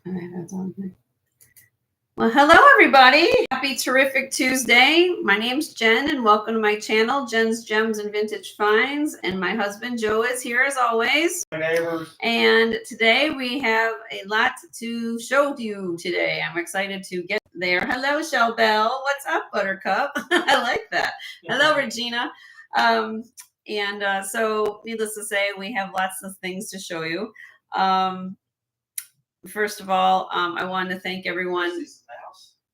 Well, hello, everybody. Happy terrific Tuesday. My name's Jen, and welcome to my channel, Jen's Gems and Vintage Finds. And my husband, Joe, is here as always. My neighbors. And today we have a lot to show you today. I'm excited to get there. Hello, Shell Bell. What's up, Buttercup? I like that. Hello, Regina. So needless to say, we have lots of things to show you. First of all, I wanted to thank everyone.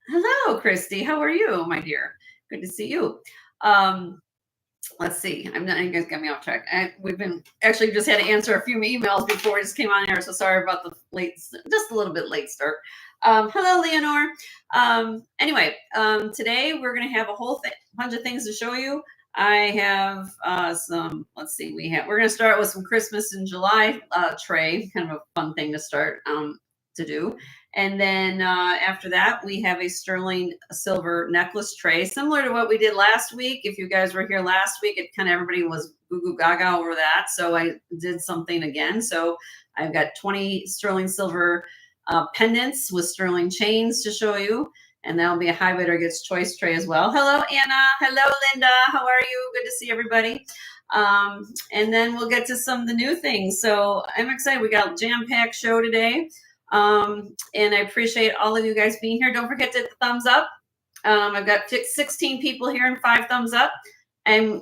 Hello, Christy. How are you, my dear? Good to see you. Let's see. I'm not. You guys got me off track. We've been actually just had to answer a few emails before we just came on air. So sorry about the late, just a little bit late start. Hello, Leonore. Anyway, today we're going to have a whole bunch of things to show you. I have some. Let's see. We're going to start with some Christmas in July tray. Kind of a fun thing to start to do. And then after that, we have a sterling silver necklace tray, similar to what we did last week. If you guys were here last week, it kind of everybody was goo goo gaga over that. So I did something again. So I've got 20 sterling silver pendants with sterling chains to show you. And that'll be a high bidder gets choice tray as well. Hello, Anna. Hello, Linda. How are you? Good to see everybody. And then we'll get to some of the new things. So I'm excited. We got a jam-packed show today. And I appreciate all of you guys being here. Don't forget to hit the thumbs up. I've got 16 people here and 5 thumbs up. I'm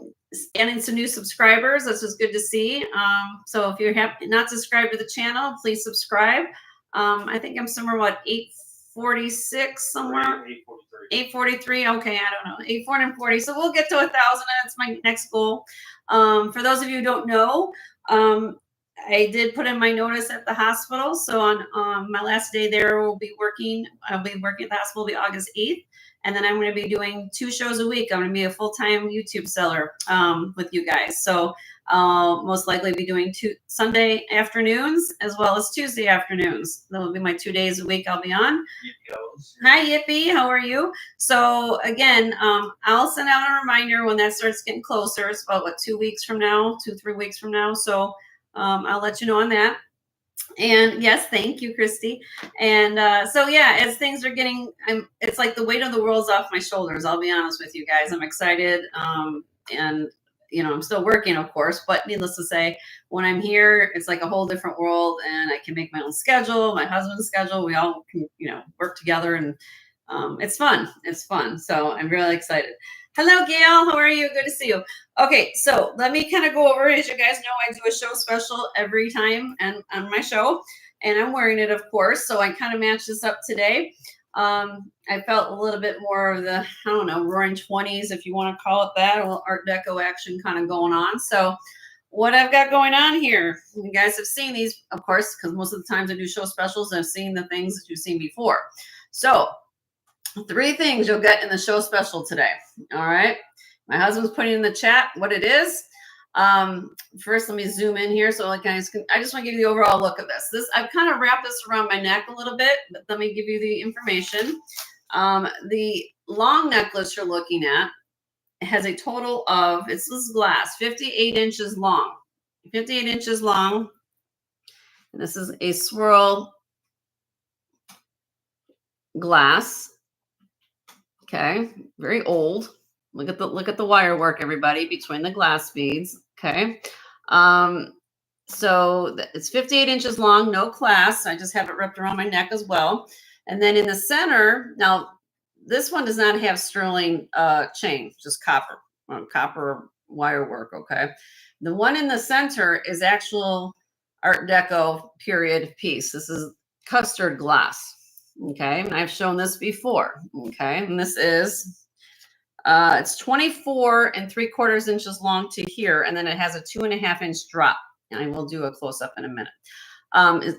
adding some new subscribers. This is good to see. So if you're not subscribed to the channel, please subscribe. I think I'm somewhere, 846 somewhere? 843. Okay, I don't know. 840. So we'll get to 1,000. That's my next goal. For those of you who don't know, I did put in my notice at the hospital. So on my last day there, I'll be working at the hospital. It'll be August 8th. And then I'm going to be doing 2 shows a week. I'm going to be a full-time YouTube seller with you guys. So I'll most likely be doing 2 Sunday afternoons as well as Tuesday afternoons. That will be my 2 days a week I'll be on. Hi, Yippee. How are you? So again, I'll send out a reminder when that starts getting closer. It's about 2 weeks from now, 2-3 weeks from now. So I'll let you know on that. And yes, thank you, Christy. And so yeah, as things are getting, it's like the weight of the world's off my shoulders. I'll be honest with you guys. I'm excited. And I'm still working, of course, but needless to say, when I'm here, it's like a whole different world, and I can make my own schedule, my husband's schedule. We all can, work together, and it's fun. It's fun. So I'm really excited. Hello, Gail. How are you? Good to see you. Okay, so let me kind of go over. As you guys know, I do a show special every time and on my show, and I'm wearing it, of course. So I kind of matched this up today. I felt a little bit more of the, roaring 20s, if you want to call it that, a little Art Deco action kind of going on. So what I've got going on here, you guys have seen these, of course, because most of the times I do show specials, I've seen the things that you've seen before. So 3 things you'll get in the show special today. All right. My husband's putting in the chat what it is. First, let me zoom in here. So like I just want to give you the overall look of this. I've kind of wrapped this around my neck a little bit, but let me give you the information. The long necklace you're looking at has a total of, this is glass, 58 inches long. 58 inches long. And this is a swirl glass. Okay, very old. Look at the wire work, everybody, between the glass beads. Okay, so it's 58 inches long, no clasp. I just have it wrapped around my neck as well. And then in the center, now this one does not have sterling chain, just copper wire work. Okay, the one in the center is actual Art Deco period piece. This is custard glass. Okay, and I've shown this before. Okay, and this is it's 24 3/4 inches long to here, and then it has a 2.5 inch drop. And I will do a close up in a minute.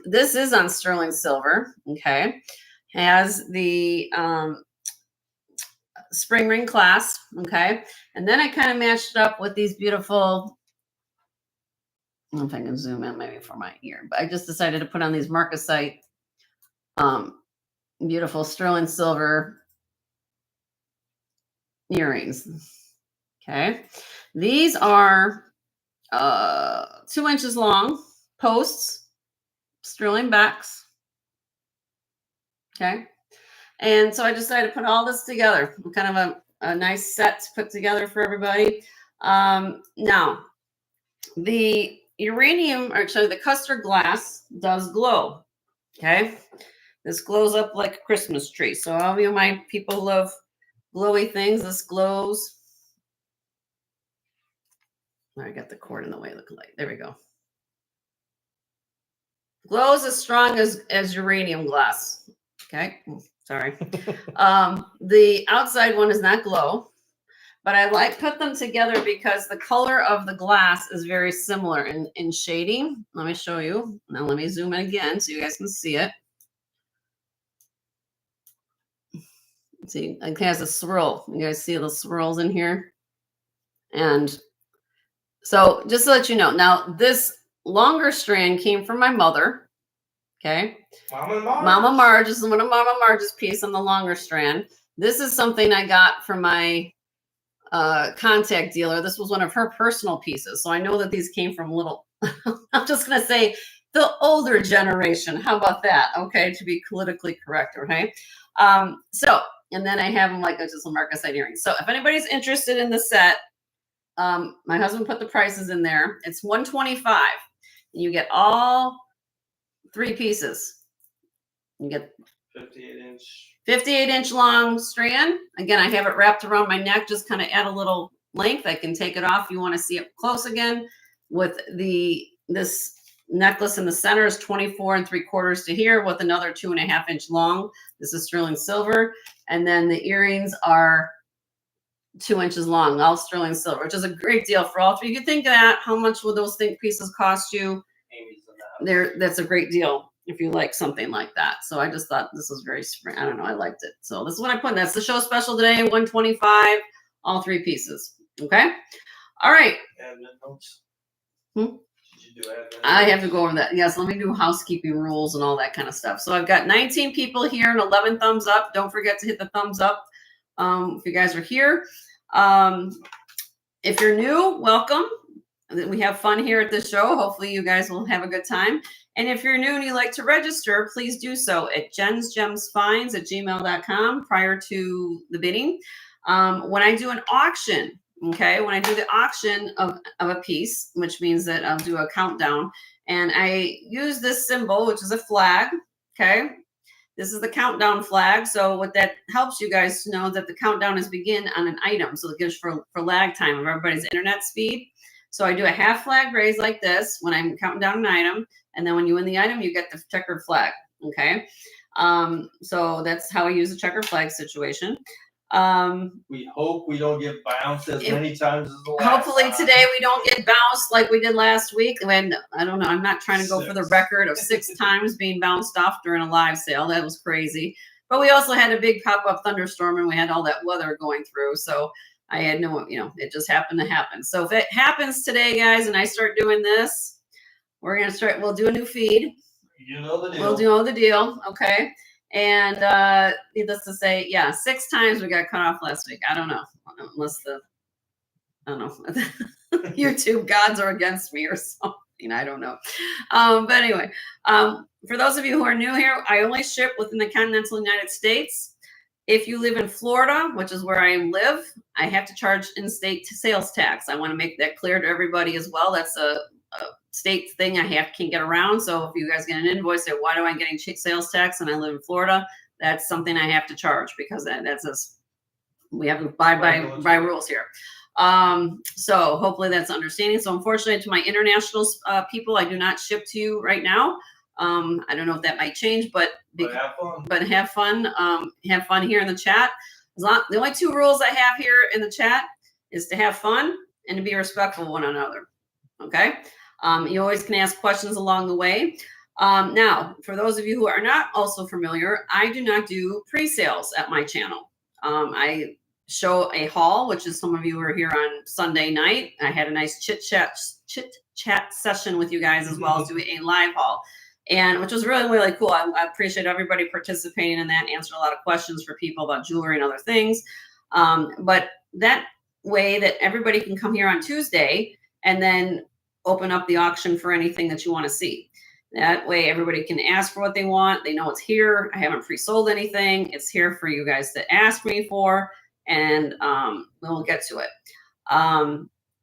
This is on sterling silver. Okay, has the spring ring clasp. Okay, and then I kind of matched it up with these beautiful. I don't know if I can zoom in maybe for my ear, but I just decided to put on these marcasite. Beautiful sterling silver earrings. Okay, these are 2 inches long posts, sterling backs. Okay. And so I decided to put all this together, kind of a nice set to put together for everybody. Now, the uranium, or actually the custard glass does glow. Okay. This glows up like a Christmas tree. So all of you, my people who love glowy things, this glows. I got the cord in the way. Look like there we go. Glows as strong as uranium glass. Okay. Sorry. The outside one is not glow, but I put them together because the color of the glass is very similar in shading. Let me show you. Now let me zoom in again so you guys can see it. See, it has a swirl. You guys see the swirls in here? And so just to let you know, now this longer strand came from my mother. Okay. Mama Marge is one of Mama Marge's piece on the longer strand. This is something I got from my contact dealer. This was one of her personal pieces. So I know that these came from little, I'm just going to say the older generation. How about that? Okay. To be politically correct. Okay. And then I have them like just a marcasite earrings. So if anybody's interested in the set, my husband put the prices in there. It's $125. And you get all 3 pieces. You get 58-inch long strand. Again, I have it wrapped around my neck, just kind of add a little length. I can take it off if you want to see it close again. With this necklace in the center is 24 3/4 to here with another 2.5-inch long. This is sterling silver. And then the earrings are 2 inches long, all sterling silver, which is a great deal for all 3. You could think of that. How much would those pieces cost you? That's a great deal if you like something like that. So I just thought this was very spring. I don't know. I liked it. So this is what I put. That's the show special today. $125, all 3 pieces. Okay. All right. I have to go over that. Yes. Let me do housekeeping rules and all that kind of stuff. So I've got 19 people here and 11 thumbs up. Don't forget to hit the thumbs up. If you guys are here, if you're new, welcome. We have fun here at this show. Hopefully you guys will have a good time. And if you're new and you'd like to register, please do so at jensgemsfinds@gmail.com prior to the bidding. When I do an auction, okay, when I do the auction of a piece, which means that I'll do a countdown, and I use this symbol, which is a flag, okay? This is the countdown flag. So what that helps you guys to know that the countdown is begin on an item. So it gives for lag time of everybody's internet speed. So I do a half flag raise like this when I'm counting down an item. And then when you win the item, you get the checkered flag. Okay. So that's how I use the checkered flag situation. We hope we don't get bounced as many times as the last hopefully time. Today we don't get bounced like we did last week. When I don't know, I'm not trying to go for the record of 6 times being bounced off during a live sale. That was crazy. But we also had a big pop-up thunderstorm and we had all that weather going through. So I had no, it just happened to happen. So if it happens today, guys, and I start doing this, we'll do a new feed. You know the deal. We'll do all the deal. Okay. And needless to say, yeah, 6 times we got cut off last week. I don't know, unless YouTube gods are against me or something. I don't know. But anyway, for those of you who are new here, I only ship within the continental United States. If you live in Florida, which is where I live, I have to charge in-state sales tax. I want to make that clear to everybody as well. That's a state thing I can't get around. So if you guys get an invoice, say, why do I getting sales tax and I live in Florida? That's something I have to charge because we have to abide by rules here. So hopefully that's understanding. So unfortunately to my international people, I do not ship to you right now. I don't know if that might change, but have fun. Have fun here in the chat. The only 2 rules I have here in the chat is to have fun and to be respectful of one another. Okay. You always can ask questions along the way. Now, for those of you who are not also familiar, I do not do pre-sales at my channel. I show a haul, which is some of you were here on Sunday night. I had a nice chit chat session with you guys as well as doing a live haul. And which was really, really cool. I appreciate everybody participating in that, answering a lot of questions for people about jewelry and other things. But that way that everybody can come here on Tuesday and then open up the auction for anything that you want to see. That way everybody can ask for what they want. They know it's here. I haven't pre-sold anything. It's here for you guys to ask me for, and we'll get to it.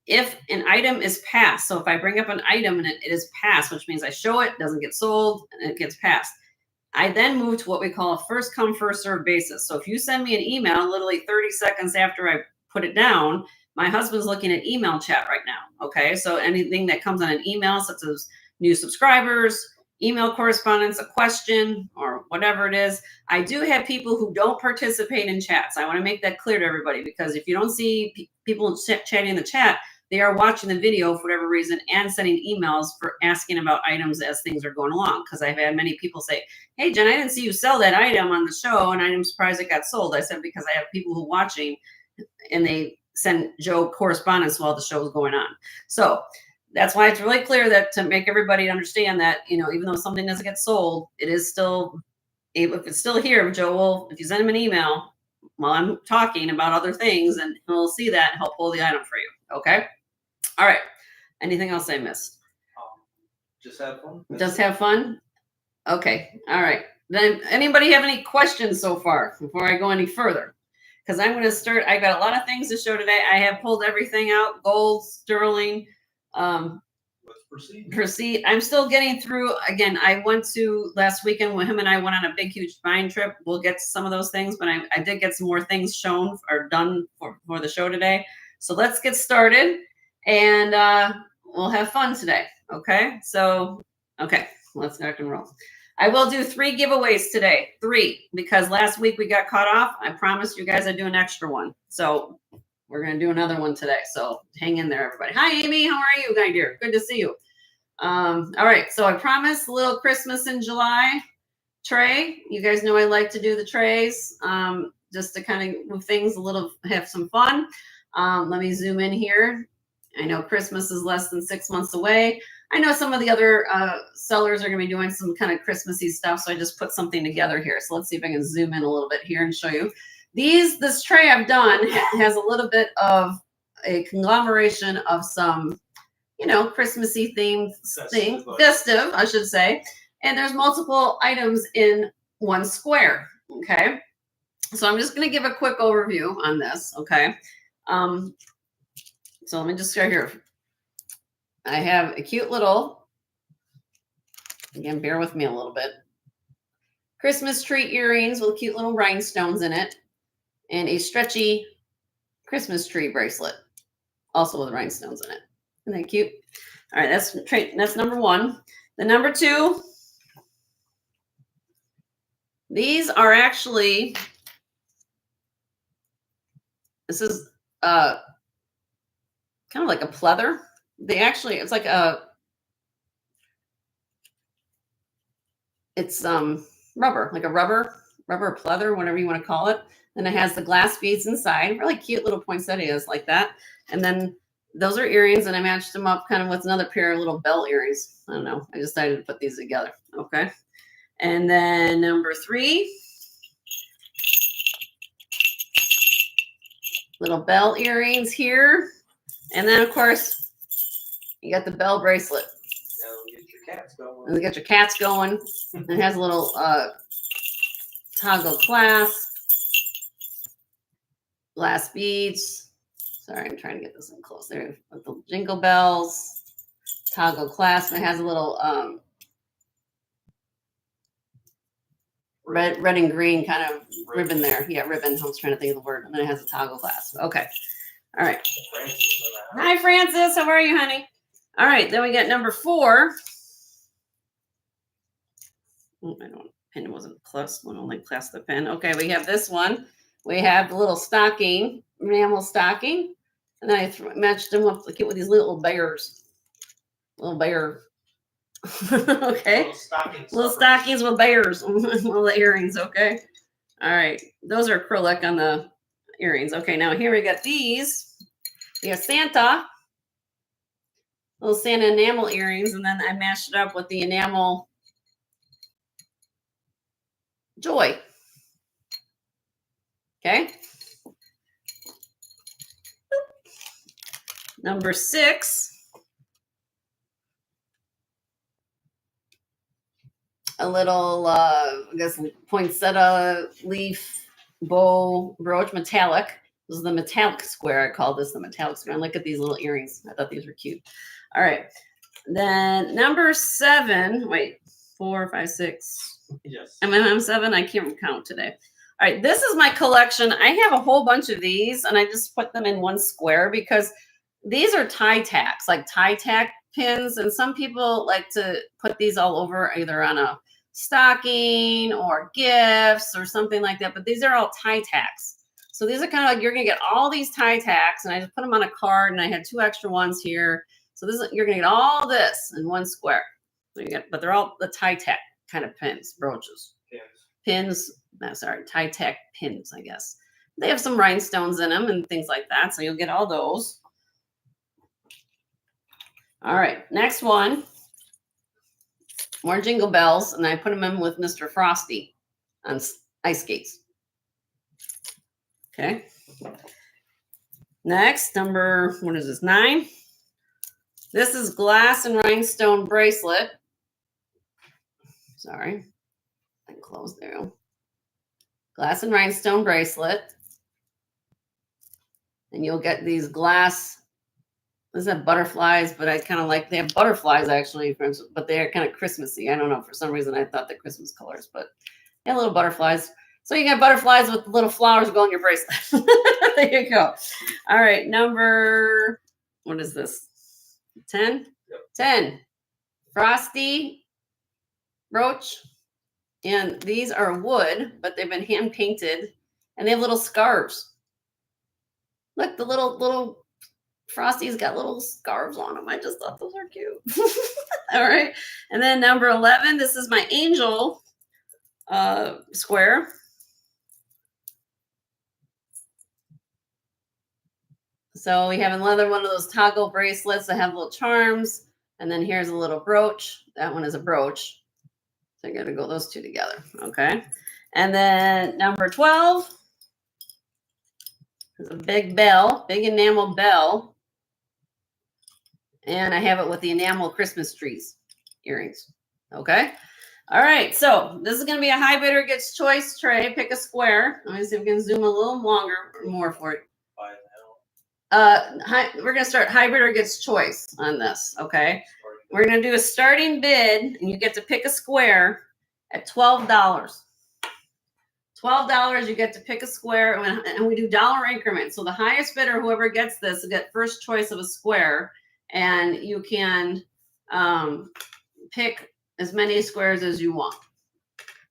If an item is passed, so if I bring up an item and it is passed, which means I show it, doesn't get sold, and it gets passed, I then move to what we call a first come, first serve basis. So if you send me an email literally 30 seconds after I put it down, my husband's looking at email chat right now. Okay. So anything that comes on an email, such as new subscribers, email correspondence, a question, or whatever it is. I do have people who don't participate in chats. I want to make that clear to everybody, because if you don't see people chatting in the chat, they are watching the video for whatever reason and sending emails for asking about items as things are going along. Because I've had many people say, hey, Jen, I didn't see you sell that item on the show, and I'm surprised it got sold. I said, because I have people who are watching, and they send Joe correspondence while the show is going on. So that's why it's really clear that, to make everybody understand that, you know, even though something doesn't get sold, it is still, if it's still here, Joe will, if you send him an email while I'm talking about other things, and he'll see that and help pull the item for you. Okay. All right. Anything else I missed? Just have fun. Just have fun. Okay. All right. Then anybody have any questions so far before I go any further? Because I'm going to start. I got a lot of things to show today. I have pulled everything out: gold, sterling. Let's proceed. I'm still getting through. Again, I went to last weekend when him and I went on a big, huge buying trip. We'll get to some of those things, but I did get some more things shown or done for the show today. So let's get started, and we'll have fun today. Okay. So, okay, let's rock and roll. I will do 3 giveaways today. 3, because last week we got caught off. I promised you guys I'd do an extra one. So we're going to do another one today. So hang in there, everybody. Hi, Amy. How are you, my dear? Good to see you. All right. So I promised a little Christmas in July tray. You guys know I like to do the trays, just to kind of move things a little, have some fun. Let me zoom in here. I know Christmas is less than 6 months away. I know some of the other sellers are going to be doing some kind of Christmassy stuff, so I just put something together here. So let's see if I can zoom in a little bit here and show you. This tray I've done has a little bit of a conglomeration of some, you know, Christmassy themed thing, festive, I should say. And there's multiple items in one square. Okay. So I'm just going to give a quick overview on this. Okay. So let me just go here. I have a cute little, again, bear with me a little bit, Christmas tree earrings with cute little rhinestones in it, and a stretchy Christmas tree bracelet, also with rhinestones in it. Isn't that cute? All right, that's number 1. The number 2, these are actually, this is kind of like a pleather. It's like it's rubber, like a rubber pleather, whatever you want to call it. Then it has the glass beads inside, really cute little poinsettias like that. And then those are earrings, and I matched them up kind of with another pair of little bell earrings. I don't know. I decided to put these together. Okay. And then number 3, little bell earrings here. And then, of course, you got the bell bracelet. Get your cats going. And you got your cats going. And it has a little toggle clasp, glass beads. Sorry, I'm trying to get this in close there. With the jingle bells, toggle clasp. It has a little red and green kind of ribbon there. Yeah, ribbon. I was trying to think of the word. And then it has a toggle clasp. Okay. All right. Hi, Francis. How are you, honey? All right. Then we got number 4. Pen wasn't clasped. One only clasped the pen. Okay, we have this one. We have the little stocking, enamel stocking, and I matched them up with these little bears. Little bear. Okay. Little stockings with bears. Little earrings. Okay. All right. Those are acrylic on the earrings. Okay. Now here we got these. We have Santa. Little Santa enamel earrings, and then I matched it up with the enamel joy. Okay. Number 6. a little, I guess, poinsettia leaf bow brooch, metallic. This is the metallic square. I call this the metallic square. And look at these little earrings. I thought these were cute. All right. Then number 7. Wait, 4, 5, 6. Yes. I'm 7. I can't count today. All right. This is my collection. I have a whole bunch of these, and I just put them in one square because these are tie tacks, like tie tack pins. And some people like to put these all over, either on a stocking or gifts or something like that. But these are all tie tacks. So these are kind of like, you're going to get all these tie tacks, and I just put them on a card, and I had 2 extra ones here. So this is, you're going to get all this in one square. So you get, but they're all the tie tack kind of pins, brooches, pins. No, sorry, tie tack pins, I guess. They have some rhinestones in them and things like that. So you'll get all those. All right, next one. More jingle bells, and I put them in with Mr. Frosty on ice skates. Okay. Next, number, what is this, 9? This is glass and rhinestone bracelet. Sorry, I can close there. Glass and rhinestone bracelet. And you'll get these glass, these have butterflies, but I kind of like, they have butterflies actually, but they're kind of Christmassy. I don't know, for some reason I thought they're Christmas colors, but they have little butterflies. So you got butterflies with little flowers go in your bracelet. There you go. All right, number, what is this? 10? Yep. 10. Frosty brooch. And these are wood, but they've been hand painted, and they have little scarves. Look, the little Frosty's got little scarves on them. I just thought those are cute. All right. And then number 11, this is my angel square. So we have another one of those toggle bracelets that have little charms. And then here's a little brooch. That one is a brooch. So I got to go those 2 together. Okay. And then number 12 is a big bell, big enamel bell. And I have it with the enamel Christmas trees earrings. Okay. All right. So this is going to be a high bidder gets choice tray. Pick a square. Let me see if we can zoom a little more for it. We're going to start high bidder gets choice on this. Okay. We're going to do a starting bid, and you get to pick a square at $12. $12, you get to pick a square, and we do dollar increments. So the highest bidder, whoever gets this, will get first choice of a square, and you can pick as many squares as you want.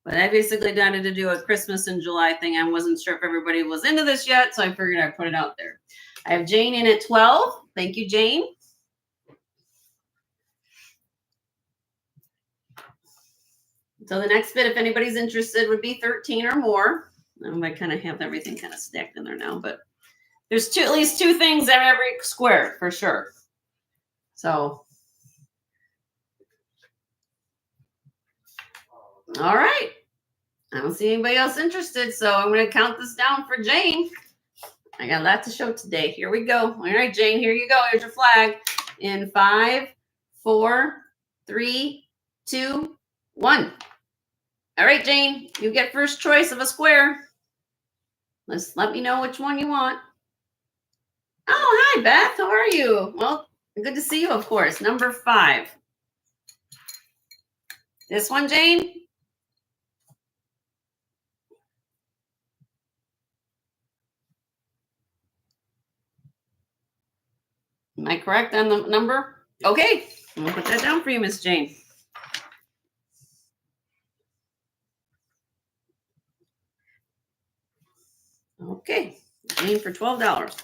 But I basically wanted to do a Christmas in July thing. I wasn't sure if everybody was into this yet, so I figured I'd put it out there. I have Jane in at 12. Thank you, Jane. So the next bid, if anybody's interested, would be 13 or more. I kind of have everything kind of stacked in there now, but there's at least 2 things in every square for sure. So, all right. I don't see anybody else interested, so I'm going to count this down for Jane. I got a lot to show today. Here we go. All right, Jane, here you go. Here's your flag. In 5, 4, 3, 2, 1. All right, Jane, you get first choice of a square. Let me know which one you want. Oh, hi, Beth. How are you? Well, good to see you, of course. Number 5. This one, Jane? Am I correct on the number? Okay. I'm going to put that down for you, Miss Jane. Okay, Jane for $12.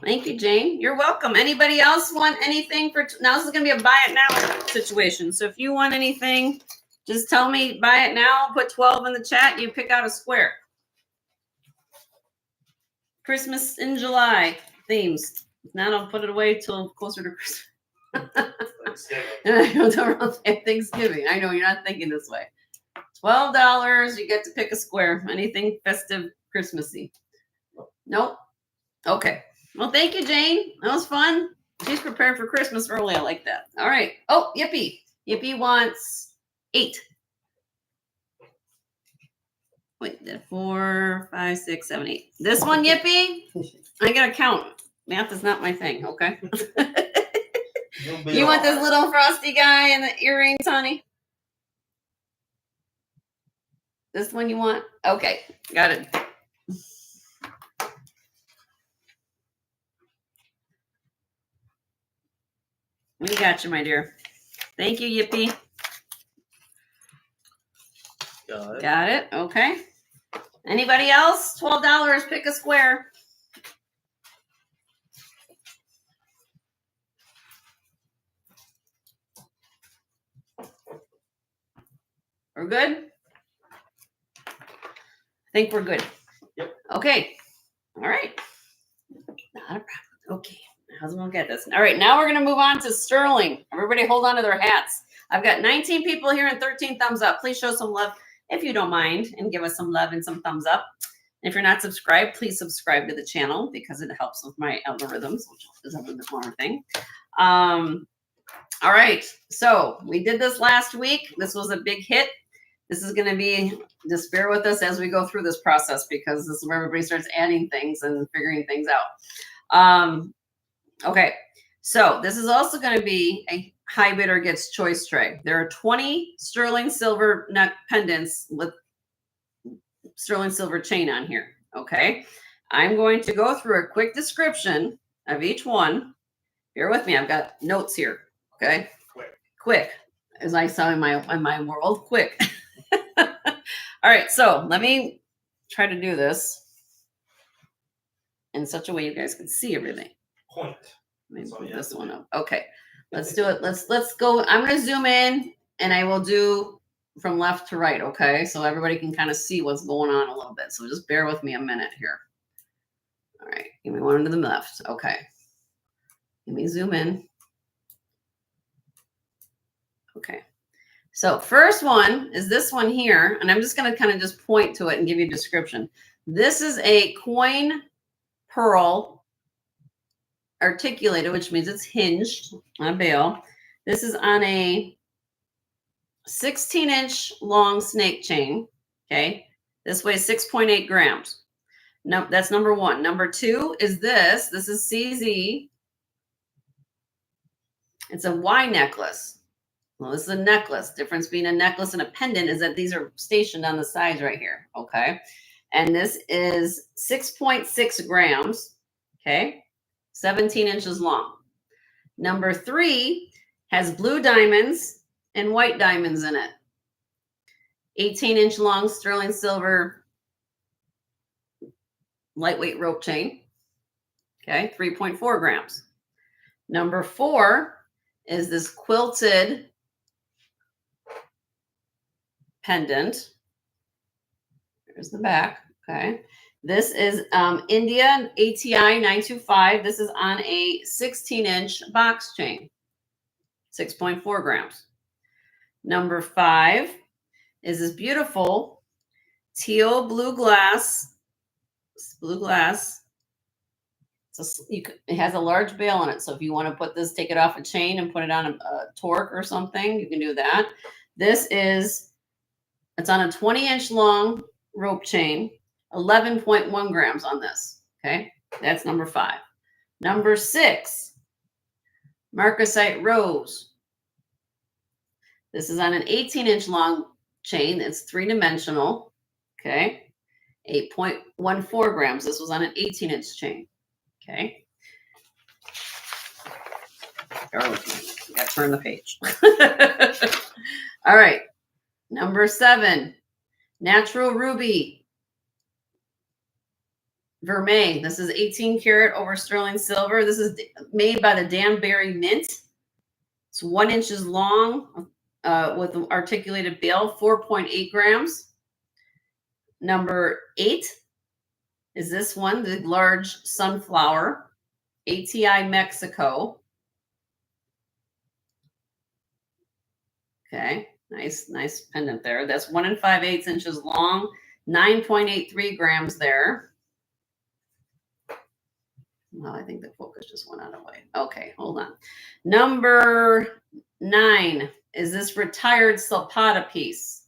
Thank you, Jane. You're welcome. Anybody else want anything for now? This is going to be a buy it now situation. So if you want anything, just tell me buy it now. Put 12 in the chat. You pick out a square. Christmas in July themes. Now I'll put it away till closer to Christmas. Thanksgiving. I know you're not thinking this way. $12. You get to pick a square. Anything festive, Christmassy. Nope. Okay. Well, thank you, Jane. That was fun. She's prepared for Christmas early. I like that. All right. Oh, Yippee. Yippee wants 8. Wait, 4, 5, 6, 7, 8. This one, Yippee, I gotta count. Math is not my thing, okay? You want this little frosty guy and the earrings, honey? This one you want? Okay, got it. We got you, my dear. Thank you, Yippee. Got it. Okay. Anybody else? $12. Pick a square. We're good? I think we're good. Yep. Okay. All right. Not a problem. Okay. How's we gonna get this? All right. Now we're gonna move on to sterling. Everybody, hold on to their hats. I've got 19 people here and 13 thumbs up. Please show some love if you don't mind, and give us some love and some thumbs up. If you're not subscribed, please subscribe to the channel because it helps with my algorithms, which is a little bit more thing. All right. So we did this last week. This was a big hit. This is going to be, just bear with us as we go through this process because this is where everybody starts adding things and figuring things out. Okay. So this is also going to be a high bidder gets choice tray. There are 20 sterling silver neck pendants with sterling silver chain on here. Okay. I'm going to go through a quick description of each one. Bear with me. I've got notes here. Okay. Quick. As I say in my world, quick. All right. So let me try to do this in such a way you guys can see everything. Point. Let me put this one up. Okay. Let's do it. Let's go. I'm going to zoom in and I will do from left to right. Okay. So everybody can kind of see what's going on a little bit. So just bear with me a minute here. All right. Give me one to the left. Okay. Let me zoom in. Okay. So first one is this one here. And I'm just going to kind of just point to it and give you a description. This is a coin pearl articulated, which means it's hinged on a bail. This is on a 16-inch long snake chain. Okay. This weighs 6.8 grams. No, that's number one. Number two is this. This is CZ. It's a Y necklace. Well, this is a necklace. Difference between a necklace and a pendant is that these are stationed on the sides right here. Okay. And this is 6.6 grams. Okay. 17 inches long. Number three has blue diamonds and white diamonds in it. 18-inch long sterling silver lightweight rope chain. Okay. 3.4 grams. Number four is this quilted pendant. There's the back. Okay. This is India ATI 925. This is on a 16-inch box chain, 6.4 grams. Number five is this beautiful teal blue glass. It has a large bail on it. So if you want to put this, take it off a chain and put it on a torque or something, you can do that. It's on a 20-inch long rope chain, 11.1 grams on this. Okay. That's number five. Number six, marcasite rose. This is on an 18-inch long chain. It's three-dimensional. Okay. 8.14 grams. This was on an 18-inch chain. Okay. Bear with me. I gotta turn the page. All right. Number seven, natural ruby. Vermeil. This is 18 karat over sterling silver. This is made by the Danbury Mint. It's 1 inch long with an articulated bail, 4.8 grams. Number eight is this one, the large sunflower, ATI Mexico. Okay, nice pendant there. That's 1 5/8 inches long, 9.83 grams there. Well, I think the focus just went out of the way. Okay, hold on. Number 9 is this retired Zapata piece.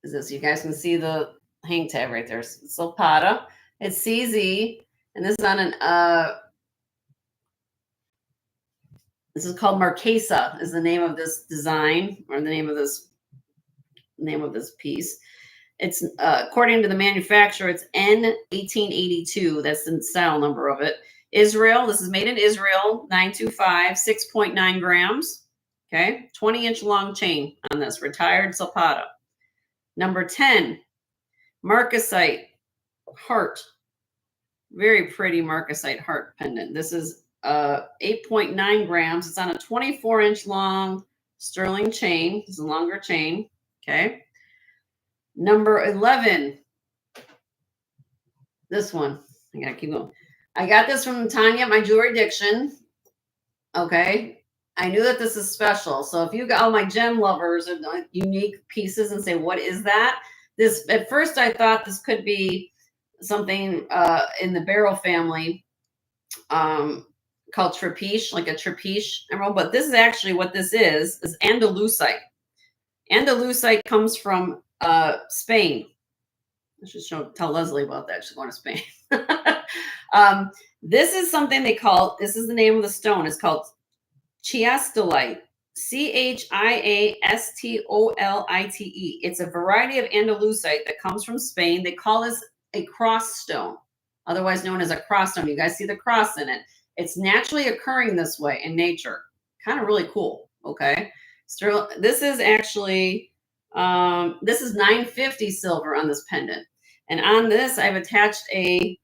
Is this, you guys can see the hang tab right there. Zapata. It's CZ, and this is on an this is called Marquesa, is the name of this design, or the name of this piece. It's according to the manufacturer, it's N1882. That's the style number of it. Israel. This is made in Israel. 925, 6.9 grams. Okay, 20-inch long chain on this retired Zapata. Number 10, Marcasite heart. Very pretty Marcasite heart pendant. This is 8.9 grams. It's on a 24-inch long sterling chain. It's a longer chain. Okay. Number 11. This one. I gotta keep going. I got this from Tanya, my jewelry addiction. Okay. I knew that this is special. So if you got all my gem lovers and unique pieces and say, what is that? This, at first I thought this could be something in the barrel family called trapiche, like a trapiche emerald. But this is actually what this is Andalusite. Andalusite comes from Spain. I should tell Leslie about that. She's going to Spain. This is something they call, this is the name of the stone. It's called chiastolite. Chiastolite. It's a variety of Andalusite that comes from Spain. They call this a cross stone, otherwise known as a cross stone. You guys see the cross in it. It's naturally occurring this way in nature. Kind of really cool. Okay. This is actually, this is $9.50 silver on this pendant. And on this, I've attached a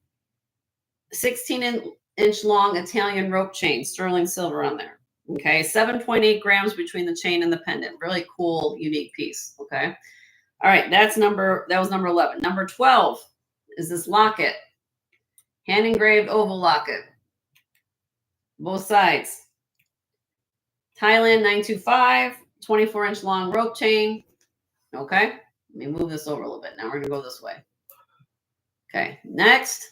16-inch long Italian rope chain, sterling silver on there. Okay, 7.8 grams between the chain and the pendant. Really cool, unique piece. Okay. All right, that was number 11. Number 12 is this locket. Hand engraved oval locket. Both sides. Thailand 925, 24-inch long rope chain. Okay. Let me move this over a little bit. Now we're gonna go this way. Okay, next.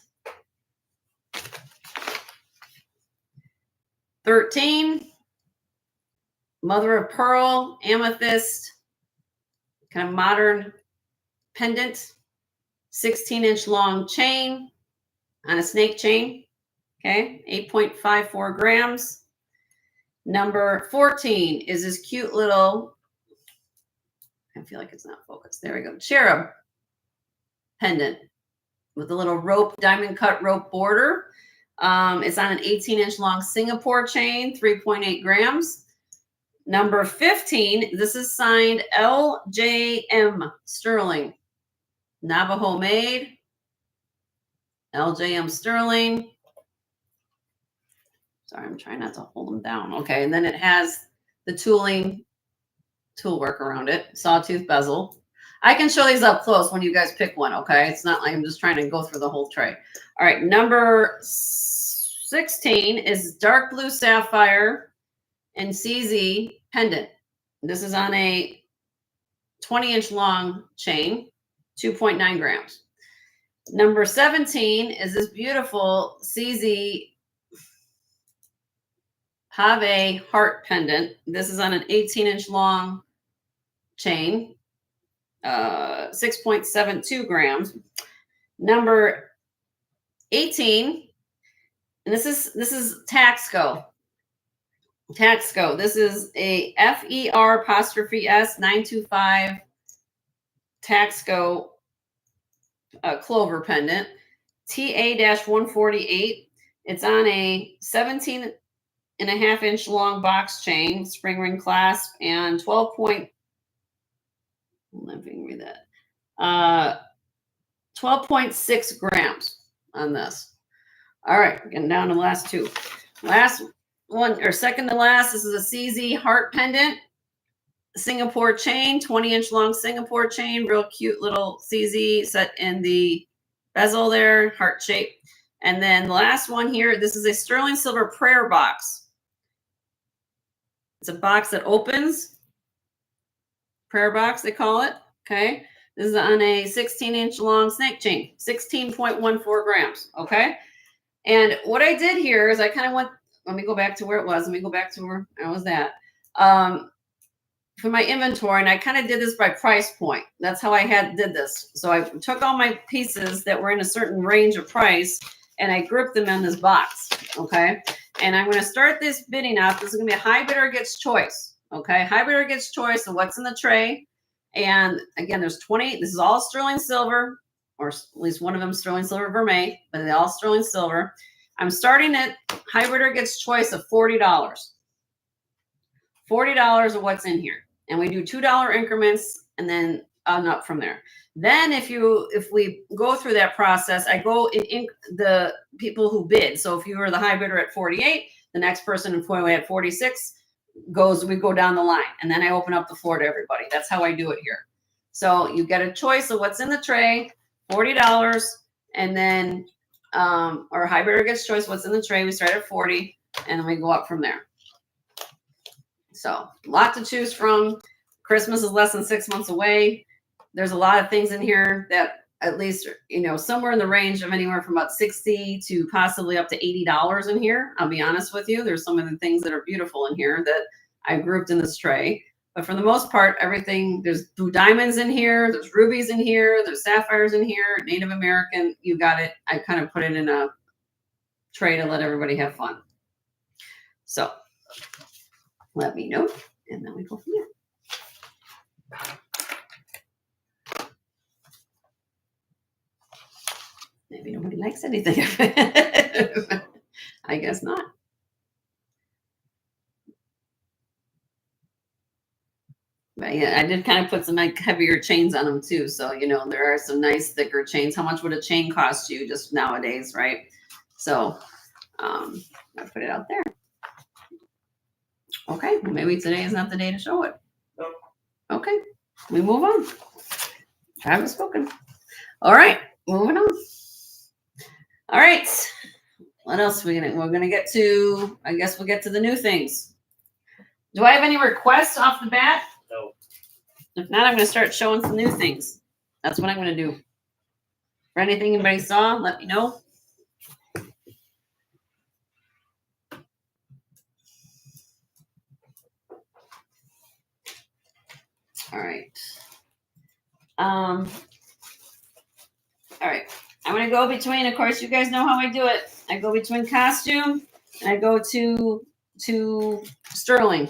13. Mother of pearl, amethyst, kind of modern pendant, 16-inch long chain on a snake chain. Okay, 8.54 grams. Number 14 is this cute little, I feel like it's not focused. There we go. Cherub pendant with a little rope, diamond cut rope border. It's on an 18-inch long Singapore chain, 3.8 grams. Number 15, this is signed LJM Sterling. Navajo made. LJM Sterling. Sorry, I'm trying not to hold them down. Okay, and then it has the tool work around it. Sawtooth bezel. I can show these up close when you guys pick one, okay? It's not like I'm just trying to go through the whole tray. All right, number 16 is dark blue sapphire and CZ pendant. This is on a 20-inch long chain, 2.9 grams. Number 17 is this beautiful CZ Pave heart pendant. This is on an 18-inch long chain, 6.72 grams. Number 18, and this is Taxco. Taxco. This is a FER''S 925 Taxco clover pendant, TA-148. It's on a 17.5-inch long box chain, spring ring clasp, and 12 point. Let me read that. 12.6 grams on this. All right, getting down to the last two. Last one, or second to last, this is a CZ heart pendant, Singapore chain, 20-inch long Singapore chain, real cute little CZ set in the bezel there, heart shape. And then the last one here, this is a sterling silver prayer box. It's a box that opens, prayer box they call it. Okay, This is on a 16-inch long snake chain, 16.14 grams. Okay. And what I did here is I kind of went, let me go back to where it was. Let me go back to where I was at. For my inventory, and I kind of did this by price point. That's how I did this. So I took all my pieces that were in a certain range of price and I grouped them in this box. Okay. And I'm going to start this bidding up. This is going to be a high bidder gets choice. Okay. High bidder gets choice of what's in the tray. And again, there's 20. This is all sterling silver, or at least one of them sterling silver vermeil, but they're all sterling silver. I'm starting at high bidder gets choice of $40. $40 of what's in here. And we do $2 increments and then up from there. Then if we go through that process, I go in the people who bid. So if you were the high bidder at 48, the next person in Foyway at 46 we go down the line. And then I open up the floor to everybody. That's how I do it here. So you get a choice of what's in the tray, $40, and then or high bidder gets choice what's in the tray. We start at 40 and then we go up from there. So a lot to choose from. Christmas is less than 6 months away. There's a lot of things in here that at least, somewhere in the range of anywhere from about $60 to possibly up to $80 in here. I'll be honest with you. There's some of the things that are beautiful in here that I grouped in this tray. But for the most part, everything, there's blue diamonds in here. There's rubies in here. There's sapphires in here. Native American, you got it. I kind of put it in a tray to let everybody have fun. So let me know, and then we go from there. Maybe nobody likes anything. I guess not. But yeah, I did kind of put some heavier chains on them too. So, there are some nice thicker chains. How much would a chain cost you just nowadays, right? So I put it out there. Okay, well, maybe today is not the day to show it. Nope. Okay, we move on. I haven't spoken. All right, moving on. All right, what else we're gonna get to? I guess we'll get to the new things. Do I have any requests off the bat? No. If not, I'm gonna start showing some new things. That's what I'm gonna do. For anything anybody saw, let me know. All right. All right. I'm going to go between, of course, you guys know how I do it. I go between costume and I go to sterling.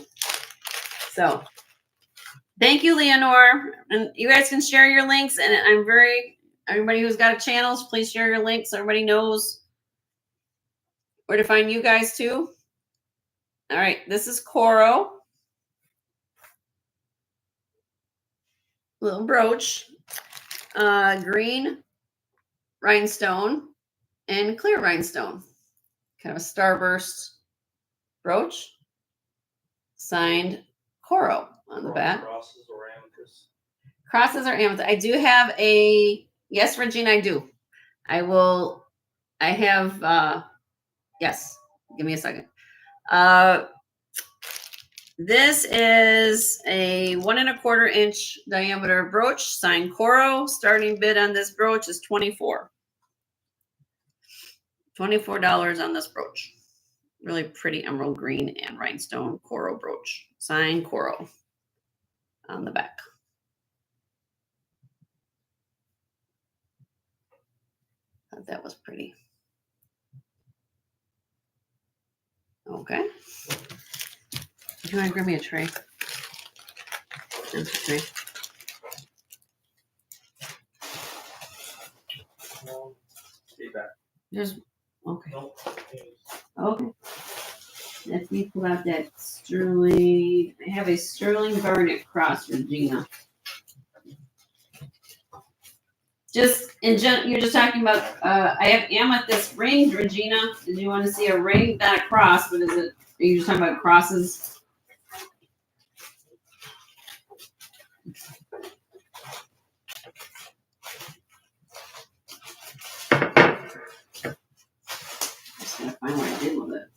So thank you, Leonore. And you guys can share your links. And everybody who's got channels, please share your links so everybody knows where to find you guys too. All right. This is Coro. Little brooch. Green rhinestone and clear rhinestone, kind of a starburst brooch, signed Coro on the back. Crosses or amethyst. Crosses or amethyst. I do have yes, Regina, I do. Yes, give me a second. This is a 1 1/4 inch diameter brooch, signed Coro. Starting bid on this brooch is $24 on this brooch. Really pretty emerald green and rhinestone Coro brooch, signed Coro on the back. Thought that was pretty. Okay. Do you want to grab me a tray? Empty tray. Feedback. There's okay. Nope. Okay. Let me pull out that sterling. I have a sterling garnet cross, Regina. Just in general, you're just talking about. I have amethyst rings, Regina. Did you want to see a ring, not a cross? But is it? Are you just talking about crosses? Just gotta find what I did with it.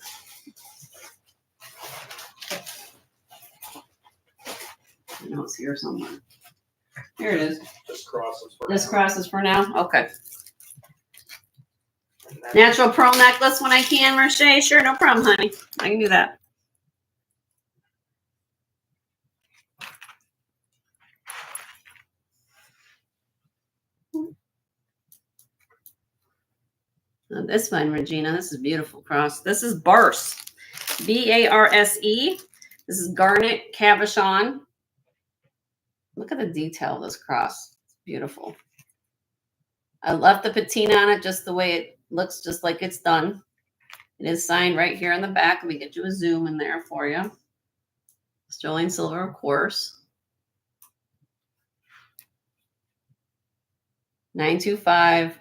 I know it's here somewhere. Here it is. Just crosses for This now. crosses for now? Okay. Natural pearl necklace when I can, Merche. Sure, no problem, honey. I can do that. Oh, this one, Regina. This is beautiful cross. This is Barse. B-A-R-S-E. This is garnet cabochon. Look at the detail of this cross. It's beautiful. I left the patina on it just the way it looks, just like it's done. It is signed right here in the back. Let me get you a zoom in there for you. Sterling silver, of course. 925.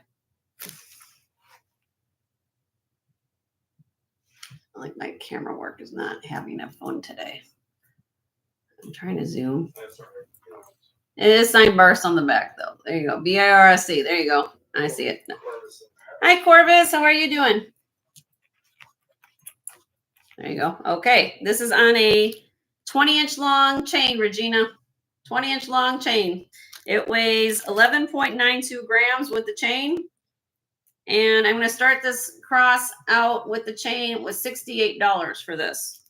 Like my camera work is not having a fun today. I'm trying to zoom. That's all right. It is signed Barse on the back though. There you go. B-I-R-S-E. There you go. I see it. Hi Corvus. How are you doing? There you go. Okay. This is on a 20-inch long chain, Regina. 20-inch long chain. It weighs 11.92 grams with the chain. And I'm going to start this cross out with the chain with $68 for this.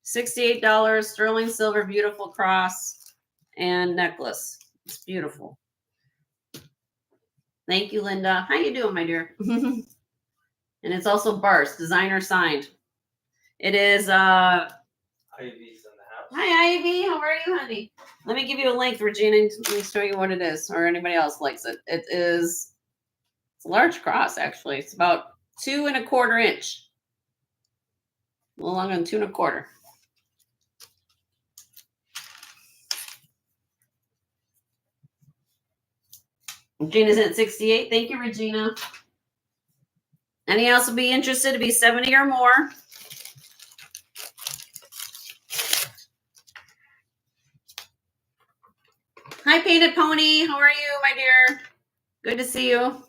$68, sterling silver, beautiful cross and necklace. It's beautiful. Thank you, Linda. How you doing, my dear? And it's also Barse, designer signed. It is, Ivy's in the house. hi, Ivy. How are you, honey? Let me give you a link, Regina, and let me show you what it is, or anybody else likes it. It is, it's a large cross, actually. It's about 2 1/4 inch. A little longer than 2 1/4. Regina's at 68. Thank you, Regina. Any else would be interested to be 70 or more? Hi, Painted Pony. How are you, my dear? Good to see you.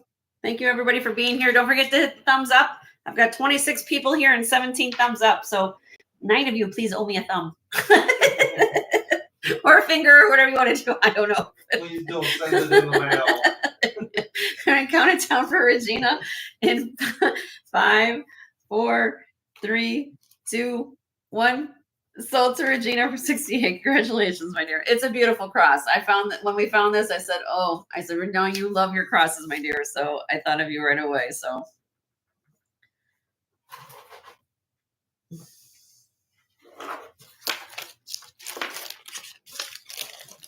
Thank you, everybody, for being here. Don't forget to hit the thumbs up. I've got 26 people here and 17 thumbs up. So 9 of you, please owe me a thumb. Or a finger, or whatever you want to do. I don't know. Please don't send it in the mail. I'm going to count it down for Regina in 5, 4, 3, 2, 1. Sold to Regina for 68. Congratulations, my dear. It's a beautiful cross. I found that when we found this, I said, no, you love your crosses, my dear. So I thought of you right away. So.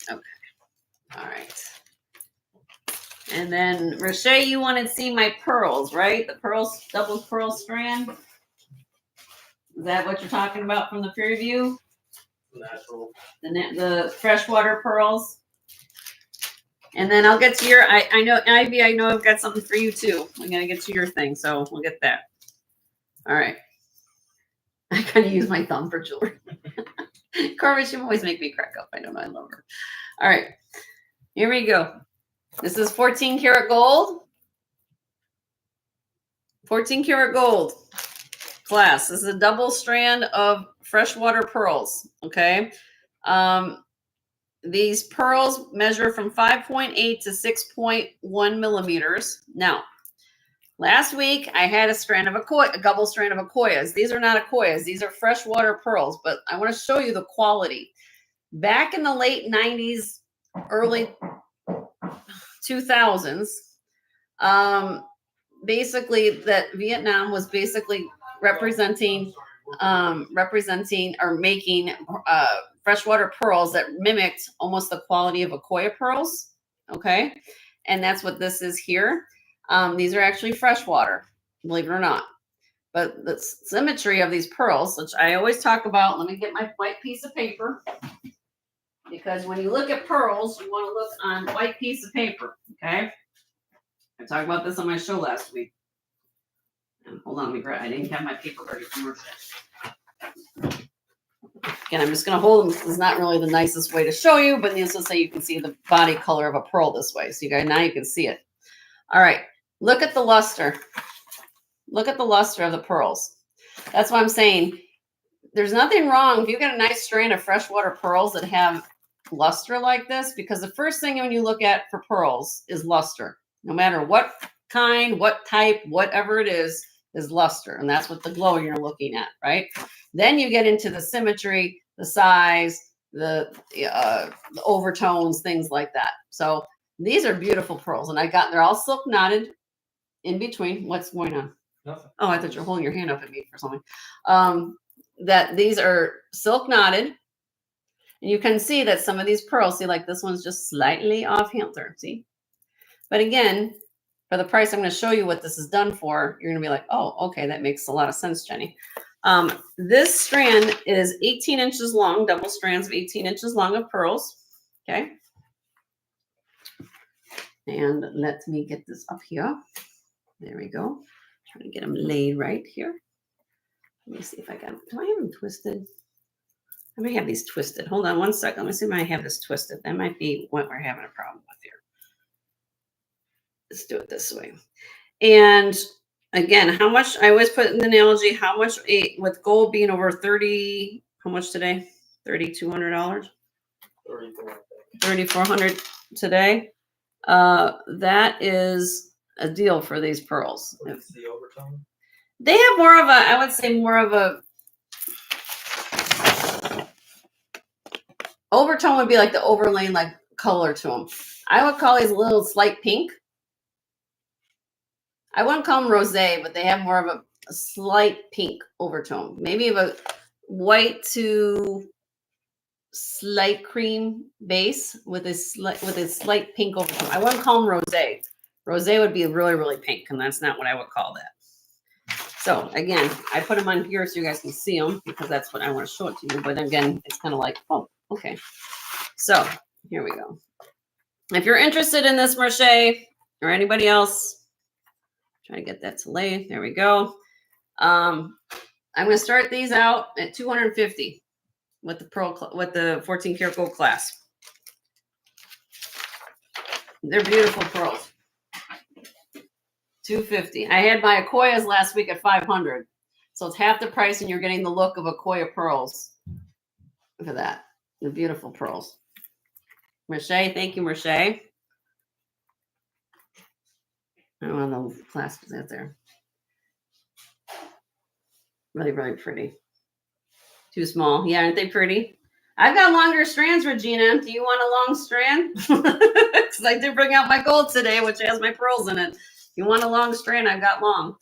Okay. All right. And then, Roche, you want to see my pearls, right? The pearls, double pearl strand. Is that what you're talking about from the preview? Natural. The freshwater pearls. And then I'll get to your, I know, Ivy, I know I've got something for you too. I'm going to get to your thing, so we'll get that. All right. I kind of use my thumb for jewelry. Corvus, you always make me crack up. I know, I love her. All right. Here we go. This is 14 karat gold. 14 karat gold class. This is a double strand of freshwater pearls. Okay. These pearls measure from 5.8 to 6.1 millimeters. Now, last week I had a double strand of Akoyas. These are not Akoyas. These are freshwater pearls, but I want to show you the quality. Back in the late 90s, early 2000s, basically that Vietnam was basically representing or making freshwater pearls that mimicked almost the quality of Akoya pearls. Okay. And that's what this is here. These are actually freshwater, believe it or not. But the symmetry of these pearls, which I always talk about, let me get my white piece of paper. Because when you look at pearls, you want to look on white piece of paper, okay? I talked about this on my show last week. Hold on, I didn't have my paper ready for commercial. Again, I'm just going to hold them. This is not really the nicest way to show you, but this will say you can see the body color of a pearl this way. So now you can see it. All right, look at the luster. Look at the luster of the pearls. That's what I'm saying. There's nothing wrong if you get a nice strand of freshwater pearls that have luster like this, because the first thing when you look at for pearls is luster. No matter what kind, what type, whatever it is luster. And that's what the glow you're looking at, right? Then you get into the symmetry, the size, the overtones, things like that. So these are beautiful pearls. And they're all silk knotted in between. What's going on? Nothing. Oh, I thought you were holding your hand up at me for something. That these are silk knotted. And you can see that some of these pearls, see, like this one's just slightly off kilter, see? But again, for the price I'm going to show you what this is done for, you're going to be like, oh, okay, that makes a lot of sense, Jenny. This strand is 18 inches long, double strands of 18 inches long of pearls, okay? And let me get this up here. There we go. Trying to get them laid right here. Let me see if I got them. Do I have them twisted? I may have these twisted. Hold on one second. Let me see if I have this twisted. That might be what we're having a problem with here. Let's do it this way. And again, how much, I always put in the analogy, how much with gold being over 30, how much today? $3,200? $3,400 today. That is a deal for these pearls. What's the overtone? They have more of a, I would say more of a, overtone would be like the overlay like color to them. I would call these a little slight pink. I wouldn't call them rosé, but they have more of a slight pink overtone. Maybe of a white to slight cream base with a slight pink overtone. I wouldn't call them rosé. Rosé would be really, really pink, and that's not what I would call that. So again, I put them on here so you guys can see them because that's what I want to show it to you. But again, it's kind of like, oh, okay. So here we go. If you're interested in this Marche or anybody else, try to get that to lay. There we go. I'm going to start these out at 250 with the 14 karat gold class. They're beautiful pearls. 250. I had my Akoyas last week at 500. So it's half the price and you're getting the look of Akoya pearls. Look at that. The beautiful pearls. Marche, thank you, Marche. I don't know the clasp out there. Really, really pretty. Too small. Yeah, aren't they pretty? I've got longer strands, Regina. Do you want a long strand? Because I did bring out my gold today, which has my pearls in it. If you want a long strand, I've got long.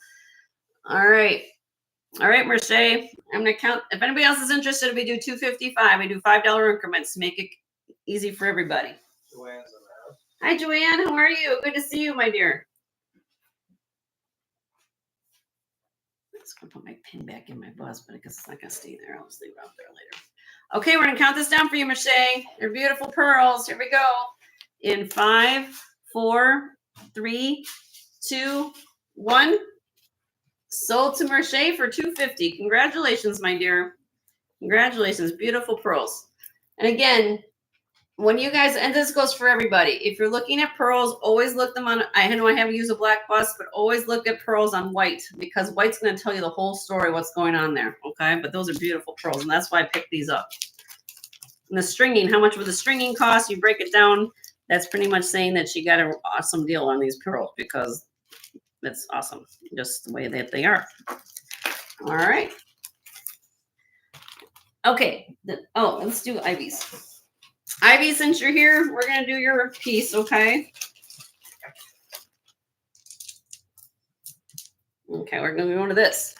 All right. All right, Marche. I'm going to count. If anybody else is interested, we do 255. We do $5 increments to make it easy for everybody. Joanne's in the house. Hi, Joanne. How are you? Good to see you, my dear. I'm just going to put my pin back in my bus, but I guess it's not going to stay there. I'll just leave it out there later. Okay, we're going to count this down for you, Marche. They're beautiful pearls. Here we go. In 5, 4, 3, 2, 1. Sold to Marche for $250. Congratulations, my dear. Congratulations. Beautiful pearls. And again, when you guys, and this goes for everybody, if you're looking at pearls, always look them on, I know I haven't used a black bus, but always look at pearls on white because white's going to tell you the whole story, what's going on there. Okay. But those are beautiful pearls. And that's why I picked these up. And the stringing, how much would the stringing cost? You break it down. That's pretty much saying that she got an awesome deal on these pearls because that's awesome. Just the way that they are. All right. Okay. Oh, let's do Ivy's. Ivy, since you're here, we're going to do your piece, okay? Okay, we're going to go to this.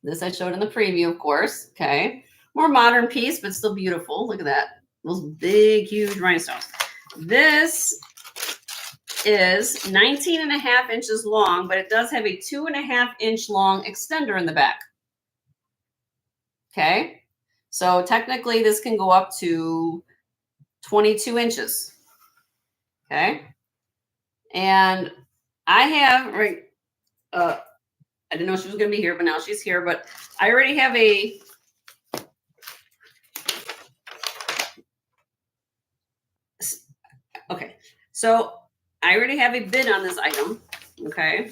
This I showed in the preview, of course, okay? More modern piece, but still beautiful. Look at that. Those big, huge rhinestones. This is 19.5 inches long, but it does have a 2.5 inch long extender in the back. Okay? So technically this can go up to 22 inches. Okay. And I have, right, I didn't know she was going to be here, but now she's here, but I already have a, okay. So I already have a bid on this item. Okay.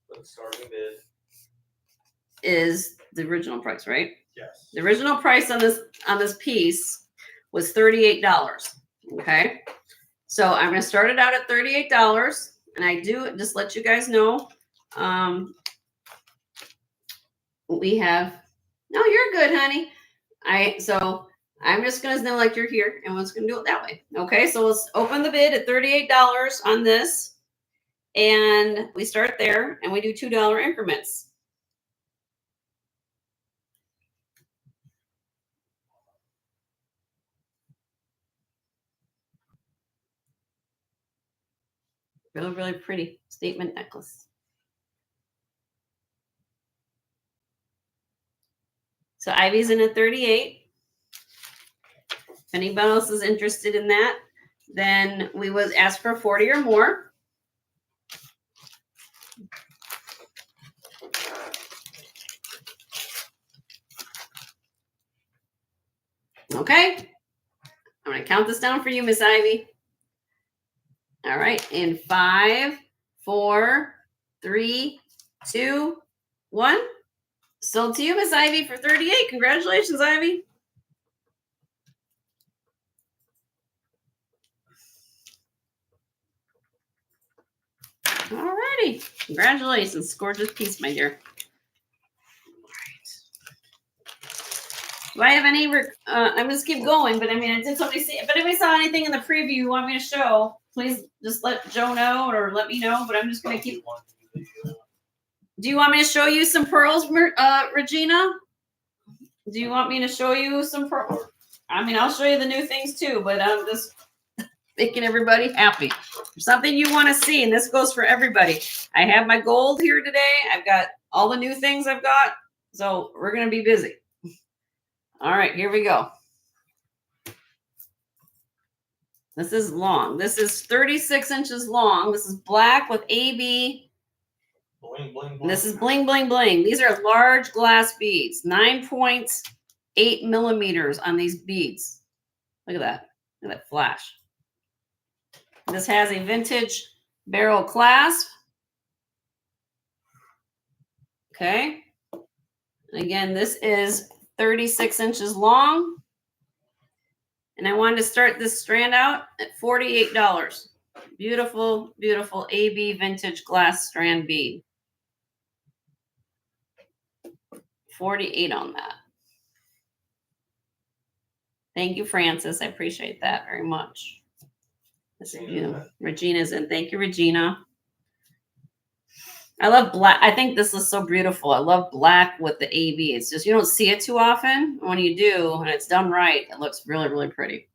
The starting bid Is the original price, right? Yes. The original price on this piece was $38. Okay. So I'm going to start it out at $38. And I do just let you guys know. We have, no, you're good, honey. So I'm just going to know like you're here and we're just going to do it that way. Okay. So let's open the bid at $38 on this. And we start there and we do $2 increments. Really, really pretty statement necklace. So Ivy's in at 38. If anybody else is interested in that, then we would ask for 40 or more. Okay. I'm going to count this down for you, Miss Ivy. All right. In 5, 4, 3, 2, 1. Sold to you, Miss Ivy, for 38. Congratulations, Ivy. All righty. Congratulations. Gorgeous piece, my dear. Do I have any, I'm just keep going, but I mean, did somebody see, if anybody saw anything in the preview you want me to show, please just let Joe know or let me know, but I'm just going to keep. Do you want me to show you some pearls, Regina? Do you want me to show you some pearls? I mean, I'll show you the new things too, but I'm just making everybody happy. Something you want to see, and this goes for everybody. I have my gold here today. I've got all the new things I've got, so we're going to be busy. All right, here we go. This is long. This is 36 inches long. This is black with AB. Bling, bling, bling. This is bling, bling, bling. These are large glass beads, 9.8 millimeters on these beads. Look at that. Look at that flash. This has a vintage barrel clasp. Okay. And again, this is 36 inches long. And I wanted to start this strand out at $48. Beautiful, beautiful AB vintage glass strand bead. 48 on that. Thank you, Francis. I appreciate that very much. This is beautiful. Regina's in. Thank you, Regina. I love black. I think this is so beautiful. I love black with the AB. It's just, you don't see it too often. When you do, and it's done right, it looks really, really pretty.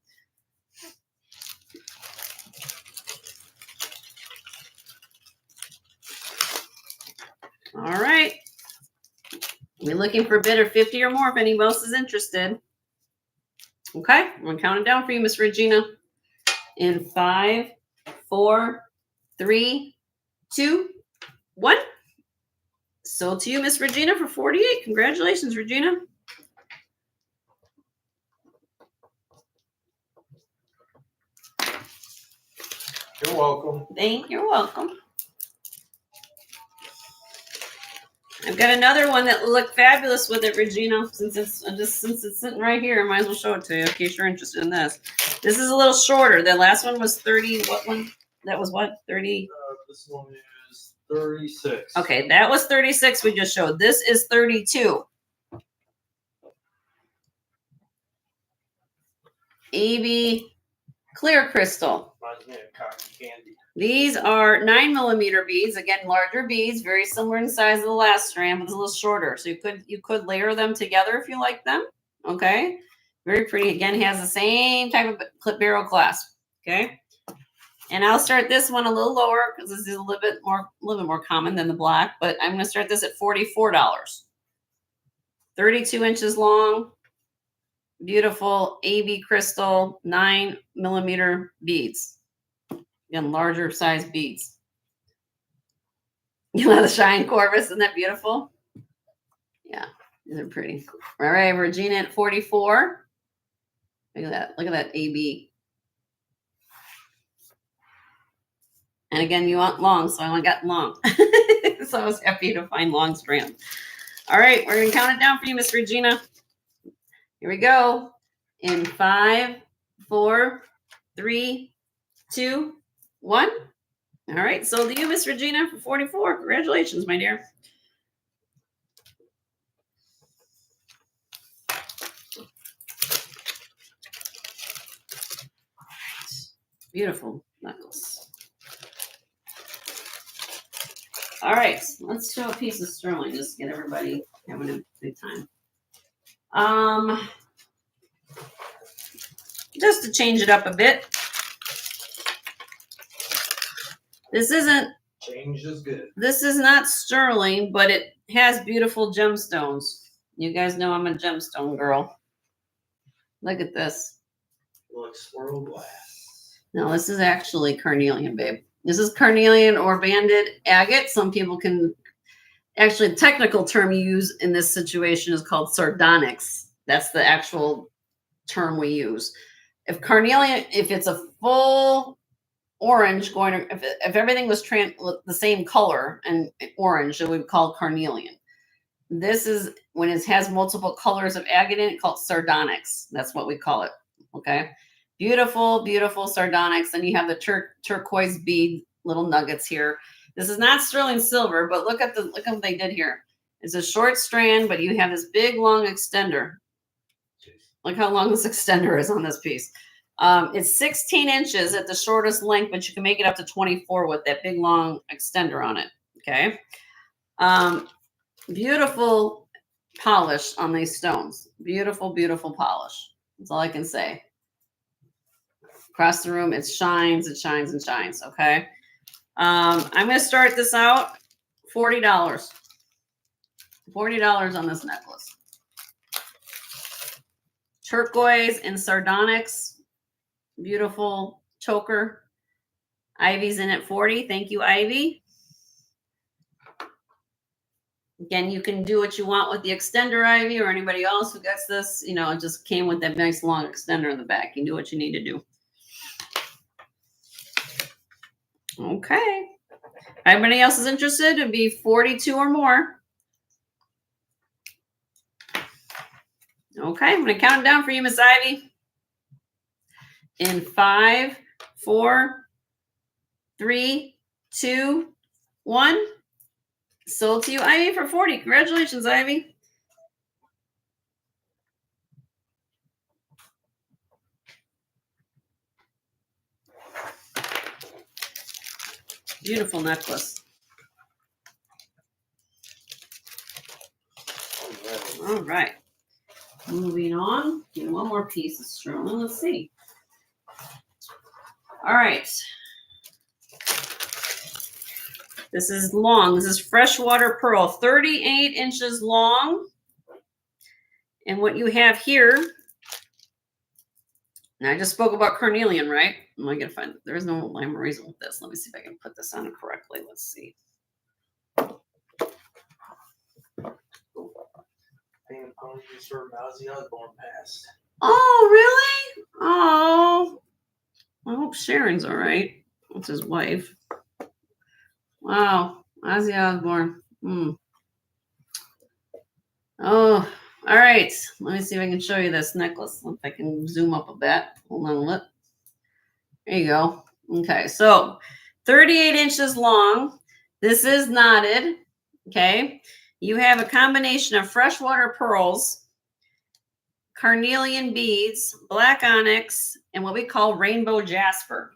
All right. We're looking for a bid of 50 or more if anyone else is interested. Okay. I'm going to count it down for you, Miss Regina. In 5, 4, 3, 2, 1. Sold to you, Miss Regina, for 48. Congratulations, Regina. You're welcome. You're welcome. I've got another one that will look fabulous with it, Regina. Since it's sitting right here, I might as well show it to you in case you're interested in this. This is a little shorter. The last one was 30. What one? That was what? 30. This one is 36. Okay, that was 36 we just showed. This is 32. AB clear crystal. Reminds me of cotton candy. These are 9 millimeter beads. Again, larger beads, very similar in size to the last strand, but it's a little shorter. So you could layer them together if you like them. Okay, very pretty. Again, has the same type of clip barrel clasp. Okay, and I'll start this one a little lower because this is a little bit more common than the black. But I'm going to start this at $44. 32 inches long. Beautiful AB crystal 9 millimeter beads. Again, larger size beads. You love the shine Corvus, isn't that beautiful? Yeah, these are pretty. All right, Regina at 44. Look at that. Look at that AB. And again, you want long, so I only got long. So I was happy to find long strand. All right, we're gonna count it down for you, Miss Regina. Here we go. In 5, 4, 3, 2, 1. All right. Sold to you, Miss Regina, for 44. Congratulations, my dear. Beautiful necklace. All right, let's show a piece of sterling. Just get everybody having a good time. Just to change it up a bit. This isn't. Change is good. This is not sterling, but it has beautiful gemstones. You guys know I'm a gemstone girl. Look at this. Like swirl glass. No, this is actually carnelian, babe. This is carnelian or banded agate. Some people can actually, the technical term you use in this situation is called sardonyx. That's the actual term we use. If carnelian, if it's a full orange going to, if everything was the same color and orange, it would be called carnelian. This is when it has multiple colors of agate in it, called sardonyx. That's what we call it. Okay. Beautiful, beautiful sardonyx. And you have the turquoise bead little nuggets here. This is not sterling silver, but look at what they did here. It's a short strand, but you have this big long extender. Look how long this extender is on this piece. It's 16 inches at the shortest length, but you can make it up to 24 with that big long extender on it. Okay. Beautiful polish on these stones. Beautiful, beautiful polish. That's all I can say. Across the room, it shines, it shines, and shines. Okay. I'm going to start this out $40. $40 on this necklace. Turquoise and sardonyx. Beautiful choker. Ivy's in at 40. Thank you, Ivy. Again, you can do what you want with the extender, Ivy, or anybody else who gets this. You know, it just came with that nice long extender in the back. You can do what you need to do. Okay. Anybody else is interested? It'd be 42 or more. Okay, I'm going to count it down for you, Miss Ivy. In 5, 4, 3, 2, 1. Sold to you, Ivy, for 40. Congratulations, Ivy. Beautiful necklace. All right. Moving on. Get one more piece of sterling. Let's see. All right. This is long. This is freshwater pearl, 38 inches long. And what you have here, now I just spoke about carnelian, right? Am I going to find, there is no rhyme or reason with this. Let me see if I can put this on it correctly. Let's see. Oh, really? Oh, I hope Sharon's all right. That's his wife. Wow, Ozzy Osbourne. Oh, all right. Let me see if I can show you this necklace. If I can zoom up a bit. Hold on a little. There you go. Okay, so 38 inches long. This is knotted. Okay. You have a combination of freshwater pearls, carnelian beads, black onyx, and what we call rainbow jasper.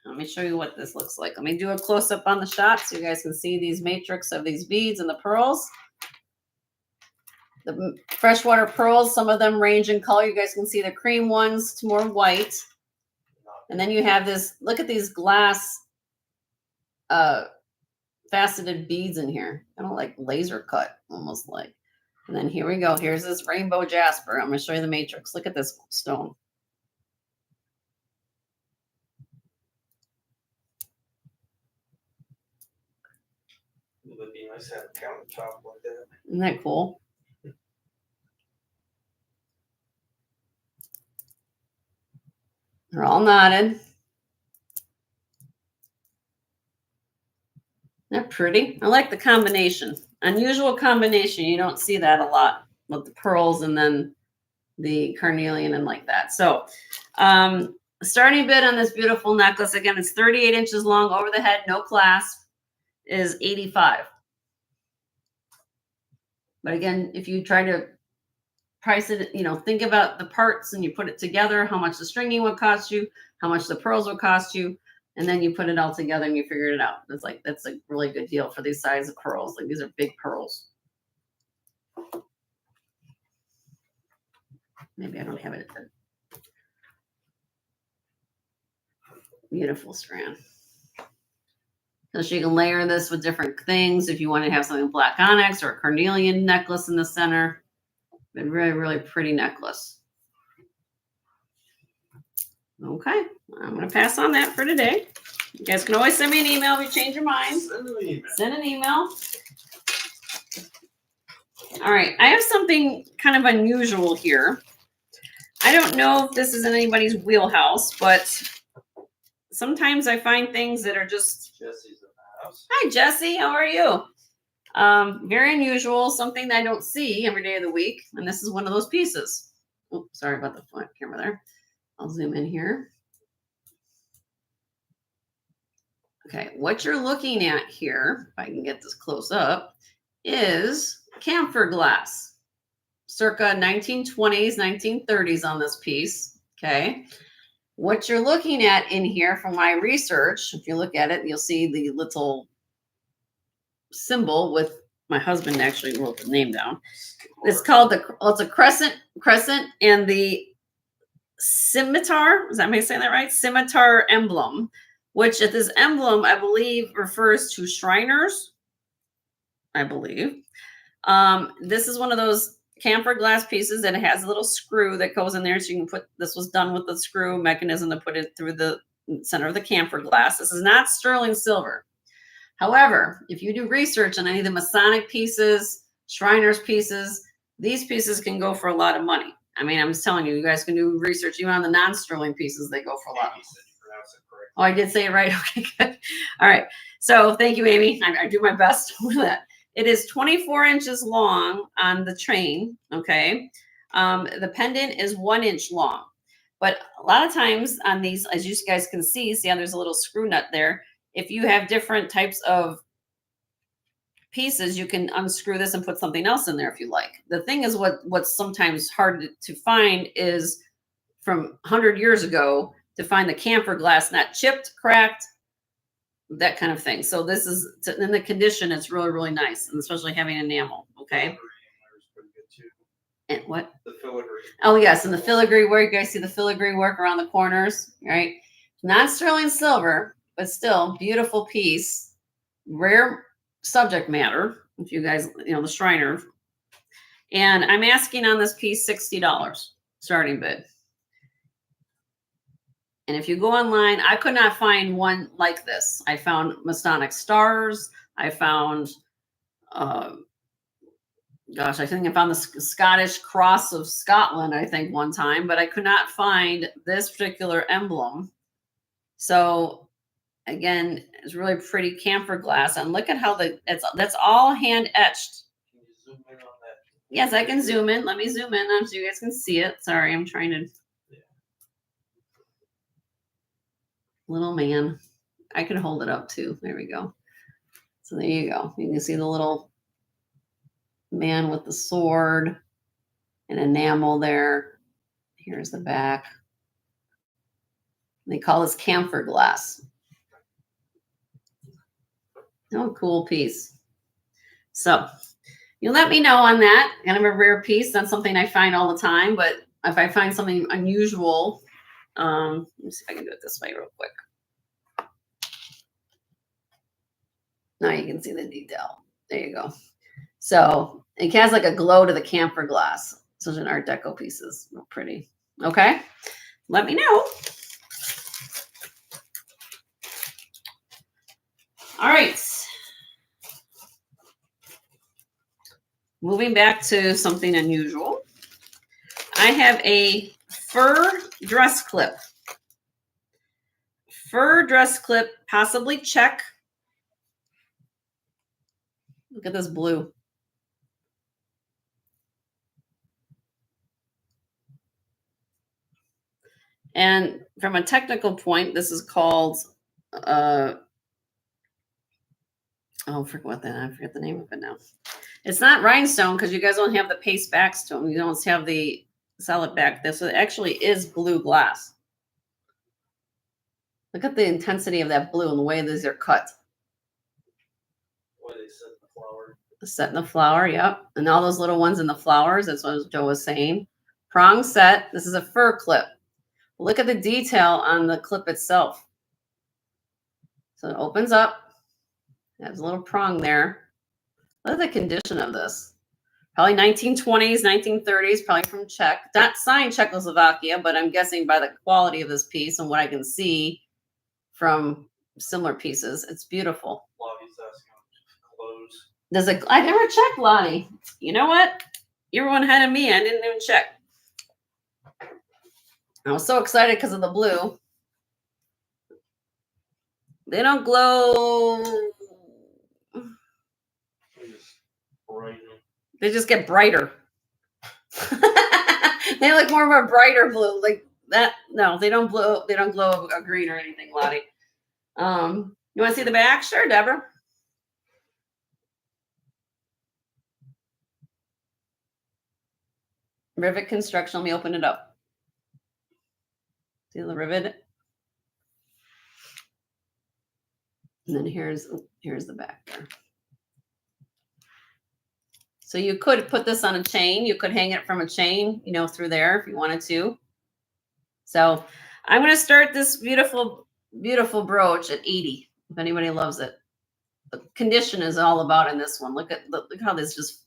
Let me show you what this looks like. Let me do a close-up on the shot so you guys can see these matrix of these beads and the pearls. The freshwater pearls, some of them range in color. You guys can see the cream ones to more white. And then you have this, look at these glass faceted beads in here. Kind of like laser cut, almost like. And then here we go. Here's this rainbow jasper. I'm going to show you the matrix. Look at this stone. It would be nice to have a countertop like that. Isn't that cool? They're all knotted. They're pretty. I like the combination. Unusual combination. You don't see that a lot with the pearls and then the carnelian and like that. So starting bid on this beautiful necklace, again, it's 38 inches long over the head, no clasp, is $85. But again, if you try to price it, you know, think about the parts and you put it together, how much the stringing would cost you, how much the pearls would cost you, and then you put it all together and you figure it out. It's like, that's a really good deal for these size of pearls. Like these are big pearls. Maybe I don't have it. Beautiful strand. So she can layer this with different things. If you want to have something black onyx or a carnelian necklace in the center, but really, really pretty necklace. Okay, I'm going to pass on that for today. You guys can always send me an email if you change your mind. Send an email. All right, I have something kind of unusual here. I don't know if this is in anybody's wheelhouse, but sometimes I find things that are just... Jesse's in the house. Hi, Jesse. How are you? Very unusual, something that I don't see every day of the week. And this is one of those pieces. Oh, sorry about the front camera there. I'll zoom in here. Okay, what you're looking at here, if I can get this close up, is camphor glass. Circa 1920s, 1930s on this piece. Okay. What you're looking at in here from my research, if you look at it, you'll see the little symbol with my husband actually wrote the name down. It's called it's a crescent, and the scimitar. Is that am I saying that right? Scimitar emblem, which at this emblem, I believe, refers to Shriners. I believe. This is one of those camphor glass pieces and it has a little screw that goes in there. So you can put, this was done with the screw mechanism to put it through the center of the camphor glass. This is not sterling silver. However, if you do research on any of the Masonic pieces, Shriners pieces, these pieces can go for a lot of money. I mean, I'm just telling you, you guys can do research even on the non-sterling pieces, they go for a lot of money. Oh, I did say it right. Okay, good. All right. So thank you, Amy. I do my best with that. It is 24 inches long on the chain. Okay. The pendant is 1 inch long. But a lot of times on these, as you guys can see how there's a little screw nut there. If you have different types of pieces, you can unscrew this and put something else in there if you like. The thing is what's sometimes hard to find is from 100 years ago to find the camphor glass not chipped, cracked, that kind of thing. So this is in the condition, it's really, really nice, and especially having enamel. Okay. And what? The filigree. Oh yes, and the filigree work. You guys see the filigree work around the corners, right? Not sterling silver, but still beautiful piece. Rare subject matter. If you guys, you know, the Shriner. And I'm asking on this piece $60 starting bid. And if you go online, I could not find one like this. I found Masonic stars. I found, gosh, I think I found the Scottish Cross of Scotland, I think one time, but I could not find this particular emblem. So again, it's really pretty camphor glass. And look at how that's all hand etched. Can you zoom in on that? Yes, I can zoom in. Let me zoom in so you guys can see it. Sorry, I'm trying to. Little man. I can hold it up too. There we go. So there you go. You can see the little man with the sword and enamel there. Here's the back. They call this camphor glass. Oh, cool piece. So you let me know on that. Kind of a rare piece. That's something I find all the time. But if I find something unusual, let me see if I can do it this way real quick. Now you can see the detail. There you go. So it has like a glow to the camphor glass. Such an Art Deco pieces. Real pretty. Okay. Let me know. All right. Moving back to something unusual. I have a fur dress clip. Fur dress clip, possibly check. Look at this blue. And from a technical point, this is called, I forget the name of it now. It's not rhinestone because you guys don't have the paste backs to them. You don't have the solid back. This actually is blue glass. Look at the intensity of that blue and the way these are cut. Where they set the flower. Set in the flower, yep. And all those little ones in the flowers, that's what Joe was saying. Prong set. This is a fur clip. Look at the detail on the clip itself. So it opens up. It has a little prong there. Look at the condition of this. Probably 1920s, 1930s, probably from Czech. Not signed Czechoslovakia, but I'm guessing by the quality of this piece and what I can see from similar pieces. It's beautiful. Lottie's asking clothes. I never checked, Lottie. You know what? You were one ahead of me. I didn't even check. I was so excited because of the blue. They don't glow. They just get brighter. They look more of a brighter blue, like that. No, they don't glow. They don't glow a green or anything, Lottie. You want to see the back? Sure, Deborah. Rivet construction. Let me open it up. See the rivet? And then here's the back there. So you could put this on a chain. You could hang it from a chain, through there if you wanted to. So I'm going to start this beautiful, beautiful brooch at 80. If anybody loves it. The condition is all about in this one. Look how this just.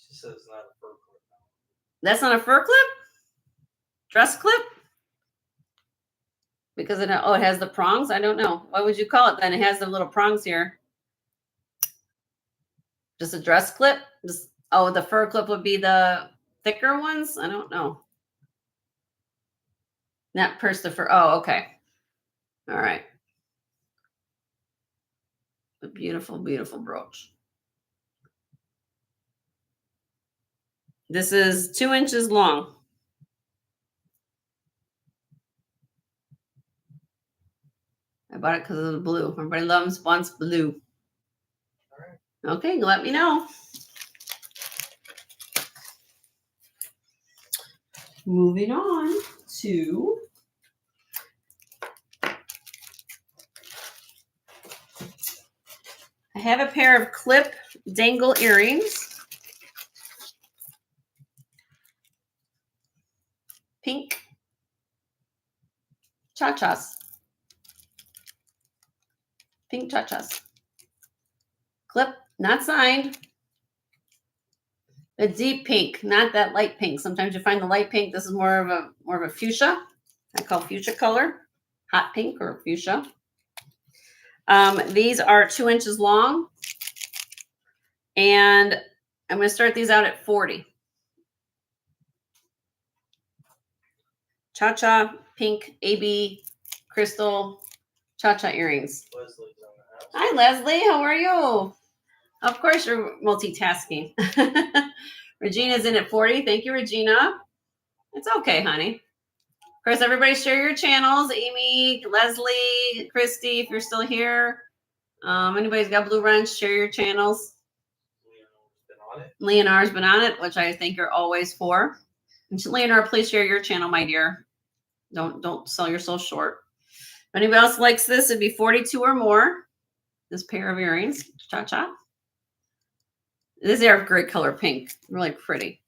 She says not a fur clip. That's not a fur clip? Dress clip? Because it has the prongs? I don't know. What would you call it then? It has the little prongs here. Just a dress clip? The fur clip would be the thicker ones? I don't know. Not purse the fur. Oh, okay. All right. A beautiful, beautiful brooch. This is 2 inches long. I bought it because of the blue. Everybody wants blue. All right. Okay, let me know. Moving on to I have a pair of clip dangle earrings. Pink cha-chas. Pink cha-chas. Clip, not signed. A deep pink, not that light pink. Sometimes you find the light pink. This is more of a fuchsia. I call fuchsia color, hot pink or fuchsia. These are 2 inches long, and I'm going to start these out at 40. Cha-cha, pink, AB, crystal, cha-cha earrings. Leslie's on the house. Hi, Leslie. How are you? Of course, you're multitasking. Regina's in at 40. Thank you, Regina. It's okay, honey. Of course, everybody share your channels. Amy, Leslie, Christy, if you're still here. Anybody's got Blue Wrench, share your channels. Leonor's been on it, which I think you're always for. And Leonor, please share your channel, my dear. Don't sell yourself short. If anybody else likes this, it'd be 42 or more. This pair of earrings, cha-cha. These are a great color pink, really pretty,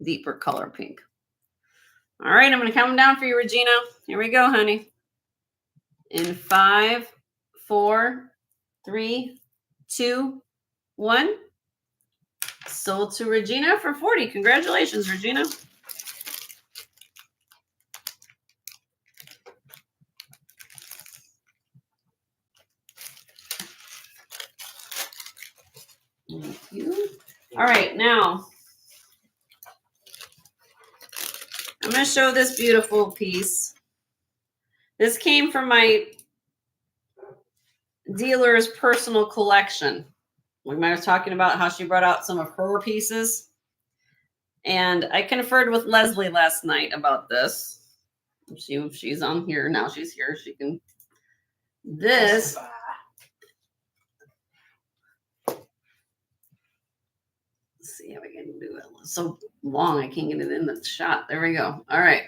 deeper color pink. All right, I'm going to count them down for you, Regina. Here we go, honey. In 5, 4, 3, 2, 1. Sold to Regina for 40. Congratulations, Regina. Thank you. All right, now I'm going to show this beautiful piece. This came from my dealer's personal collection. We might have talking about how she brought out some of her pieces. And I conferred with Leslie last night about this. Let's see if she's on here. Now she's here. She can. This. Let's see how we can do it. It's so long, I can't get it in the shot. There we go. All right.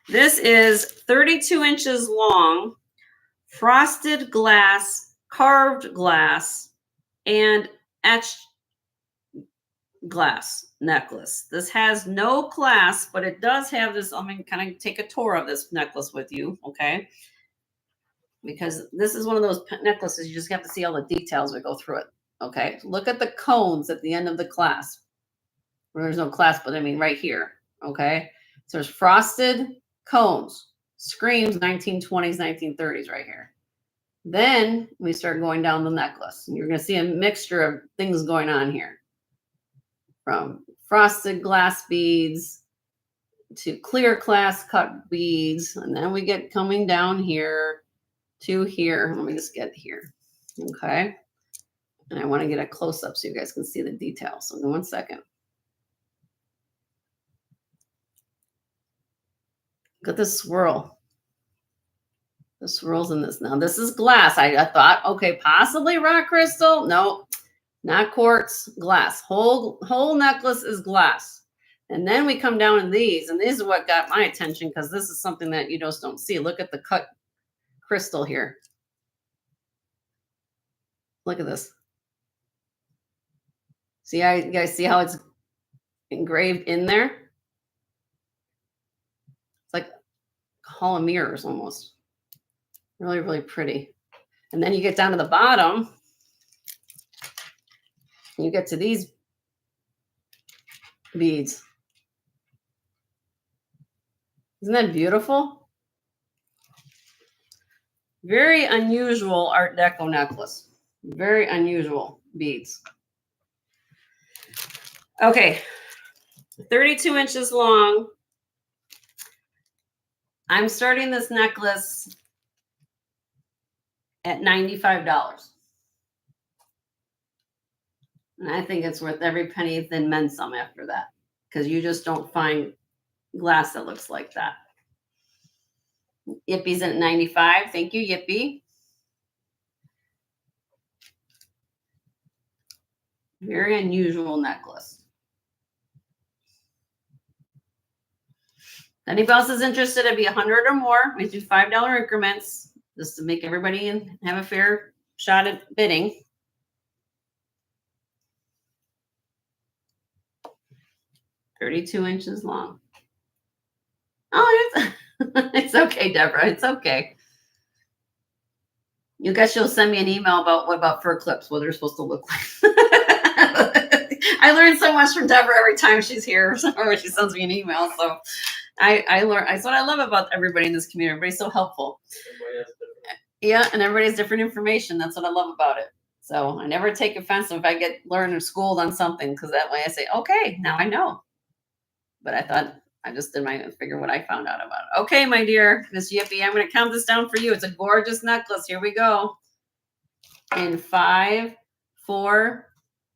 This is 32 inches long, frosted glass, carved glass, and etched glass necklace. This has no clasp, but it does have this. I'm going to kind of take a tour of this necklace with you, okay? Because this is one of those necklaces you just have to see all the details as we go through it, okay? Look at the cones at the end of the clasp. Well, there's no clasp, but I mean right here, okay? So there's frosted cones, screams 1920s, 1930s right here. Then we start going down the necklace. And you're going to see a mixture of things going on here. From frosted glass beads to clear glass cut beads. And then we get coming down here to here. Let me just get here. Okay. And I want to get a close up so you guys can see the details. So in 1 second. Look at this swirl. The swirls in this. Now this is glass. I thought, okay, possibly rock crystal. No, not quartz, glass. Whole necklace is glass. And then we come down in these, and these are what got my attention because this is something that you just don't see. Look at the cut crystal here. Look at this. See, you guys see how it's engraved in there? It's like a hall of mirrors almost. Really, really pretty. And then you get down to the bottom, and you get to these beads. Isn't that beautiful? Very unusual Art Deco necklace. Very unusual beads. Okay, 32 inches long. I'm starting this necklace at $95. And I think it's worth every penny, then men some after that. Because you just don't find glass that looks like that. Yippie's at 95. Thank you, Yippie. Very unusual necklace. If anybody else is interested, it'd be 100 or more. We do $5 increments just to make everybody have a fair shot at bidding. $32 inches long. Oh, it's okay, Deborah. It's okay. You guys, she'll send me an email about what about fur clips, what they're supposed to look like. I learn so much from Deborah every time she's here or she sends me an email. So I learn. That's what I love about everybody in this community. Everybody's so helpful. Yeah, and everybody has different information. That's what I love about it. So I never take offense if I get learned or schooled on something because that way I say, okay, now I know. But I thought I just did figure what I found out about it. Okay, my dear Miss Yippie, I'm going to count this down for you. It's a gorgeous necklace. Here we go. In 5, 4,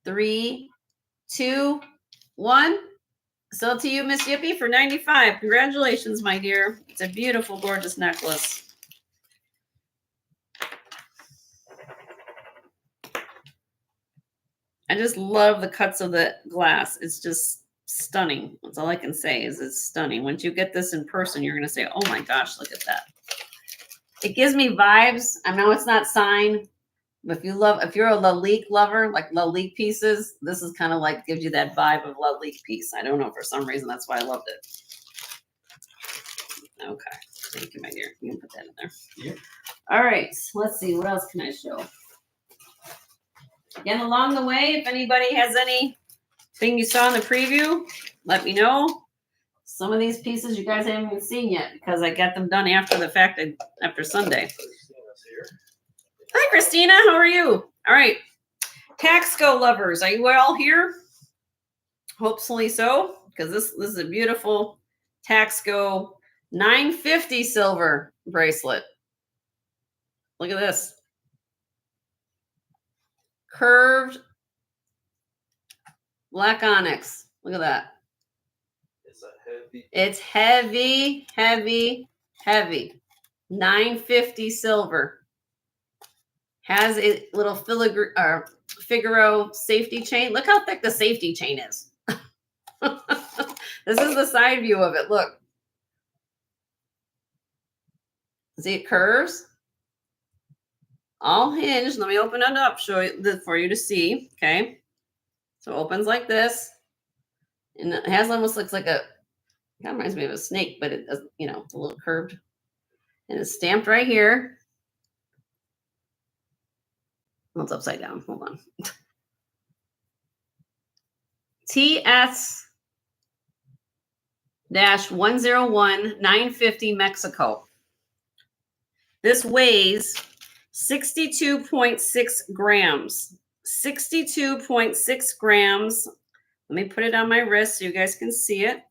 3, 2, 1. So to you, Miss Yippie, for 95. Congratulations, my dear. It's a beautiful, gorgeous necklace. I just love the cuts of the glass. It's just stunning. That's all I can say is it's stunning. Once you get this in person, you're going to say, oh my gosh, look at that. It gives me vibes. I know it's not signed, but if you're a Lalique lover, like Lalique pieces, this is kind of like gives you that vibe of Lalique piece. I don't know, for some reason, that's why I loved it. Okay. Thank you, my dear. You can put that in there. Yeah. All right. Let's see. What else can I show? Again, along the way, if anybody has anything you saw in the preview, let me know. Some of these pieces you guys haven't even seen yet because I got them done after the fact, after Sunday. Hi, Christina. How are you? All right. Taxco lovers, are you all here? Hopefully so, because this is a beautiful Taxco 950 silver bracelet. Look at this. Curved black onyx. Look at that. It's a heavy. It's heavy, heavy, heavy. $9.50 silver. Has a little Figaro safety chain. Look how thick the safety chain is. This is the side view of it. Look. See, it curves. All hinged. Let me open it up, show you for you to see. Okay. So it opens like this. And it has almost looks like a, kind of reminds me of a snake, but it does, you know, it's a little curved. And it's stamped right here. Well, it's upside down. Hold on. TS-101 950 Mexico. This weighs 62.6 grams. 62.6 grams. Let me put it on my wrist so you guys can see it.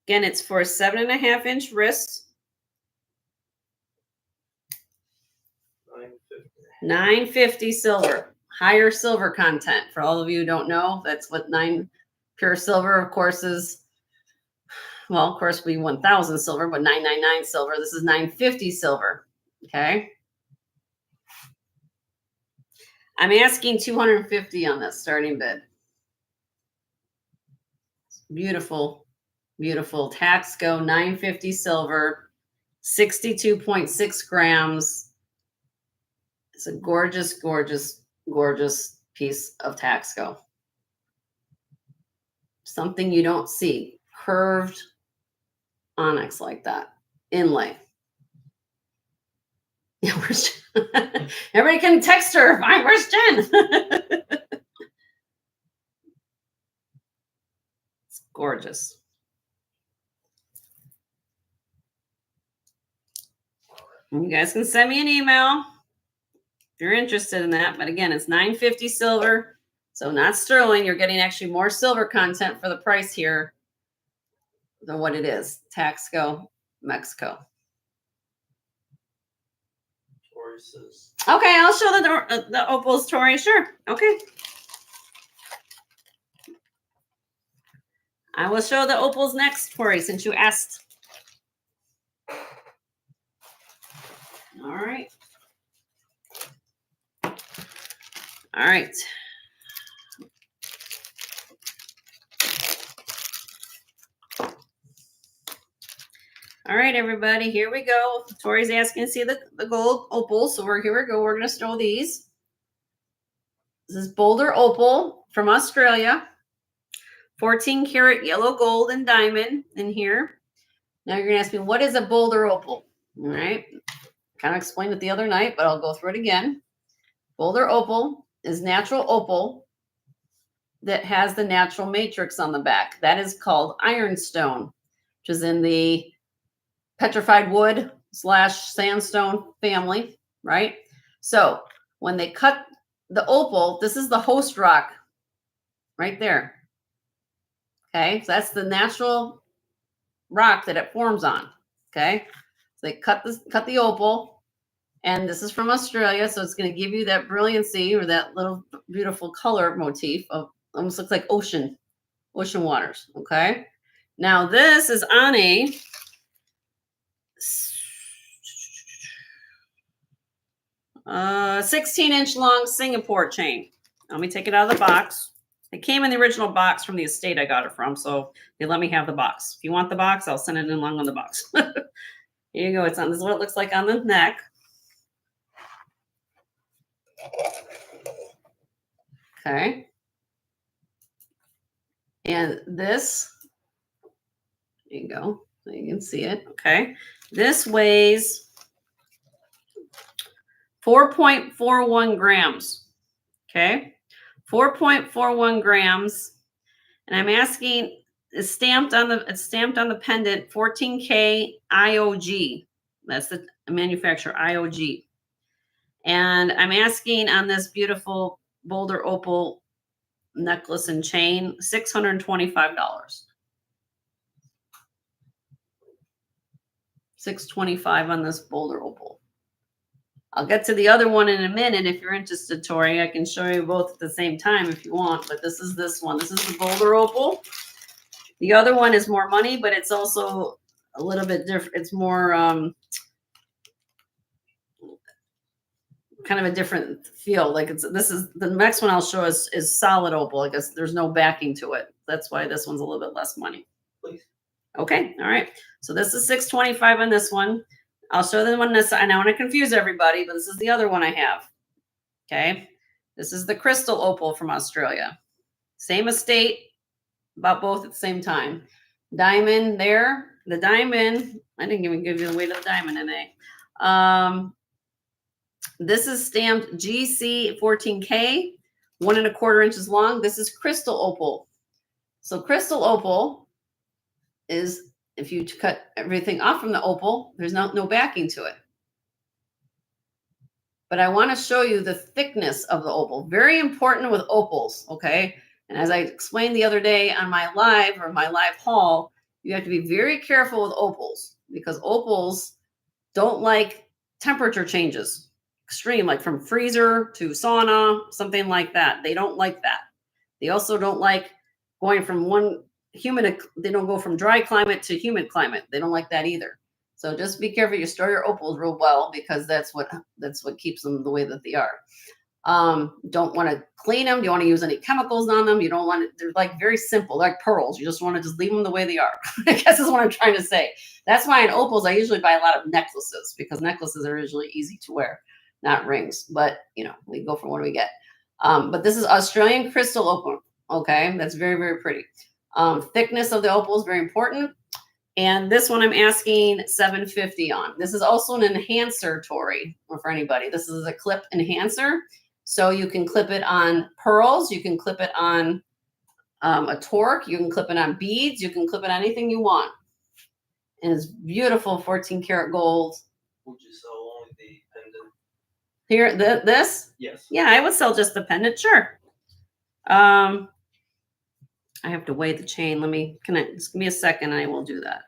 Again, it's for a 7.5-inch wrist. 950 silver. Higher silver content. For all of you who don't know, that's what pure silver, of course, is. Well, of course, we 1,000 silver, but 999 silver. This is 950 silver. Okay. I'm asking 250 on this starting bid. Beautiful, beautiful. Taxco 950 silver, 62.6 grams. It's a gorgeous, gorgeous, gorgeous piece of Taxco. Something you don't see. Curved onyx like that. Inlay. Yeah, where's Jen? Everybody can text her. Fine, where's Jen? It's gorgeous. You guys can send me an email if you're interested in that. But again, it's 950 silver. So not sterling. You're getting actually more silver content for the price here than what it is. Taxco, Mexico. Okay, I'll show the opals, Tori. Sure. Okay. I will show the opals next, Tori, since you asked. All right. All right. All right, everybody, here we go. Tori's asking to see the gold opals. So here we go. We're going to show these. This is Boulder Opal from Australia. 14 karat yellow gold and diamond in here. Now you're going to ask me, what is a Boulder Opal? All right. Kind of explained it the other night, but I'll go through it again. Boulder Opal is natural opal that has the natural matrix on the back. That is called ironstone, which is in the petrified wood / sandstone family, right? So when they cut the opal, this is the host rock right there. Okay, so that's the natural rock that it forms on. Okay, so they cut the opal, and this is from Australia, so it's going to give you that brilliancy or that little beautiful color motif of almost looks like ocean waters. Okay, now this is on a 16-inch long Singapore chain. Let me take it out of the box. It came in the original box from the estate I got it from, so they let me have the box. If you want the box, I'll send it in along on the box. Here you go. This is what it looks like on the neck. Okay. And this, there you go. So you can see it. Okay. This weighs 4.41 grams. Okay. 4.41 grams. And I'm asking, it's stamped on the pendant 14K IOG. That's the manufacturer, IOG. And I'm asking on this beautiful Boulder Opal necklace and chain, $625. $625 on this Boulder Opal. I'll get to the other one in a minute if you're interested, Tori. I can show you both at the same time if you want, but this is this one. This is the Boulder Opal. The other one is more money, but it's also a little bit different. It's more kind of a different feel. Like this is the next one I'll show is solid opal. I guess there's no backing to it. That's why this one's a little bit less money. Please. Okay, all right. So this is $625 on this one. I'll show the one this. I don't want to confuse everybody, but this is the other one I have. Okay, this is the crystal opal from Australia. Same estate, about both at the same time. Diamond there. The diamond. I didn't even give you the weight of the diamond today. This is stamped GC 14K, 1¼ inches long. This is crystal opal. So crystal opal is, if you cut everything off from the opal, there's no backing to it. But I want to show you the thickness of the opal. Very important with opals, okay? And as I explained the other day on my live haul, you have to be very careful with opals because opals don't like temperature changes. Extreme, like from freezer to sauna, something like that. They don't like that. They also don't like going from they don't go from dry climate to humid climate. They don't like that either. So just be careful. You store your opals real well because that's what keeps them the way that they are. Don't want to clean them. Do you want to use any chemicals on them? You don't want to, they're like very simple, like pearls. You just want to just leave them the way they are. I guess is what I'm trying to say. That's why in opals, I usually buy a lot of necklaces because necklaces are usually easy to wear, not rings, but we go for what do we get. But this is Australian crystal opal. Okay. That's very, very pretty. Thickness of the opal is very important. And this one I'm asking $750 on. This is also an enhancer, Tori, or for anybody. This is a clip enhancer. So you can clip it on pearls. You can clip it on a torque. You can clip it on beads. You can clip it on anything you want. And it's beautiful 14 karat gold. Would you sell only the pendant? Here, this? Yes. Yeah, I would sell just the pendant, sure. I have to weigh the chain. Just give me a second and I will do that.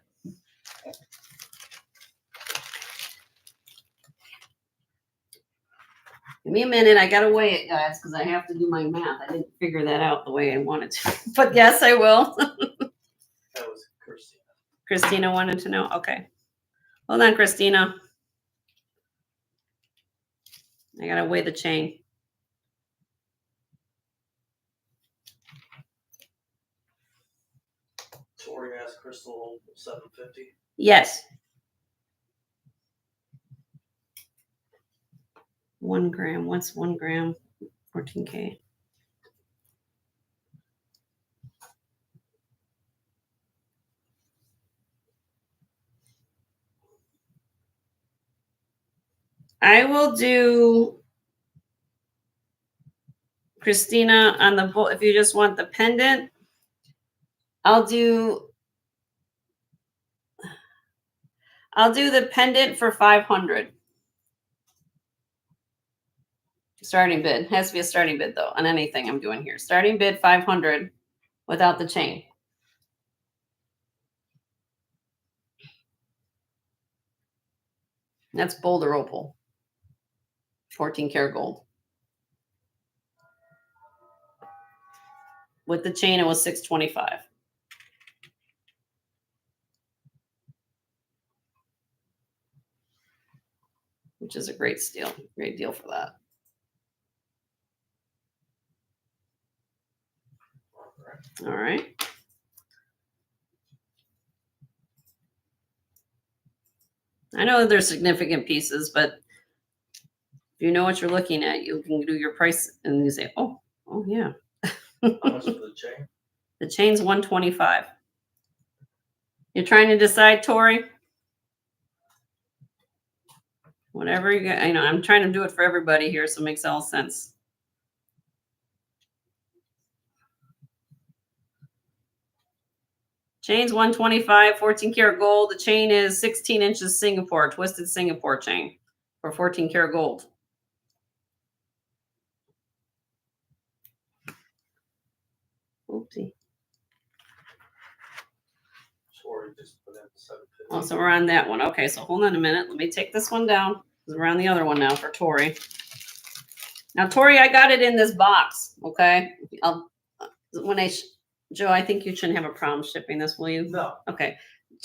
Give me a minute. I got to weigh it, guys, because I have to do my math. I didn't figure that out the way I wanted to. But yes, I will. That was Christina. Christina wanted to know. Okay. Hold on, Christina. I got to weigh the chain. Tori asked Crystal $750. Yes. 1 gram. What's 1 gram? 14K. I will do Christina on the bowl. If you just want the pendant, I'll do the pendant for 500. Starting bid. Has to be a starting bid though on anything I'm doing here. Starting bid 500 without the chain. That's Boulder Opal. 14 karat gold. With the chain, it was $625. Which is a great deal for that. All right. I know there's significant pieces, but if you know what you're looking at, you can do your price and you say, oh yeah. How much for the chain? The chain's $125. You're trying to decide, Tori? Whatever you got. I know I'm trying to do it for everybody here, so it makes all sense. Chain's $125, 14 karat gold. The chain is 16 inches Singapore, twisted Singapore chain for 14 karat gold. Oopsie. Tori just put in $750. Oh, so we're on that one. Okay, so hold on a minute. Let me take this one down. We're on the other one now for Tori. Now, Tori, I got it in this box. Okay, Joe, I think you shouldn't have a problem shipping this, will you? No. Okay.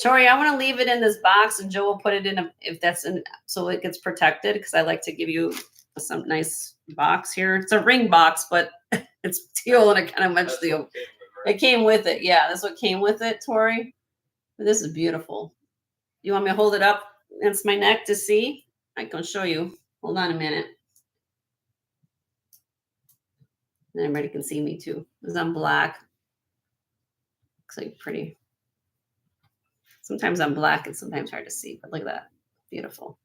Tori, I want to leave it in this box and Joe will put it in if that's in, so it gets protected, because I like to give you some nice box here. It's a ring box, but it's teal and it kind of matched the, Okay, it came with it. Yeah, that's what came with it, Tori. This is beautiful. You want me to hold it up against my neck to see? I can show you. Hold on a minute. And everybody can see me too. Because I'm black. Looks like pretty. Sometimes I'm black and sometimes hard to see, but look at that. Beautiful.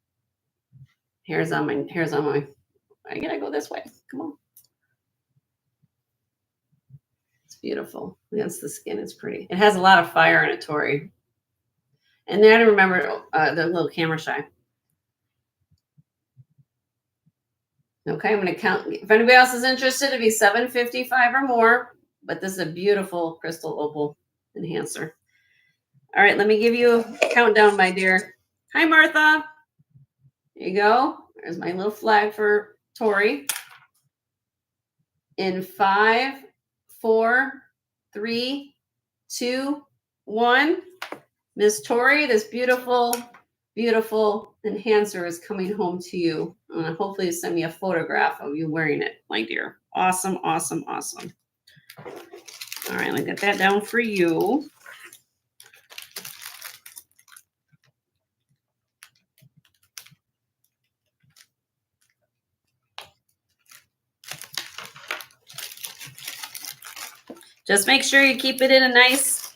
Hair's on my, I gotta go this way. Come on. It's beautiful. Against the skin, it's pretty. It has a lot of fire in it, Tori. And then I remember the little camera shy. Okay, I'm gonna count. If anybody else is interested, it'd be $7.55 or more. But this is a beautiful crystal opal enhancer. All right, let me give you a countdown, my dear. Hi, Martha. There you go. There's my little flag for Tori. In 5, 4, 3, 2, 1. Miss Tori, this beautiful, beautiful enhancer is coming home to you. And hopefully you send me a photograph of you wearing it, my dear. Awesome, awesome, awesome. All right, let me get that down for you. Just make sure you keep it in a nice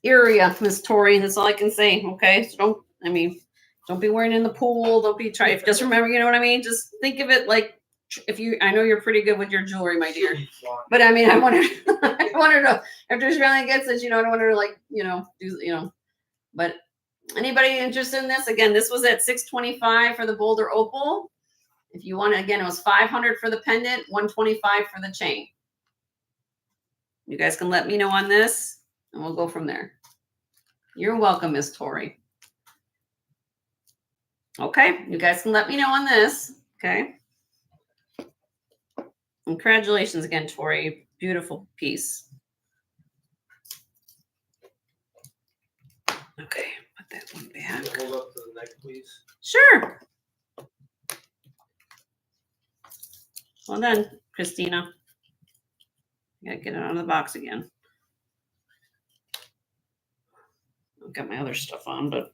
area, Miss Tori. That's all I can say. Okay, so don't be wearing it in the pool. Don't be trying. Just remember, you know what I mean. Just think of it like if you. I know you're pretty good with your jewelry, my dear. But I mean, I want her to after she finally gets it. I don't want her to do. But anybody interested in this? Again, this was at $625 for the Boulder Opal. If you want, again, it was $500 for the pendant, $125 for the chain. You guys can let me know on this, and we'll go from there. You're welcome, Miss Tori. Okay, you guys can let me know on this. Okay. Congratulations again, Tori. Beautiful piece. Okay, put that one back. Hold up to the neck, please. Sure. Well done, Christina. I gotta get it out of the box again. I've got my other stuff on, but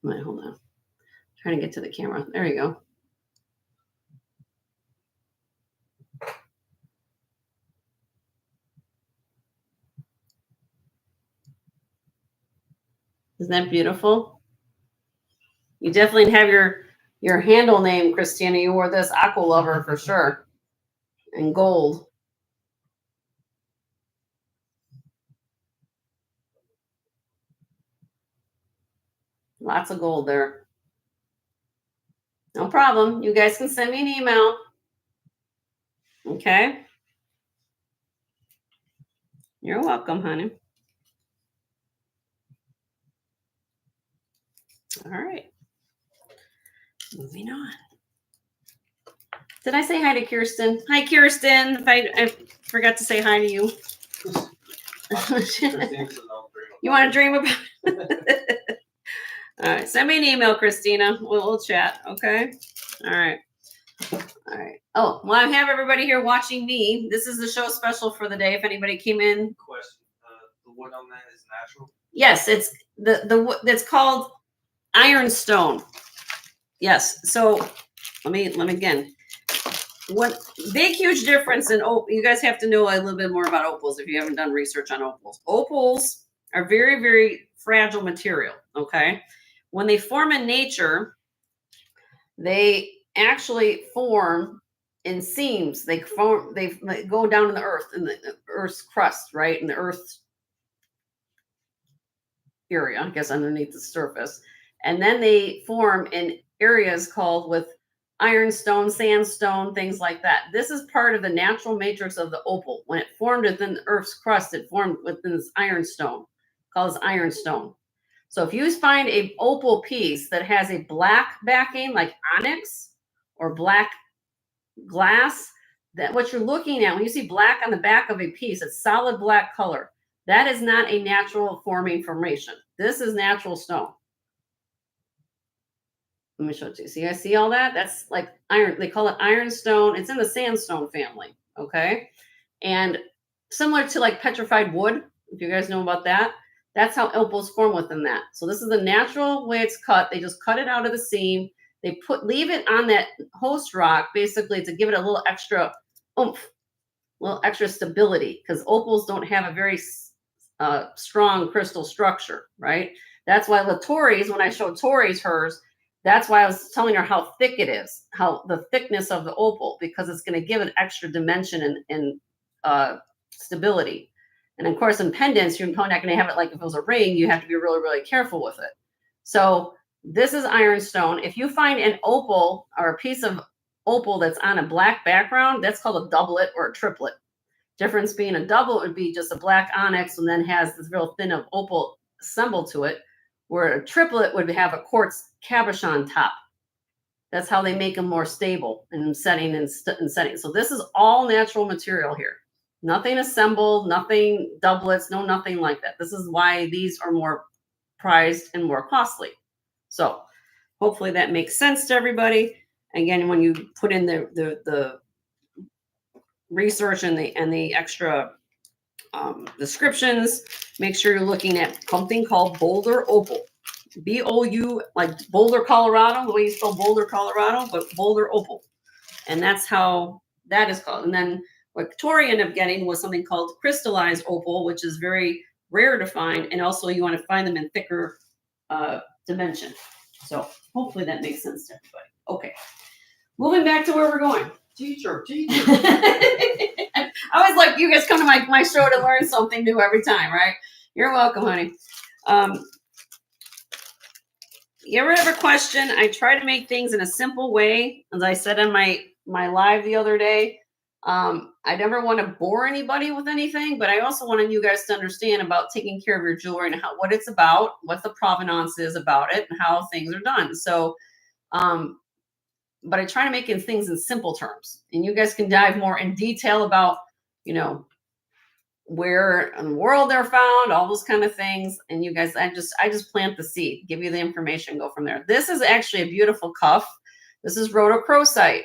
wait, hold on. Trying to get to the camera. There you go. Isn't that beautiful? You definitely have your handle name, Christina. You wore this Aqua Lover for sure. And gold. Lots of gold there. No problem. You guys can send me an email. Okay. You're welcome, honey. All right. Moving on. Did I say hi to Kirsten? Hi, Kirsten. If I forgot to say hi to you. You want to dream about it? All right. Send me an email, Christina. We'll chat. Okay. All right. All right. Oh, well, I have everybody here watching me. This is the show special for the day. If anybody came in. Question. The wood on that is natural? Yes, it's it's called Rhinestone. Yes. So let me again. What big huge difference in you guys have to know a little bit more about opals if you haven't done research on opals. Opals are very, very fragile material. Okay. When they form in nature, they actually form in seams. They go down in the earth, in the earth's crust, right? In the earth's area, I guess underneath the surface. And then they form in areas called with ironstone, sandstone, things like that. This is part of the natural matrix of the opal. When it formed within the earth's crust, it formed within this ironstone. called as ironstone. So if you find a opal piece that has a black backing, like onyx or black glass, that what you're looking at when you see black on the back of a piece, it's solid black color. That is not a natural forming formation. This is natural stone. Let me show it to you. See, I see all that? That's like iron. They call it ironstone. It's in the sandstone family. Okay. And similar to like petrified wood, if you guys know about that, that's how opals form within that. So this is the natural way it's cut. They just cut it out of the seam. They leave it on that host rock basically to give it a little extra oomph, a little extra stability, because opals don't have a very strong crystal structure, right? That's why Latouri's, when I showed Tori's hers, that's why I was telling her how thick it is, how the thickness of the opal, because it's going to give an extra dimension and stability. And of course, in pendants, you're probably not going to have it like if it was a ring. You have to be really, really careful with it. So this is ironstone. If you find an opal or a piece of opal that's on a black background, that's called a doublet or a triplet. Difference being a doublet would be just a black onyx and then has this real thin of opal assembled to it, where a triplet would have a quartz cabochon top. That's how they make them more stable in setting and setting. So this is all natural material here. Nothing assembled, nothing doublets, no nothing like that. This is why these are more prized and more costly. So hopefully that makes sense to everybody. Again, when you put in the research and the extra descriptions, make sure you're looking at something called Boulder Opal. B-O-U, like Boulder, Colorado, the way you spell Boulder, Colorado, but Boulder Opal. And that's how that is called. And then what Tori ended up getting was something called crystallized opal, which is very rare to find. And also you want to find them in thicker dimension. So hopefully that makes sense to everybody. Okay. Moving back to where we're going. Teacher. I always like you guys come to my show to learn something new every time, right? You're welcome, honey. You ever have a question? I try to make things in a simple way. As I said on my live the other day, I never want to bore anybody with anything, but I also wanted you guys to understand about taking care of your jewelry and what it's about, what the provenance is about it, and how things are done. So, but I try to make things in simple terms, and you guys can dive more in detail about, where in the world they're found, all those kind of things. And you guys, I just plant the seed, give you the information, go from there. This is actually a beautiful cuff. This is rhodochrosite.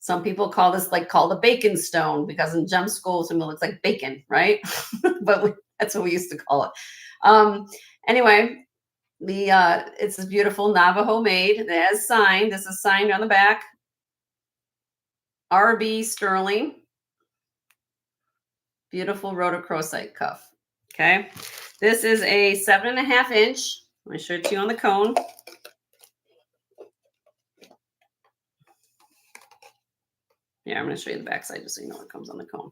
Some people call this called a bacon stone, because in gem school, it looks like bacon, right? But that's what we used to call it. Anyway, it's this beautiful Navajo made. It has signed. This is signed on the back. R.B. Sterling. Beautiful rhodochrosite cuff. Okay. This is a 7.5 inch. Let me show it to you on the cone. Yeah, I'm going to show you the back side just so you know what comes on the cone.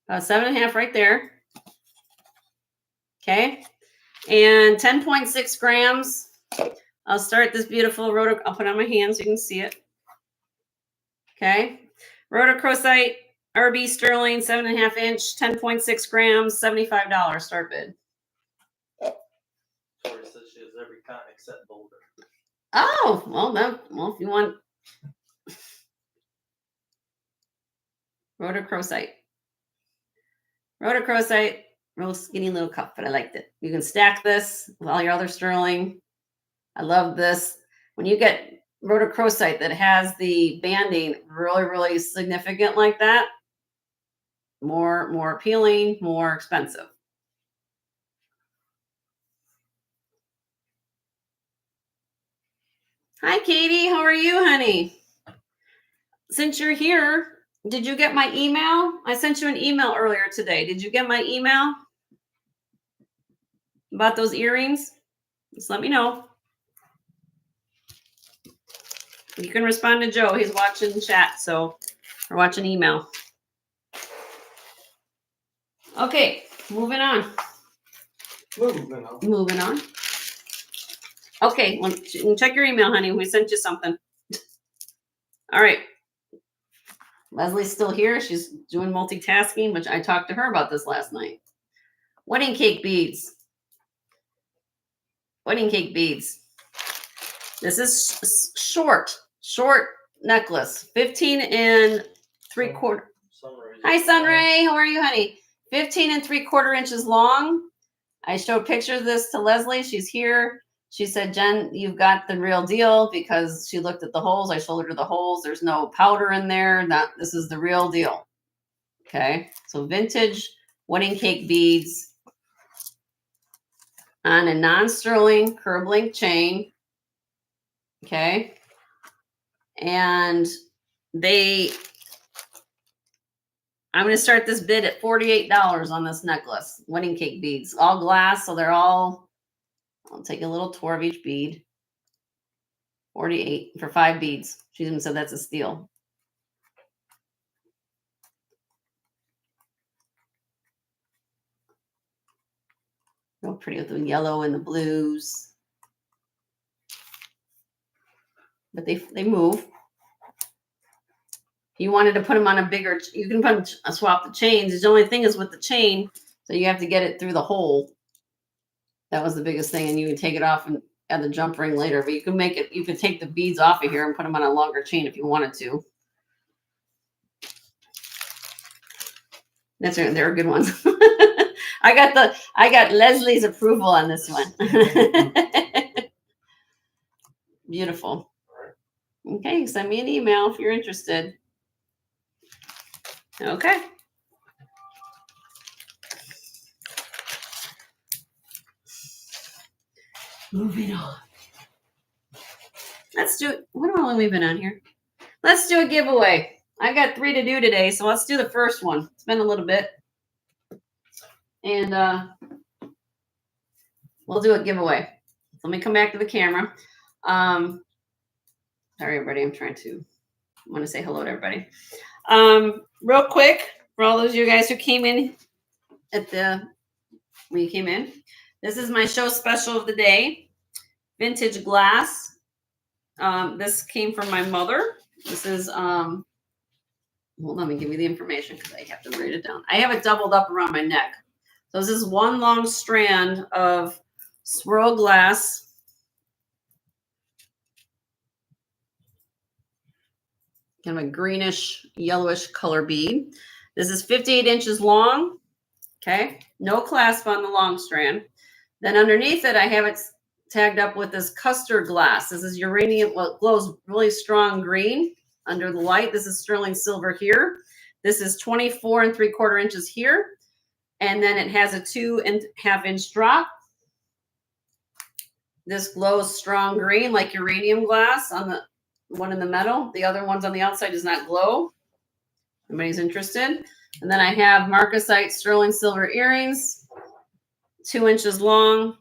7.5 right there. Okay. And 10.6 grams. I'll start this beautiful I'll put it on my hand so you can see it. Okay. Rhodochrosite, RB Sterling, 7.5 inch, 10.6 grams, $75 start bid. Tori says she has every kind except Boulder. Oh, well, if you want rhodochrosite. Rhodochrosite, real skinny little cup, but I liked it. You can stack this with all your other sterling. I love this. When you get rhodochrosite that has the banding really, really significant like that, more appealing, more expensive. Hi, Katie. How are you, honey? Since you're here, did you get my email? I sent you an email earlier today. Did you get my email about those earrings? Just let me know. You can respond to Joe. He's watching chat, so we're watching email. Okay, moving on. Moving on. Okay, well, check your email, honey. We sent you something. All right. Leslie's still here. She's doing multitasking, which I talked to her about this last night. Wedding cake beads. Wedding cake beads. This is short necklace. 15 and 3/4. Hi, Sunray. How are you, honey? 15 and 3/4 inches long. I showed pictures of this to Leslie. She's here. She said, Jen, you've got the real deal, because she looked at the holes. I showed her the holes. There's no powder in there. This is the real deal. Okay. So vintage wedding cake beads on a non-sterling curb link chain. Okay. And I'm going to start this bid at $48 on this necklace. Wedding cake beads, all glass. So I'll take a little tour of each bead. 48 for 5 beads. She even said that's a steal. Real pretty with the yellow and the blues. But they move. If you wanted to put them on a bigger, you can swap the chains. The only thing is with the chain, so you have to get it through the hole. That was the biggest thing, and you can take it off and add the jump ring later. But you can make it. You could take the beads off of here and put them on a longer chain if you wanted to. They're good ones. I got Leslie's approval on this one. Beautiful. Okay, send me an email if you're interested. Okay. Moving on. Let's do it. What am I leaving on here? Let's do a giveaway. I got 3 to do today, so let's do the first one. It's been a little bit. And we'll do a giveaway. Let me come back to the camera. Sorry, everybody. I want to say hello to everybody. Real quick, for all those of you guys who came in when you came in, this is my show special of the day. Vintage glass. This came from my mother. This is, well, let me give you the information because I have to write it down. I have it doubled up around my neck. So this is one long strand of swirl glass. Kind of a greenish, yellowish color bead. This is 58 inches long. Okay. No clasp on the long strand. Then underneath it, I have it tagged up with this custard glass. This is uranium, well, it glows really strong green under the light. This is sterling silver here. This is 24 3/4 inches here. And then it has a 2.5 inch drop. This glows strong green like uranium glass on the one in the metal. The other ones on the outside does not glow. Anybody's interested? And then I have marcasite sterling silver earrings, 2 inches long.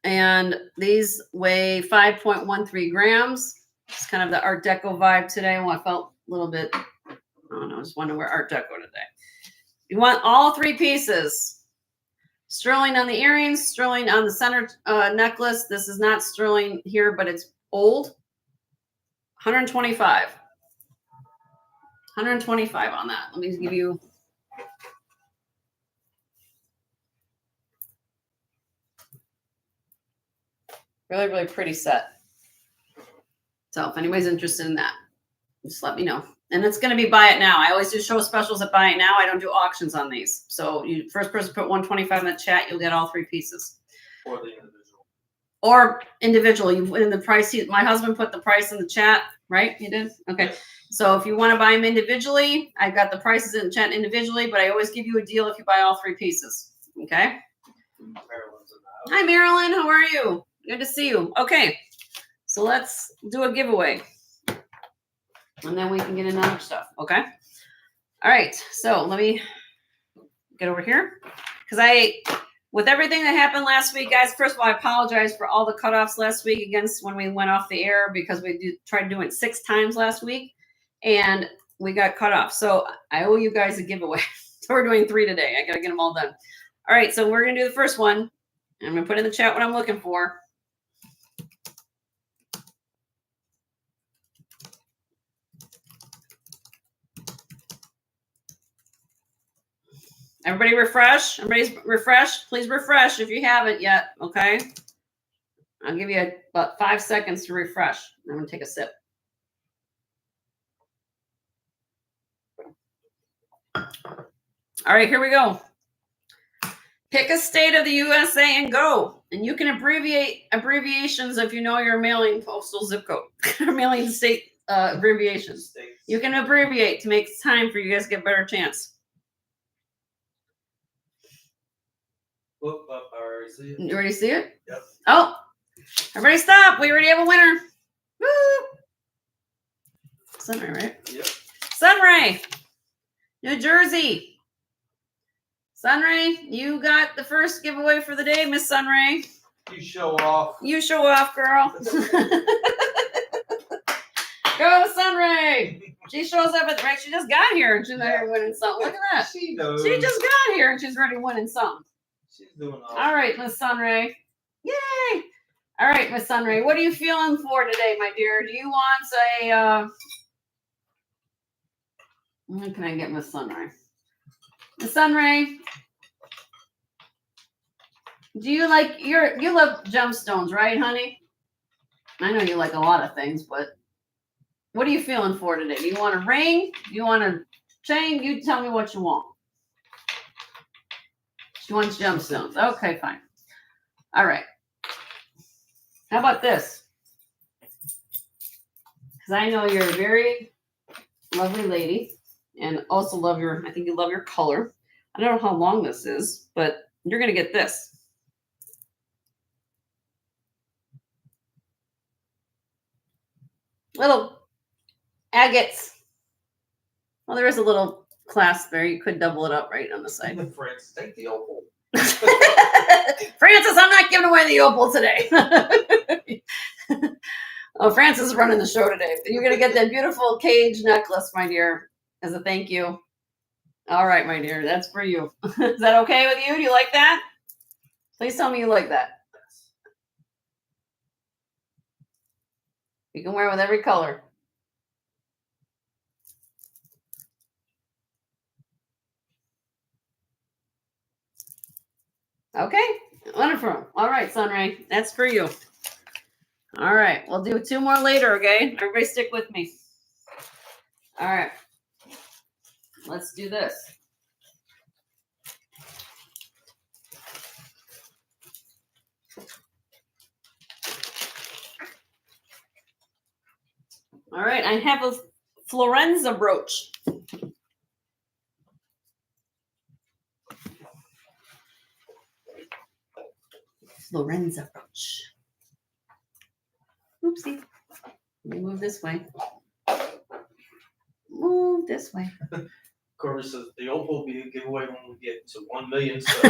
And these weigh 5.13 grams. It's kind of the Art Deco vibe today. I felt a little bit, I don't know, just want to wear Art Deco today. You want all 3 pieces. Sterling on the earrings, sterling on the center necklace. This is not sterling here, but it's old. 125. 125 on that. Let me give you. Really, really pretty set. So if anybody's interested in that, just let me know. And it's going to be buy it now. I always do show specials at buy it now. I don't do auctions on these. So you first person put 125 in the chat, you'll get all 3 pieces. Or the individual. Or individual. You put in the price. My husband put the price in the chat, right? He did? Okay. Yes. So if you want to buy them individually, I've got the prices in the chat individually, but I always give you a deal if you buy all 3 pieces. Okay. Maryland's in the house. Hi, Marilyn. How are you? Good to see you. Okay. So let's do a giveaway. And then we can get into other stuff. Okay. All right. So let me get over here. Because with everything that happened last week, guys, first of all, I apologize for all the cutoffs last week against when we went off the air, because we tried doing it 6 times last week and we got cut off. So I owe you guys a giveaway. So we're doing 3 today. I got to get them all done. All right. So we're going to do the first one. I'm going to put in the chat what I'm looking for. Everybody refresh. Everybody's refresh. Please refresh if you haven't yet. Okay. I'll give you about 5 seconds to refresh. I'm going to take a sip. All right, here we go. Pick a state of the USA and go. And you can abbreviate abbreviations if you know your mailing postal zip code, mailing state abbreviations. You can abbreviate to make time for you guys to get a better chance. Whoop, up, I already see it. You already see it? Yep. Oh, everybody stop. We already have a winner. Woo! Sunray, right? Yep. Sunray, New Jersey. Sunray, you got the first giveaway for the day, Miss Sunray. You show off. You show off, girl. Go, Sunray. She shows up at the right. She just got here and she's already winning something. Look at that. She knows. She just got here and she's already winning something. She's doing awesome. All right, Miss Sunray. Yay. All right, Miss Sunray. What are you feeling for today, my dear? Do you want a when can I get Miss Sunray? Miss Sunray. Do you like you love gemstones, right, honey? I know you like a lot of things, but what are you feeling for today? Do you want a ring? Do you want a chain? You tell me what you want. She wants gemstones. Okay, fine. All right. How about this? Because I know you're a very lovely lady and also love I think you love your color. I don't know how long this is, but you're going to get this. Little agates. Well, there is a little clasp there. You could double it up right on the side. Francis, take the opal. Francis, I'm not giving away the opal today. Oh, Francis is running the show today. You're going to get that beautiful cage necklace, my dear, as a thank you. All right, my dear. That's for you. Is that okay with you? Do you like that? Please tell me you like that. You can wear it with every color. Okay, wonderful. All right, Sunray, that's for you. All right, we'll do 2 more later, okay? Everybody stick with me. All right, let's do this. All right, I have a Florenza brooch. Florenza brooch. Oopsie. Let me move this way. Move this way. Corey says the opal will be a giveaway when we get to 1 million subs.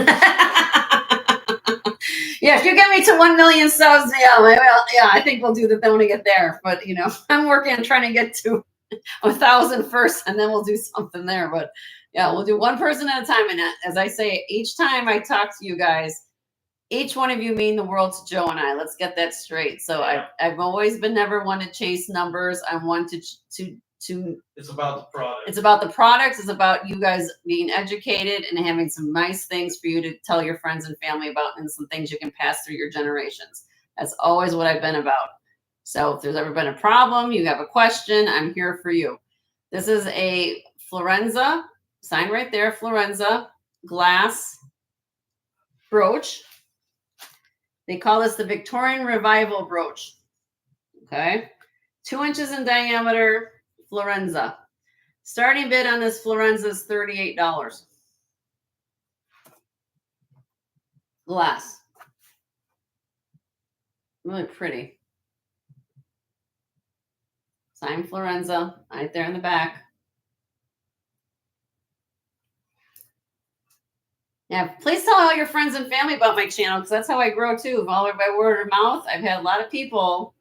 Yeah, if you get me to 1 million subs, yeah, I think we'll do that when we get there. But you know, I'm working on trying to get to 1,000 first, and then we'll do something there. But yeah, we'll do one person at a time. And as I say, each time I talk to you guys, each one of you mean the world to Joe and I. Let's get that straight. So Yeah. I've always been never one to chase numbers. I want to It's about the product. It's about the products. It's about you guys being educated and having some nice things for you to tell your friends and family about, and some things you can pass through your generations. That's always what I've been about. So if there's ever been a problem, you have a question, I'm here for you. This is a Florenza, sign right there, Florenza glass brooch. They call this the Victorian Revival brooch. Okay. 2 inches in diameter, Florenza. Starting bid on this Florenza is $38. Glass. Really pretty. Sign Florenza right there in the back. Yeah, please tell all your friends and family about my channel, because that's how I grow too. All by word of mouth. I've had a lot of people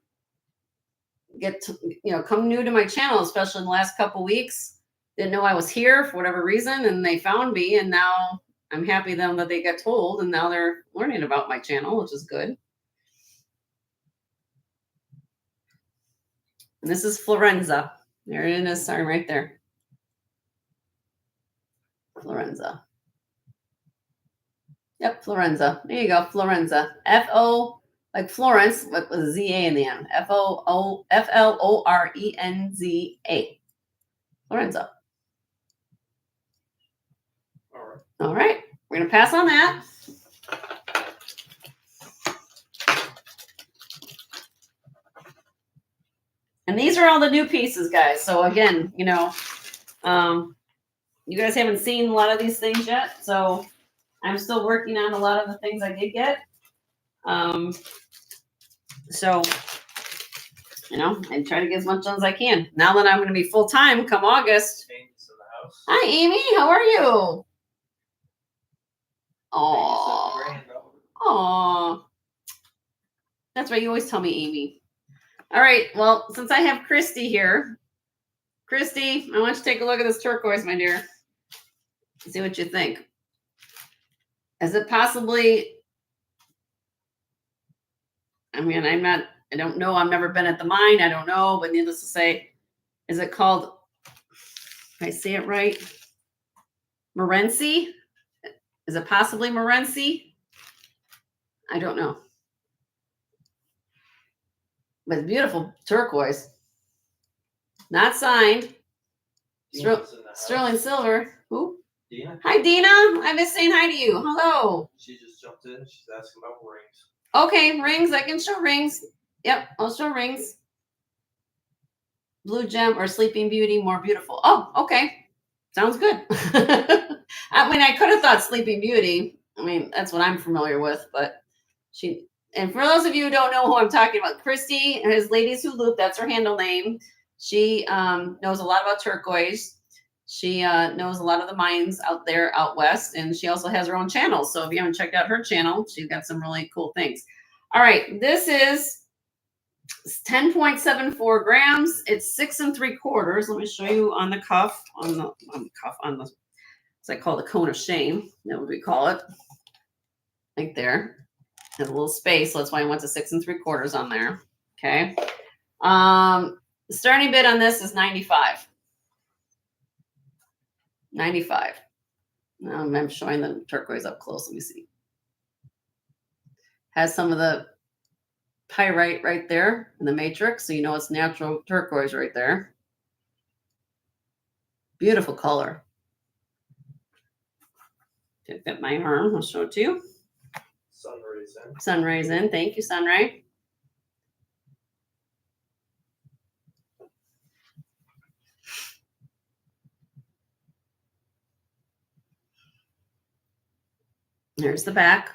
get to, come new to my channel, especially in the last couple weeks. Didn't know I was here for whatever reason, and they found me, and now I'm happy them that they got told, and now they're learning about my channel, which is good. And this is Florenza. There it is, sorry, right there. Florenza. Yep, Florenza. There you go, Florenza. F-O, like Florence, with a Z-A in the end. F-L-O-R-E-N-Z-A. Florenza. All right. All right, we're going to pass on that. And these are all the new pieces, guys. So again, you know, you guys haven't seen a lot of these things yet. So I'm still working on a lot of the things I did get. So, you know, I try to get as much done as I can. Now that I'm going to be full time come August. Amy's in the house. Hi, Amy. How are you? Amy's Oh, the granddaughter. oh. That's right. You always tell me, Amy. All right. Well, since I have Christy here, Christy, I want you to take a look at this turquoise, my dear. See what you think. Is it possibly? I mean, I don't know. I've never been at the mine. I don't know. But needless to say, is it called, if I say it right, Morenci? Is it possibly Morenci? I don't know. But it's beautiful turquoise. Not signed. Dina's in the house. Sterling silver. Who? Dina? Hi, Dina. I'm just saying hi to you. Hello. She just jumped in. She's asking about rings. Okay, rings. I can show rings. Yep, I'll show rings. Blue gem or Sleeping Beauty, more beautiful. Oh, okay. Sounds good. I mean, I could have thought Sleeping Beauty. I mean, that's what I'm familiar with, but she, and for those of you who don't know who I'm talking about, Christy, his Ladies Who Loop, that's her handle name. She knows a lot about turquoise. She knows a lot of the mines out there out west, and she also has her own channel. So if you haven't checked out her channel, she's got some really cool things. All right, this is 10.74 grams. It's 6 3/4. Let me show you on the cuff, on the cuff, on the, it's like called the cone of shame. That what we call it, right there. Has a little space, so that's why I went to 6 3/4 on there. Okay. The starting bid on this is 95. 95. I'm showing the turquoise up close. Let me see. Has some of the pyrite right there in the matrix, so you know it's natural turquoise right there. Beautiful color. Can fit my arm. I'll show it to you. Sunrays in. Sunrays in. Thank you, Sunray. There's the back.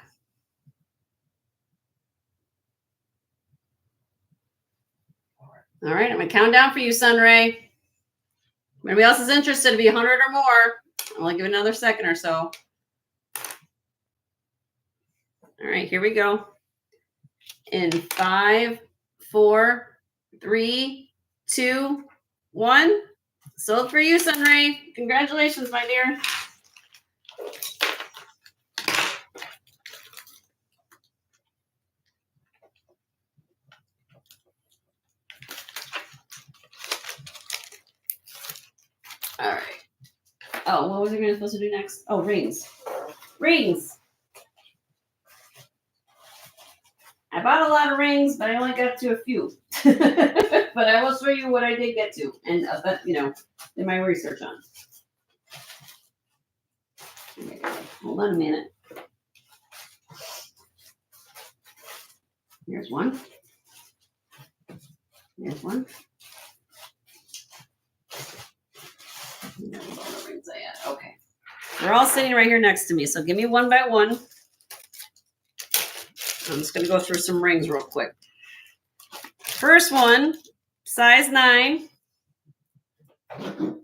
All right, I'm going to count down for you, Sunray. If anybody else is interested to be 100 or more, I'll give it another second or so. All right, here we go. In 5, 4, 3, 2, 1. Sold for you, Sunray. Congratulations, my dear. All right. Oh, what was I supposed to do next? Oh, rings. Rings. I bought a lot of rings, but I only got to a few. But I will show you what I did get to, and you know, did my research on. Hold on a minute. Here's one. Here's one. Okay. They're all sitting right here next to me, so give me one by one. I'm just going to go through some rings real quick. First one, size 9. A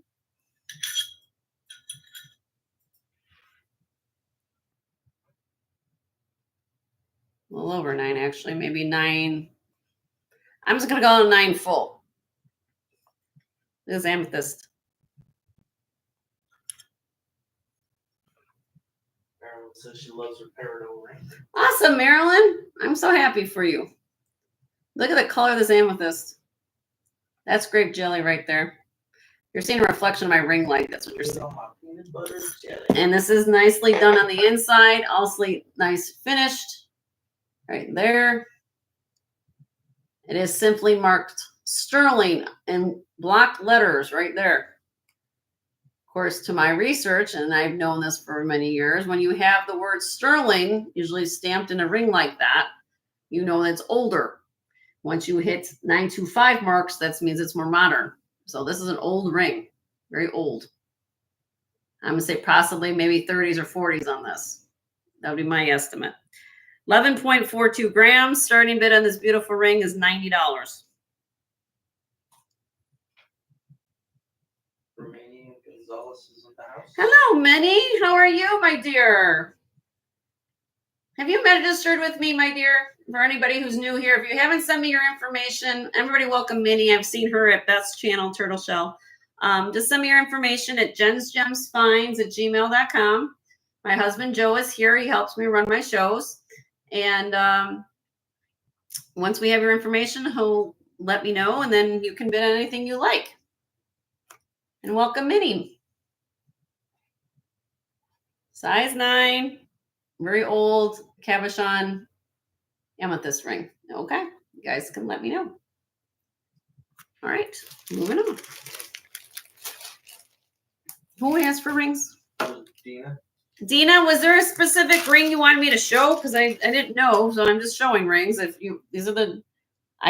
little over 9, actually, maybe 9. I'm just going to go on 9 full. This is amethyst. Marilyn says she loves her peridot ring. Awesome, Marilyn. I'm so happy for you. Look at the color of this amethyst. That's grape jelly right there. You're seeing a reflection of my ring light. That's what you're seeing. My peanut butter jelly. And this is nicely done on the inside. Also nice finished. Right there. It is simply marked sterling in block letters right there. Of course, to my research, and I've known this for many years, when you have the word sterling usually stamped in a ring like that, you know it's older. Once you hit 925 marks, that means it's more modern. So this is an old ring, very old. I'm gonna say possibly maybe 30s or 40s on this. That would be my estimate. 11.42 grams. Starting bid on this beautiful ring is $90. Romanian Gonzalez is in the house. Hello, Minnie. How are you, my dear? Have you registered with me, my dear? For anybody who's new here, if you haven't sent me your information, everybody welcome Minnie. I've seen her at Beth's channel, Turtle Shell. Just send me your information at jensgemsfinds@gmail.com. My husband, Joe, is here. He helps me run my shows. And once we have your information, he'll let me know, and then you can bid on anything you like. And welcome, Minnie. Size 9, very old cabochon amethyst ring. Okay, you guys can let me know. All right, moving on. Who asked for rings? Dina. Dina, was there a specific ring you wanted me to show? Because I didn't know, so I'm just showing rings. I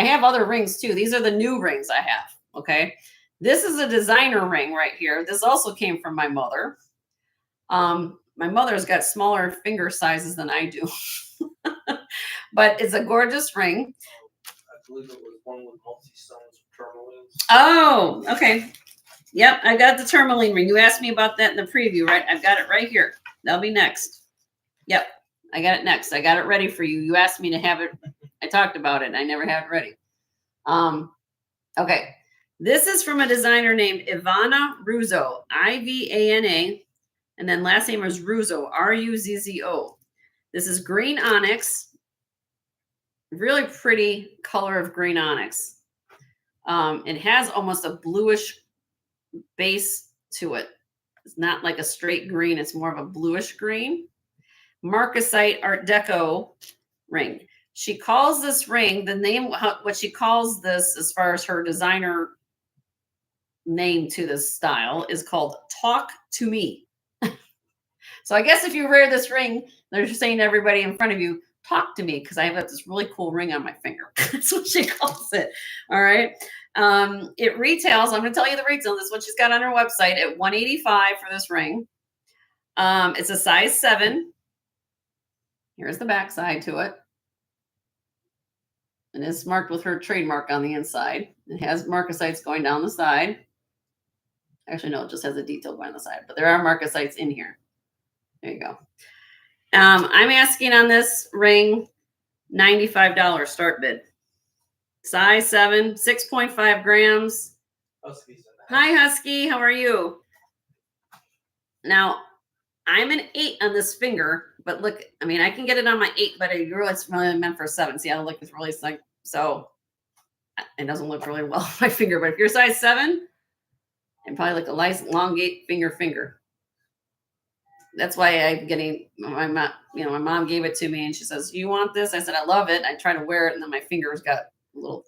have other rings too. These are the new rings I have. Okay, this is a designer ring right here. This also came from my mother. My mother's got smaller finger sizes than I do, but it's a gorgeous ring. I believe it was one with multi-stones tourmalines. Oh, okay. Yep, I got the tourmaline ring. You asked me about that in the preview, right? I've got it right here. That'll be next. Yep, I got it next. I got it ready for you. You asked me to have it. I talked about it. I never had it ready. Okay. This is from a designer named Ivana Ruzzo, Ivana, and then last name is Ruzzo, Ruzzo. This is green onyx. Really pretty color of green onyx. It has almost a bluish base to it. It's not like a straight green. It's more of a bluish green. Marcasite Art Deco ring. She calls this ring, the name, what she calls this as far as her designer name to this style is called Talk to Me. So I guess if you wear this ring, they're just saying to everybody in front of you, talk to me, because I have this really cool ring on my finger. That's what she calls it. All right. It retails, I'm going to tell you the retail. This is what she's got on her website at $185 for this ring. It's a size 7. Here's the back side to it. And it's marked with her trademark on the inside. It has marcasites going down the side. Actually, no, it just has a detail going on the side, but there are marcasites in here. There you go. I'm asking on this ring $95 start bid. Size 7, 6.5 grams. Hi, Husky. How are you? Now, I'm an 8 on this finger, but look, I mean, I can get it on my 8, but it's really meant for 7. See how it looks really like, so it doesn't look really well on my finger, but if you're size 7, and probably like a nice elongate finger. That's why I'm getting my mom, my mom gave it to me and she says, you want this? I said, I love it. I try to wear it and then my fingers got a little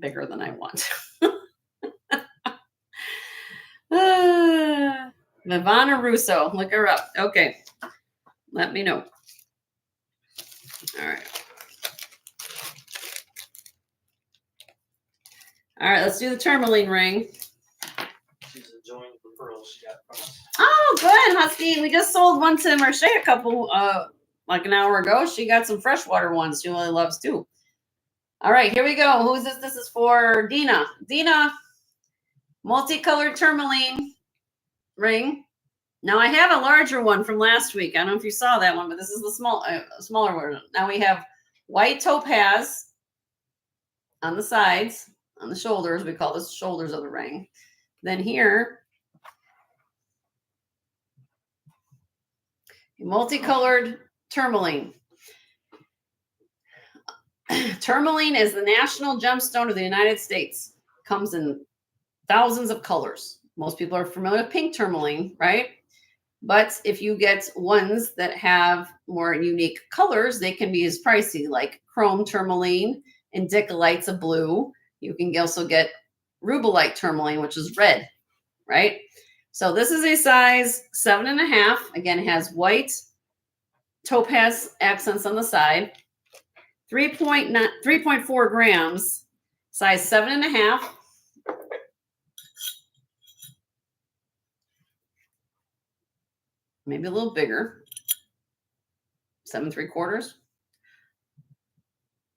bigger than I want. Ivana Russo, look her up. Okay. Let me know. All right. All right, let's do the tourmaline ring. She's enjoying the pearls she got from us. Oh, good, Husky. We just sold one to Marche a couple, like an hour ago. She got some freshwater ones she really loves too. All right, here we go. Who is this? This is for Dina. Dina, multicolored tourmaline ring. Now I have a larger one from last week. I don't know if you saw that one, but this is the smaller version. Now we have white topaz on the sides, on the shoulders. We call this shoulders of the ring. Then here, multicolored tourmaline. Tourmaline is the national gemstone of the United States. Comes in thousands of colors. Most people are familiar with pink tourmaline, right? But if you get ones that have more unique colors, they can be as pricey, like chrome tourmaline and dickolites of blue. You can also get rubellite tourmaline, which is red, right? So this is a size 7.5. Again, it has white topaz accents on the side. 3.4 grams, size 7.5. Maybe a little bigger. 7.75.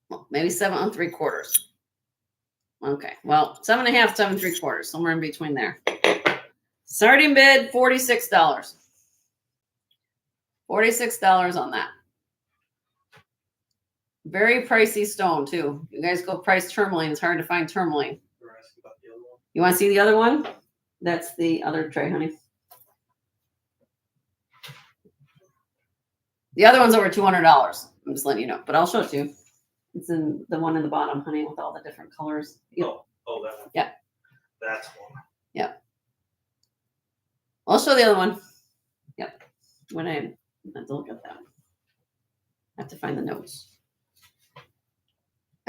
Well, maybe 7.75. Okay, well, 7.5, 7.75, somewhere in between there. Starting bid, $46. $46 on that. Very pricey stone too. You guys go price tourmaline. It's hard to find tourmaline. You want to see the other one? That's the other tray, honey. The other one's over $200. I'm just letting you know, but I'll show it to you. It's in the one in the bottom, honey, with all the different colors. Oh, that one. Yeah. That's one. Yeah. I'll show the other one. Yep. When I have to look at that. I have to find the notes.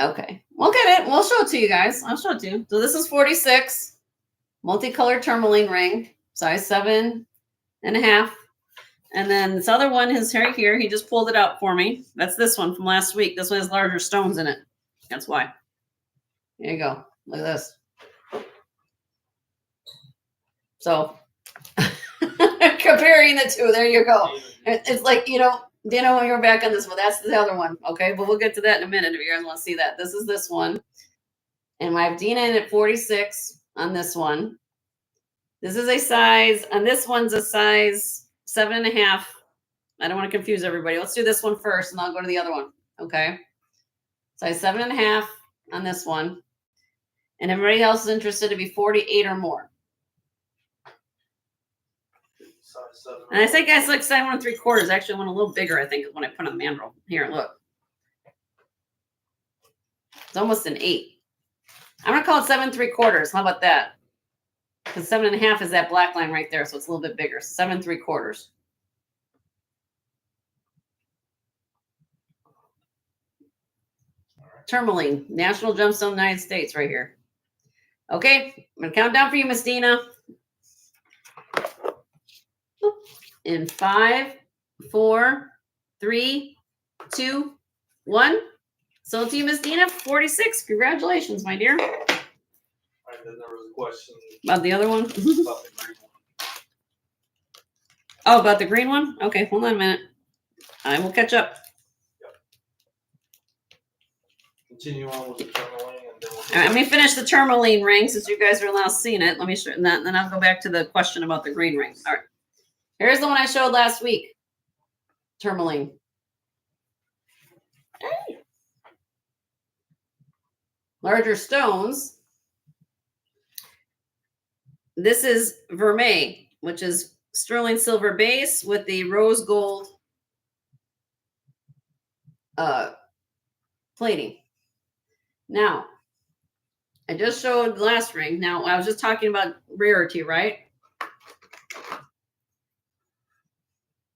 Okay. We'll get it. We'll show it to you guys. I'll show it to you. So this is 46. Multicolored tourmaline ring. Size 7.5. And then this other one is right here. He just pulled it out for me. That's this one from last week. This one has larger stones in it. That's why. There you go. Look at this. So comparing the two, there you go. It's like, when you're back on this one, that's the other one. Okay. But we'll get to that in a minute if you guys want to see that. This is this one. And I have Dina in at 46 on this one. This is a size, and this one's a size 7.5. I don't want to confuse everybody. Let's do this one first, and I'll go to the other one. Okay. Size 7.5 on this one. And everybody else is interested to be 48 or more. And I think I like 7.75. Actually, I want a little bigger, I think, when I put on the mandrel. Here, look. It's almost an 8. I'm going to call it 7.75. How about that? Because 7.5 is that black line right there, so it's a little bit bigger. 7.75. Tourmaline, National Gemstone, United States, right here. Okay, I'm gonna count down for you, Miss Dina. In 5, 4, 3, 2, 1. So to you, Miss Dina, 46. Congratulations, my dear. And then there was a question About the other one? about the green one. Oh, about the green one? Okay, hold on a minute. I will catch up. Continue on with the tourmaline, and then we'll All right, let me finish the tourmaline ring since you guys are last seeing it. Let me show that, and then I'll go back to the question about the green ring. All right. Here's the one I showed last week. Tourmaline. Hey. Larger stones. This is vermeil, which is sterling silver base with the rose gold plating. Now, I just showed the last ring. Now, I was just talking about rarity, right?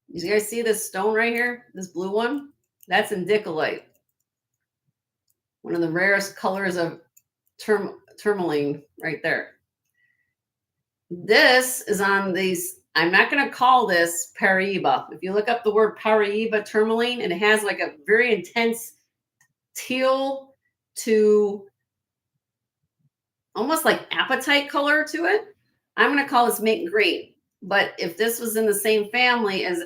You guys see this stone right here? This blue one? That's indicolite. One of the rarest colors of tourmaline right there. This is on these. I'm not going to call this Paraiba. If you look up the word Paraiba tourmaline, and it has like a very intense teal to almost like apatite color to it. I'm going to call this mint green. But if this was in the same family as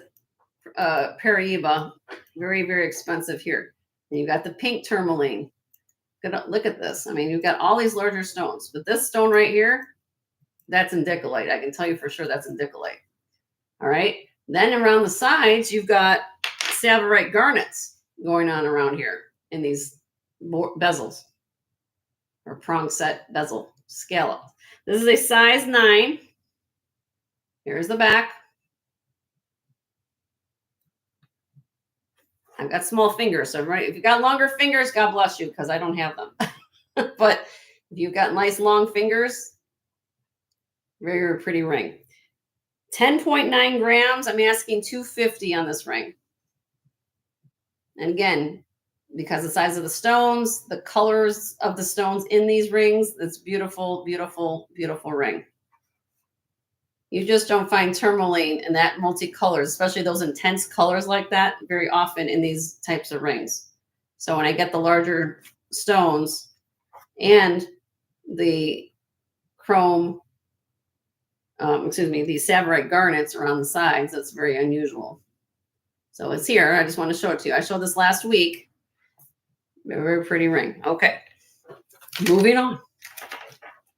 Paraiba, very, very expensive here. And you've got the pink tourmaline. Look at this. I mean, you've got all these larger stones. But this stone right here, that's indicolite. I can tell you for sure that's indicolite. All right. Then around the sides, you've got Savorite garnets going on around here in these bezels or prong set bezel scallop. This is a size 9. Here's the back. I've got small fingers, so if you've got longer fingers, God bless you, because I don't have them. But if you've got nice long fingers, Very, very pretty ring. 10.9 grams. I'm asking $250 on this ring. And again, because the size of the stones, the colors of the stones in these rings, it's beautiful, beautiful, beautiful ring. You just don't find tourmaline in that multicolors, especially those intense colors like that, very often in these types of rings. So when I get the larger stones and the chrome, the savorite garnets around the sides, that's very unusual. So it's here. I just want to show it to you. I showed this last week. Very, very pretty ring. Okay. Moving on.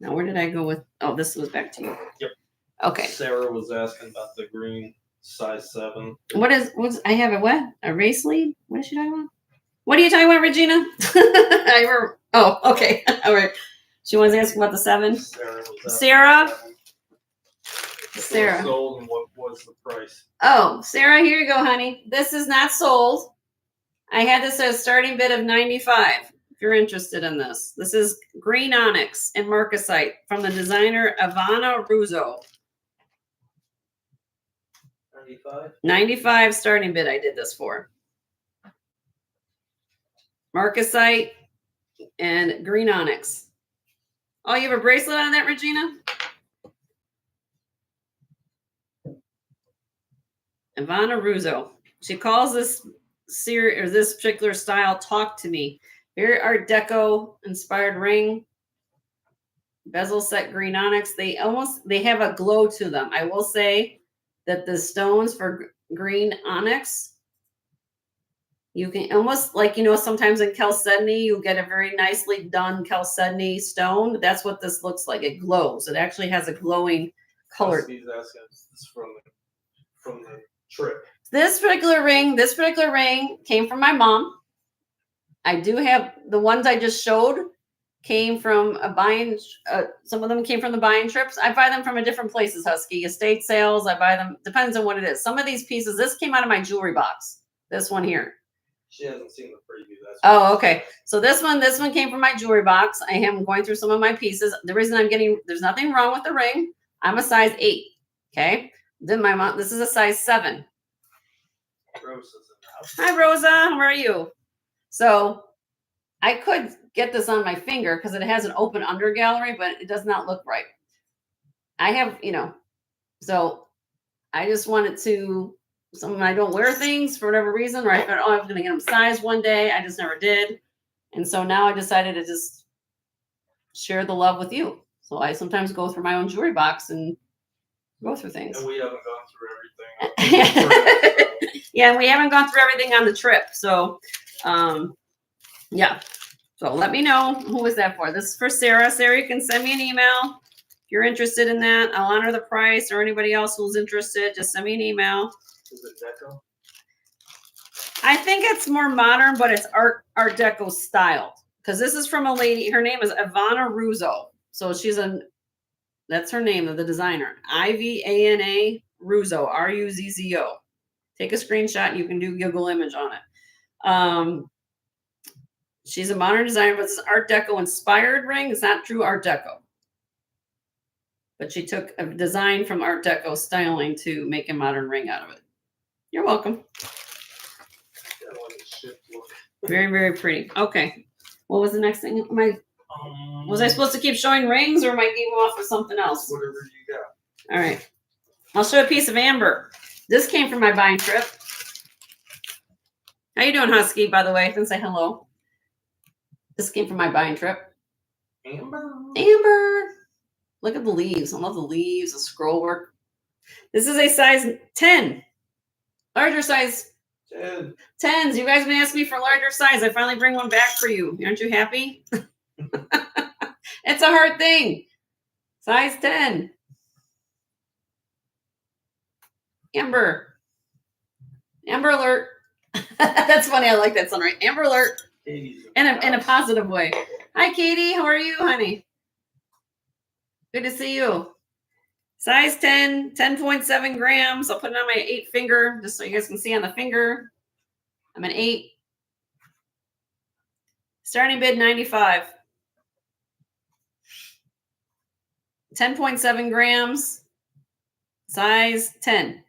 Now, where did I go with? Oh, this was back to you. Yep. Okay. Sarah was asking about the green size 7. I have a what? A race lead? What is she talking about? What are you talking about, Regina? Okay. All right. She wants to ask about the 7. Sarah? Sarah. Sold and what was the price? Oh, Sarah, here you go, honey. This is not sold. I had this at a starting bid of $95. If you're interested in this. This is green onyx and marcasite from the designer Ivana Russo. 95? 95 starting bid I did this for. Marcasite and green onyx. Oh, you have a bracelet on that, Regina? Ivana Russo. She calls this series or this particular style "Talk to Me." Very Art Deco inspired ring. Bezel set green onyx. They have a glow to them. I will say that the stones for green onyx, you can almost like, sometimes in chalcedony, you get a very nicely done chalcedony stone. That's what this looks like. It glows. It actually has a glowing color. He's asking this from the trip. This particular ring came from my mom. I do have the ones I just showed came from a buying. Some of them came from the buying trips. I buy them from a different places, Husky. Estate sales. I buy them. Depends on what it is. Some of these pieces. This came out of my jewelry box. This one here. She hasn't seen the preview. Oh, okay. So this one came from my jewelry box. I am going through some of my pieces. The reason there's nothing wrong with the ring. I'm a size 8. Okay. Then my mom. This is a size 7. Rosa's in the house. Hi, Rosa. How are you? So I could get this on my finger because it has an open under gallery, but it does not look right. I have, so I just wanted to, when I don't wear things for whatever reason, or I thought, I'm going to get them sized one day. I just never did. And so now I decided to just share the love with you. So I sometimes go through my own jewelry box and go through things. And we haven't gone through everything. Yeah, we haven't gone through everything on the trip. So, yeah. So let me know who is that for. This is for Sarah. Sarah, you can send me an email if you're interested in that. I'll honor the price, or anybody else who's interested, just send me an email. Is it deco? I think it's more modern, but it's art deco styled. Because this is from a lady. Her name is Ivana Russo. So that's her name of the designer. Ivana Russo. Ruzzo. Take a screenshot and you can do Google image on it. She's a modern designer, but it's an Art Deco inspired ring. It's not true Art Deco. But she took a design from Art Deco styling to make a modern ring out of it. You're welcome. Very, very pretty. Okay. What was the next thing? Was I supposed to keep showing rings, or am I getting off with something else? Whatever you got. All right. I'll show a piece of amber. This came from my buying trip. How you doing, Husky, by the way? I can say hello. This came from my buying trip. Amber. Look at the leaves. I love the leaves, the scroll work. This is a size 10. Larger size. 10s. You guys been asking me for larger size. I finally bring one back for you. Aren't you happy? It's a hard thing. Size 10. Amber alert. That's funny. I like that sound, right? Amber alert. In a positive way. Hi, Katie. How are you, honey? Good to see you. Size 10, 10.7 grams. I'll put it on my 8 finger just so you guys can see on the finger. I'm an 8. Starting bid 95. 10.7 grams, size 10.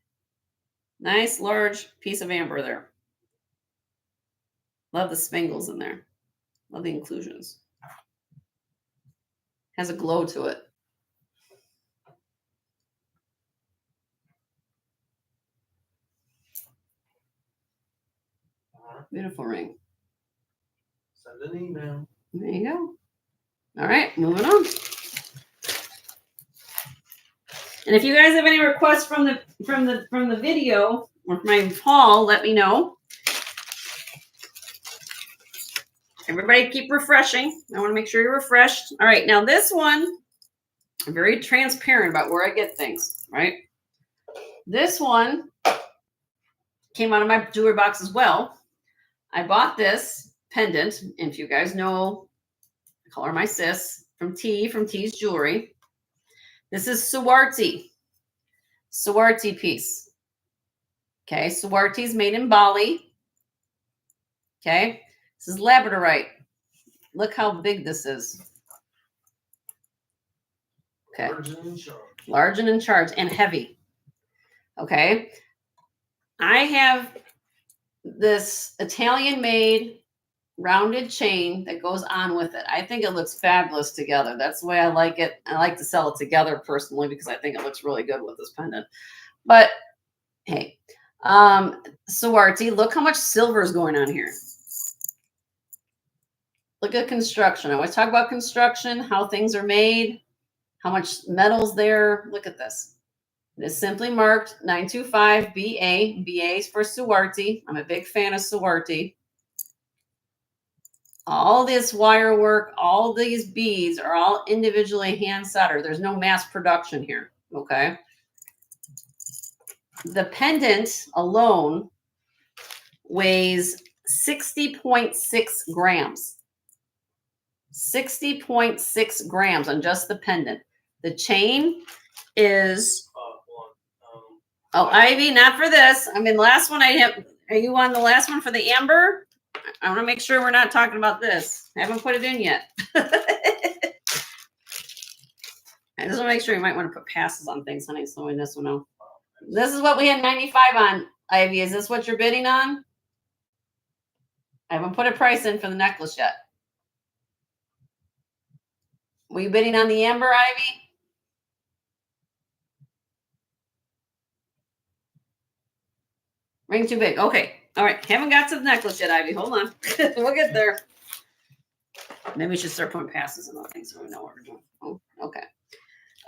Nice large piece of amber there. Love the spangles in there. Love the inclusions. Has a glow to it. Beautiful ring. Send an email. There you go. All right, moving on. And if you guys have any requests from the video or my haul, let me know. Everybody keep refreshing. I want to make sure you're refreshed. All right, now this one, I'm very transparent about where I get things, right? This one came out of my jewelry box as well. I bought this pendant, and if you guys know, I call her my sis, from T's Jewelry. This is Suwarti piece. Okay, Suwarti is made in Bali. Okay, this is labradorite. Look how big this is. Okay, large and in charge and heavy. Okay, I have this Italian-made rounded chain that goes on with it. I think it looks fabulous together. That's the way I like it. I like to sell it together personally because I think it looks really good with this pendant. But hey, Suwarti, look how much silver is going on here. Look at construction. I always talk about construction, how things are made, how much metal's there. Look at this. It is simply marked 925 BA. BA is for Suwarti. I'm a big fan of Suwarti. All this wire work, all these beads are all individually hand soldered. There's no mass production here. Okay. The pendant alone weighs 60.6 grams. 60.6 grams on just the pendant. The chain is oh, Ivy, not for this. I mean, the last one I have. Are you on the last one for the amber? I want to make sure we're not talking about this. I haven't put it in yet. I just want to make sure you might want to put passes on things, honey. So in this one out. This is what we had 95 on, Ivy. Is this what you're bidding on? I haven't put a price in for the necklace yet. Were you bidding on the amber, Ivy? Ring too big. Okay. All right. Haven't got to the necklace yet, Ivy. Hold on. We'll get there. Maybe we should start putting passes in on things so we know what we're doing. Oh, okay.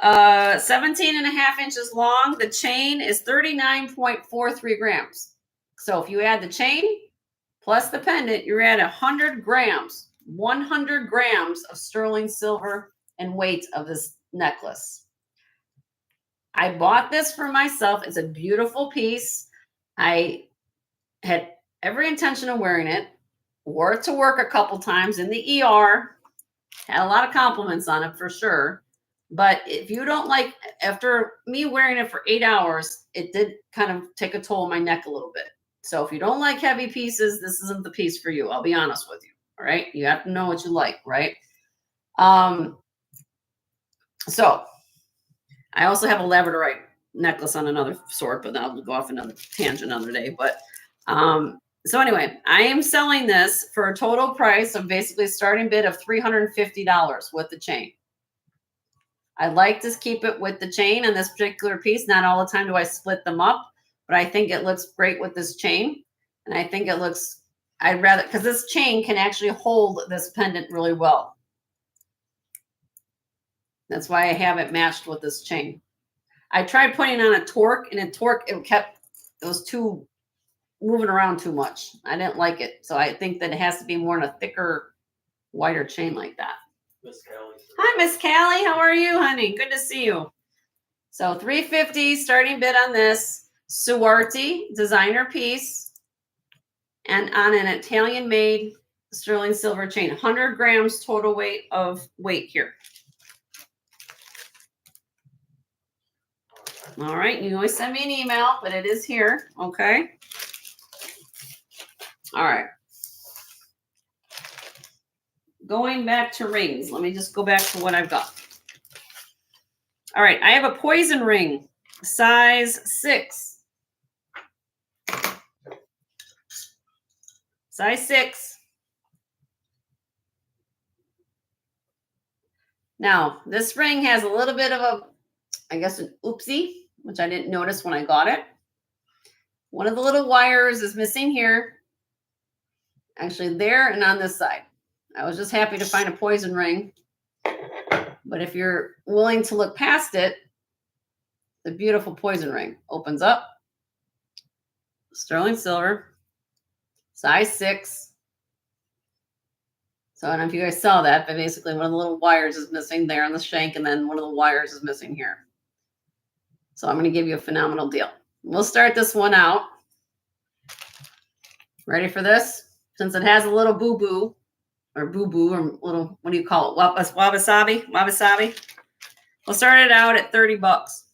17.5 inches long. The chain is 39.43 grams. So if you add the chain plus the pendant, you're at 100 grams. 100 grams of sterling silver and weight of this necklace. I bought this for myself. It's a beautiful piece. I had every intention of wearing it. Wore it to work a couple times in the ER. Had a lot of compliments on it for sure. But if you don't like, after me wearing it for 8 hours, it did kind of take a toll on my neck a little bit. So if you don't like heavy pieces, this isn't the piece for you. I'll be honest with you. All right. You have to know what you like, right? So I also have a labradorite necklace on another sort, but I'll go off another tangent another day. But so anyway, I am selling this for a total price of basically a starting bid of $350 with the chain. I like to keep it with the chain on this particular piece. Not all the time do I split them up, but I think it looks great with this chain. And I think it looks, I'd rather, because this chain can actually hold this pendant really well. That's why I have it matched with this chain. I tried putting on a torque, and it was too moving around too much. I didn't like it. So I think that it has to be more in a thicker, wider chain like that. Miss Callie. Hi, Miss Callie. How are you, honey? Good to see you. So $350 starting bid on this Suwarti designer piece, and on an Italian-made sterling silver chain. 100 grams total weight here. All right, you can always send me an email, but it is here. Okay. All right. Going back to rings, let me just go back to what I've got. All right, I have a poison ring, size 6. Size 6. Now, this ring has a little bit of a, I guess, an oopsie, which I didn't notice when I got it. One of the little wires is missing here. Actually, there and on this side. I was just happy to find a poison ring. But if you're willing to look past it, the beautiful poison ring opens up. Sterling silver, size 6. So I don't know if you guys saw that, but basically one of the little wires is missing there on the shank, and then one of the wires is missing here. So I'm going to give you a phenomenal deal. We'll start this one out. Ready for this? Since it has a little boo-boo, or boo-boo, or little, what do you call it? Wabi-sabi? Wabi-sabi? We'll start it out at 30 bucks.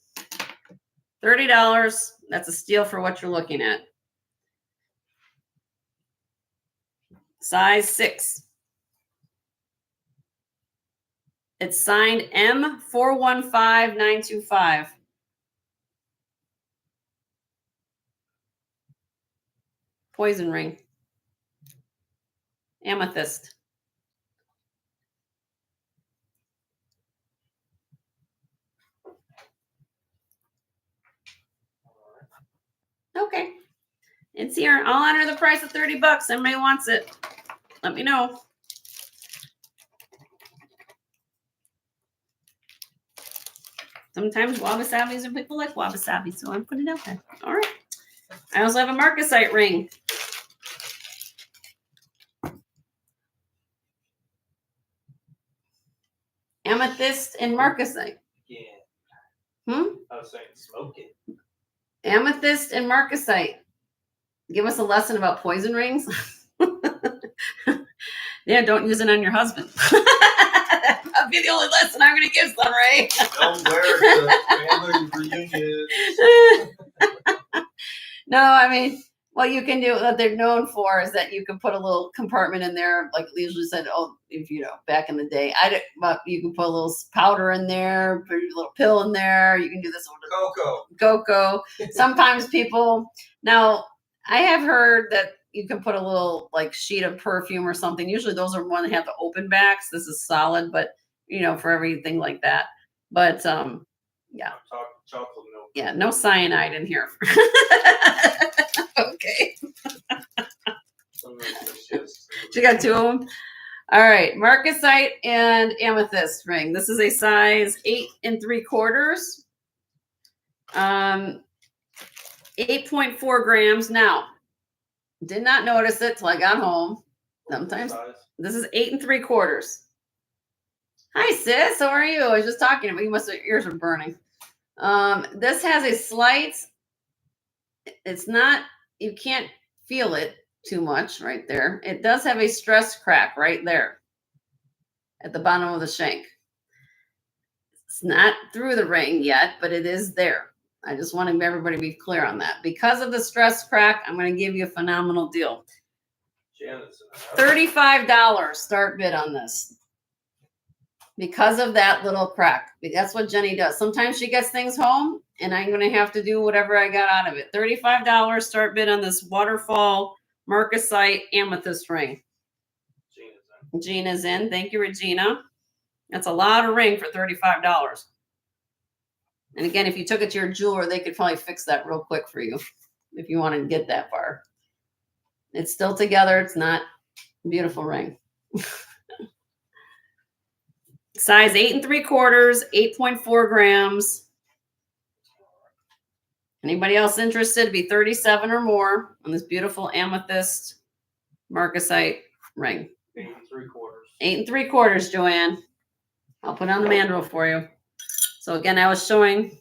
$30. That's a steal for what you're looking at. Size 6. It's signed M415925. Poison ring. Amethyst. Okay. It's here. I'll honor the price of 30 bucks. Everybody wants it. Let me know. Sometimes wabi-sabis and people like wabi-sabi, so I'm putting it out there. All right. I also have a marcasite ring. Amethyst and marcasite. Yeah. I was saying smoke it. Amethyst and marcasite. Give us a lesson about poison rings. Yeah, don't use it on your husband. That'll be the only lesson I'm going to give Sunray. Don't wear it to family reunions. No, I mean, what you can do, what they're known for, is that you can put a little compartment in there, like we usually said, oh, if you know, back in the day, but you can put a little powder in there, put a little pill in there. You can do this cocoa. Sometimes people, now I have heard that you can put a little like sheet of perfume or something. Usually those are one that have the open backs. This is solid, but you know, for everything like that. But yeah. I'm talking chocolate milk. Yeah, no cyanide in here. Okay. She got 2 of them. All right, marcasite and amethyst ring. This is a size 8 3/4. 8.4 grams. Now, did not notice it till I got home. Sometimes this is 8 3/4. Hi, sis. How are you? I was just talking about you. Must have, your ears are burning. This has a slight. It's not. You can't feel it too much right there. It does have a stress crack right there at the bottom of the shank. It's not through the ring yet, but it is there. I just want everybody to be clear on that. Because of the stress crack, I'm going to give you a phenomenal deal. $35 start bid on this. Because of that little crack. That's what Jenny does. Sometimes she gets things home, and I'm going to have to do whatever I got out of it. $35 start bid on this waterfall marcasite amethyst ring. Gina's in. Thank you, Regina. That's a lot of ring for $35. And again, if you took it to your jeweler, they could probably fix that real quick for you if you wanted to get that far. It's still together. It's not a beautiful ring. Size 8 3/4, 8.4 grams. Anybody else interested? It'd be 37 or more on this beautiful amethyst marcasite ring. 8 3/4. 8 3/4, Joanne. I'll put on the mandrel for you. So again, I was showing.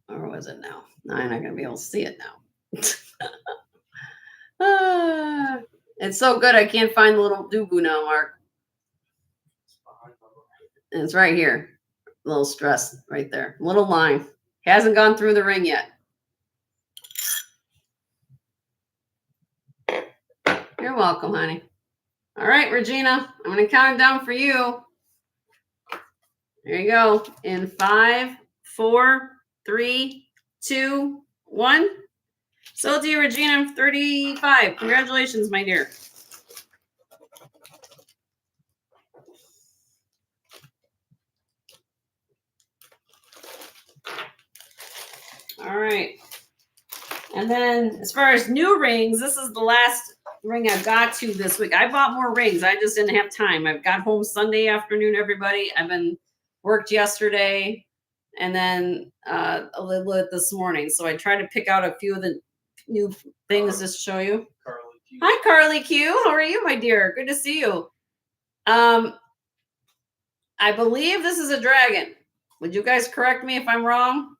Or was it now? No, I'm not going to be able to see it now. It's so good. I can't find the little doo-boo now, Mark. And it's right here. A little stress right there. Little line. Hasn't gone through the ring yet. You're welcome, honey. All right, Regina, I'm going to count it down for you. There you go. In 5, 4, 3, 2, 1. Sold to you, Regina, 35. Congratulations, my dear. All right. And then as far as new rings, this is the last ring I've got to this week. I bought more rings. I just didn't have time. I've got home Sunday afternoon, everybody. I've been worked yesterday and then a little bit this morning. So I tried to pick out a few of the new things just to show you. Carly Q. Hi, Carly Q. How are you, my dear? Good to see you. I believe this is a dragon. Would you guys correct me if I'm wrong?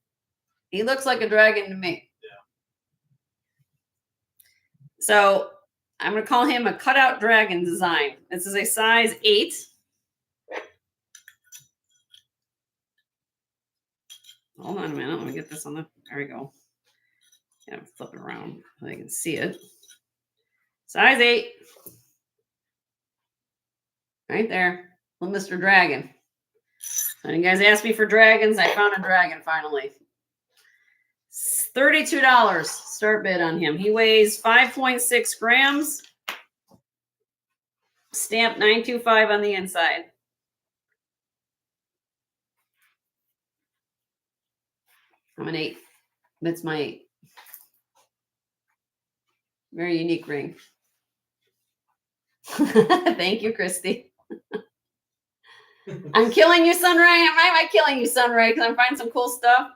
He looks like a dragon to me. Yeah. So I'm going to call him a cutout dragon design. This is a size 8. Hold on a minute. Let me get this on the. There we go. Yeah, flip it around so they can see it. Size 8. Right there. Little Mr. Dragon. And you guys asked me for dragons. I found a dragon finally. $32 start bid on him. He weighs 5.6 grams. Stamp 925 on the inside. I'm an 8. That's my 8. Very unique ring. Thank you, Christy. I'm killing you, Sunray. Why am I killing you, Sunray? Because I'm finding some cool stuff.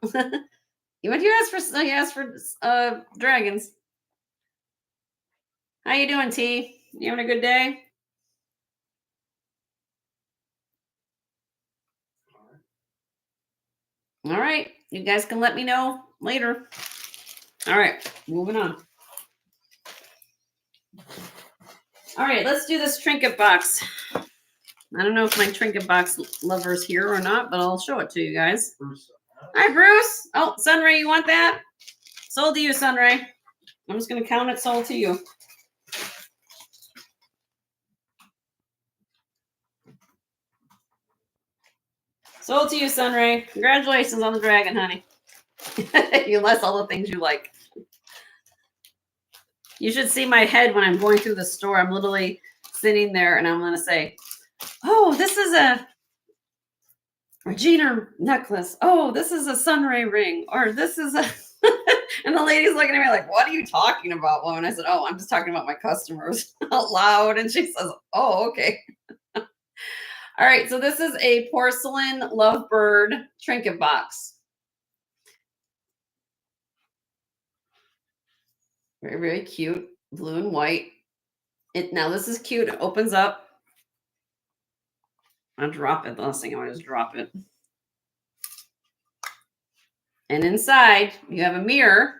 What do you ask for? You asked for dragons. How you doing, T? You having a good day? All right. You guys can let me know later. All right. Moving on. All right. Let's do this trinket box. I don't know if my trinket box lover's here or not, but I'll show it to you guys. Bruce. Hi, Bruce. Oh, Sunray, you want that? Sold to you, Sunray. I'm just going to count it sold to you. Sold to you, Sunray. Congratulations on the dragon, honey. You less all the things you like. You should see my head when I'm going through the store. I'm literally sitting there and I'm going to say, oh, this is a Regina necklace. Oh, this is a Sunray ring. Or this is a... And the lady's looking at me like, what are you talking about, woman? I said, oh, I'm just talking about my customers out loud. And she says, oh, okay. All right, so this is a porcelain lovebird trinket box. Very, very cute, blue and white. Now this is cute. It opens up. I'll drop it. The last thing I want to just drop it. And inside, you have a mirror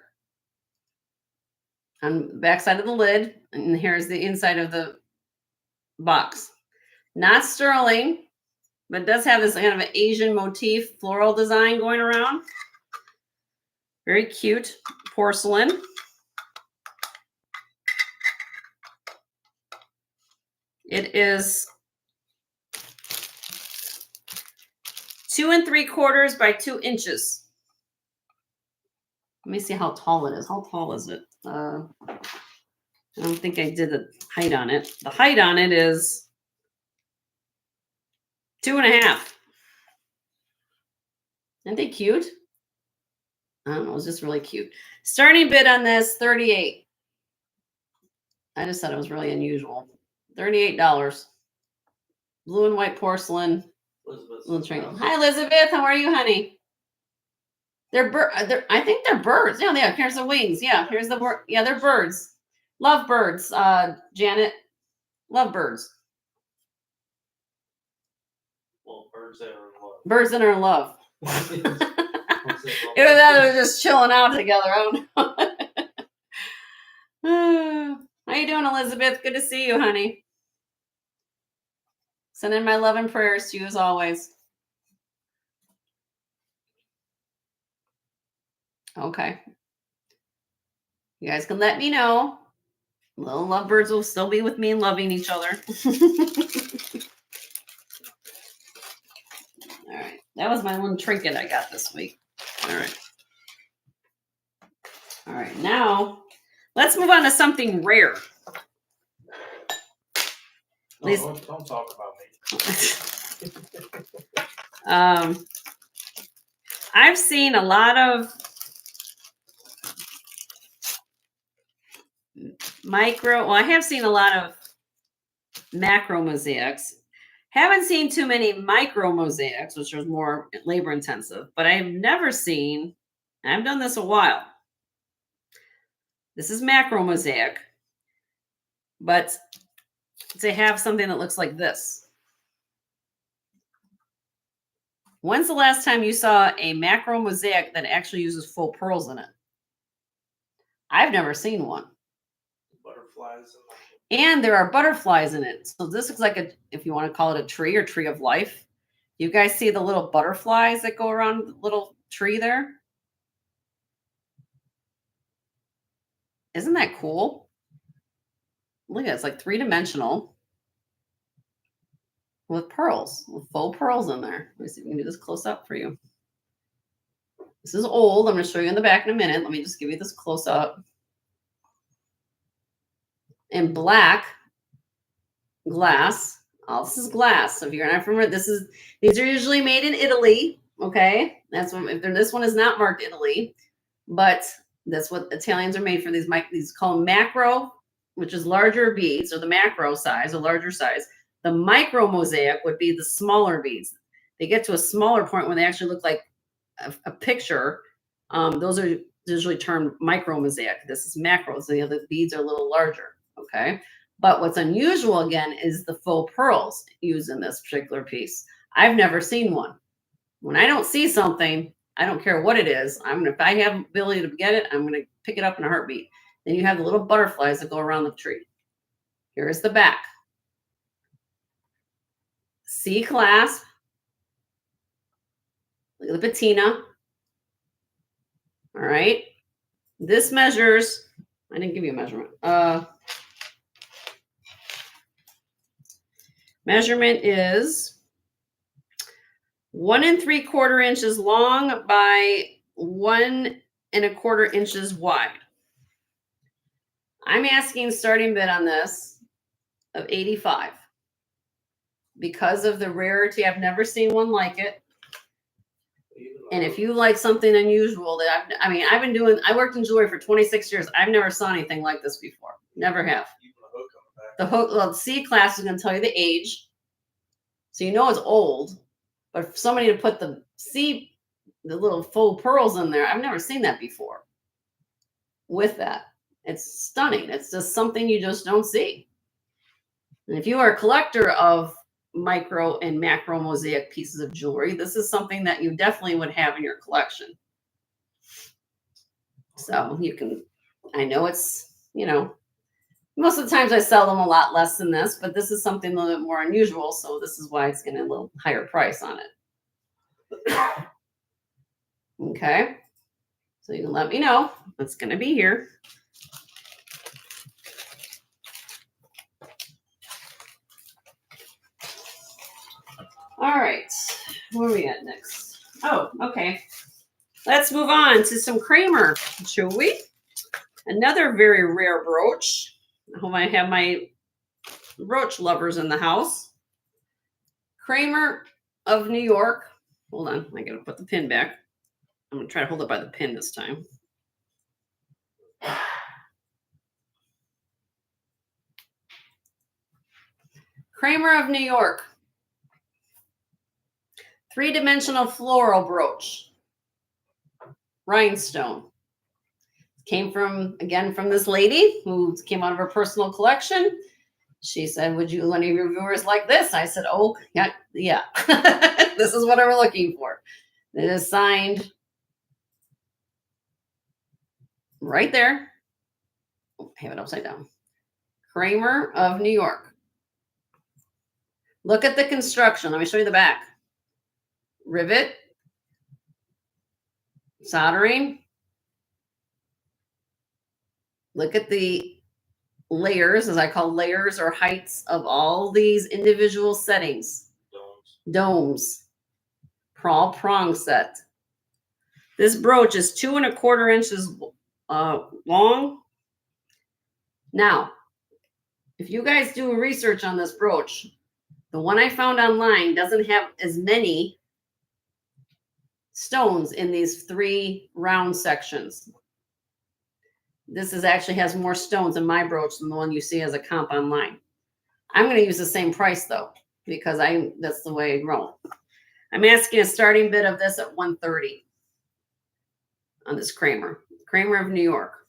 on the back side of the lid. And here's the inside of the box. Not sterling, but it does have this kind of an Asian motif floral design going around. Very cute porcelain. It is 2 3/4 by 2 inches. Let me see how tall it is. How tall is it? I don't think I did the height on it. The height on it is 2.5. Aren't they cute? I don't know. It's just really cute. Starting bid on this, $38. I just thought it was really unusual. $38. Blue and white porcelain. Little trinket. Hi, Elizabeth. How are you, honey? I think they're birds. Yeah, they are. Here's the wings. Yeah, here's the word. Yeah, they're birds. Love birds, Janet. Love birds. Well, birds that are in love. Birds that are in love. Either that or they're just chilling out together. I don't know. How you doing, Elizabeth? Good to see you, honey. Sending my love and prayers to you as always. Okay. You guys can let me know Little lovebirds will still be with me and loving each other. All right. That was my one trinket I got this week. All right. All right. Now, let's move on to something rare. No, don't talk about me. I've seen a lot of I have seen a lot of macro mosaics. Haven't seen too many micro mosaics, which are more labor intensive, but I've never seen, I've done this a while. This is macro mosaic, but to have something that looks like this. When's the last time you saw a macro mosaic that actually uses full pearls in it? I've never seen one. Butterflies. And there are butterflies in it. So this looks like a, if you want to call it a tree or tree of life. You guys see the little butterflies that go around the little tree there? Isn't that cool? Look at it, it's like 3-dimensional with pearls, with faux pearls in there. Let me see if we can do this close up for you. This is old. I'm going to show you in the back in a minute. Let me just give you this close up. In black glass. Oh, this is glass. So if you're not familiar, these are usually made in Italy. Okay, that's what this one is not marked Italy, but that's what Italians are made for. These called macro, which is larger beads, or the macro size, or larger size. The micro mosaic would be the smaller beads. They get to a smaller point when they actually look like a picture. Those are usually termed micro mosaic. This is macro, so the other beads are a little larger. Okay. But what's unusual, again, is the faux pearls used in this particular piece. I've never seen one. When I don't see something, I don't care what it is. If I have ability to get it, I'm going to pick it up in a heartbeat. Then you have the little butterflies that go around the tree. Here is the back. C clasp. Look at the patina. All right. This measures, I didn't give you a measurement. Measurement is 1 3/4 inches long by 1 1/4 inches wide. I'm asking starting bid on this of $85 because of the rarity. I've never seen one like it. And if you like something unusual that I worked in jewelry for 26 years. I've never saw anything like this before. Never have. The hook, well, C class is going to tell you the age. So you know it's old. But for somebody to put the little faux pearls in there, I've never seen that before. With that, it's stunning. It's just something you just don't see. And if you are a collector of micro and macro mosaic pieces of jewelry, this is something that you definitely would have in your collection. So you can, I know it's, most of the times I sell them a lot less than this, but this is something a little bit more unusual. So this is why it's getting a little higher price on it. Okay. So you can let me know what's going to be here. All right. Where are we at next? Oh, okay. Let's move on to some Kramer, shall we? Another very rare brooch. I hope I have my brooch lovers in the house. Kramer of New York. Hold on. I got to put the pin back. I'm going to try to hold it by the pin this time. Kramer of New York. 3-dimensional floral brooch. Rhinestone. Came from this lady who came out of her personal collection. She said, would you, any of your viewers like this? I said, oh, yeah. This is what I'm looking for. It is signed right there. Oh, I have it upside down. Kramer of New York. Look at the construction. Let me show you the back. Rivet. Soldering. Look at the layers, as I call layers or heights of all these individual settings. Domes. Prong set. This brooch is 2¼ inches long. Now, if you guys do research on this brooch, the one I found online doesn't have as many stones in these 3 round sections. This actually has more stones in my brooch than the one you see as a comp online. I'm going to use the same price though, because that's the way I roll. I'm asking a starting bid of this at $130 on this Kramer of New York.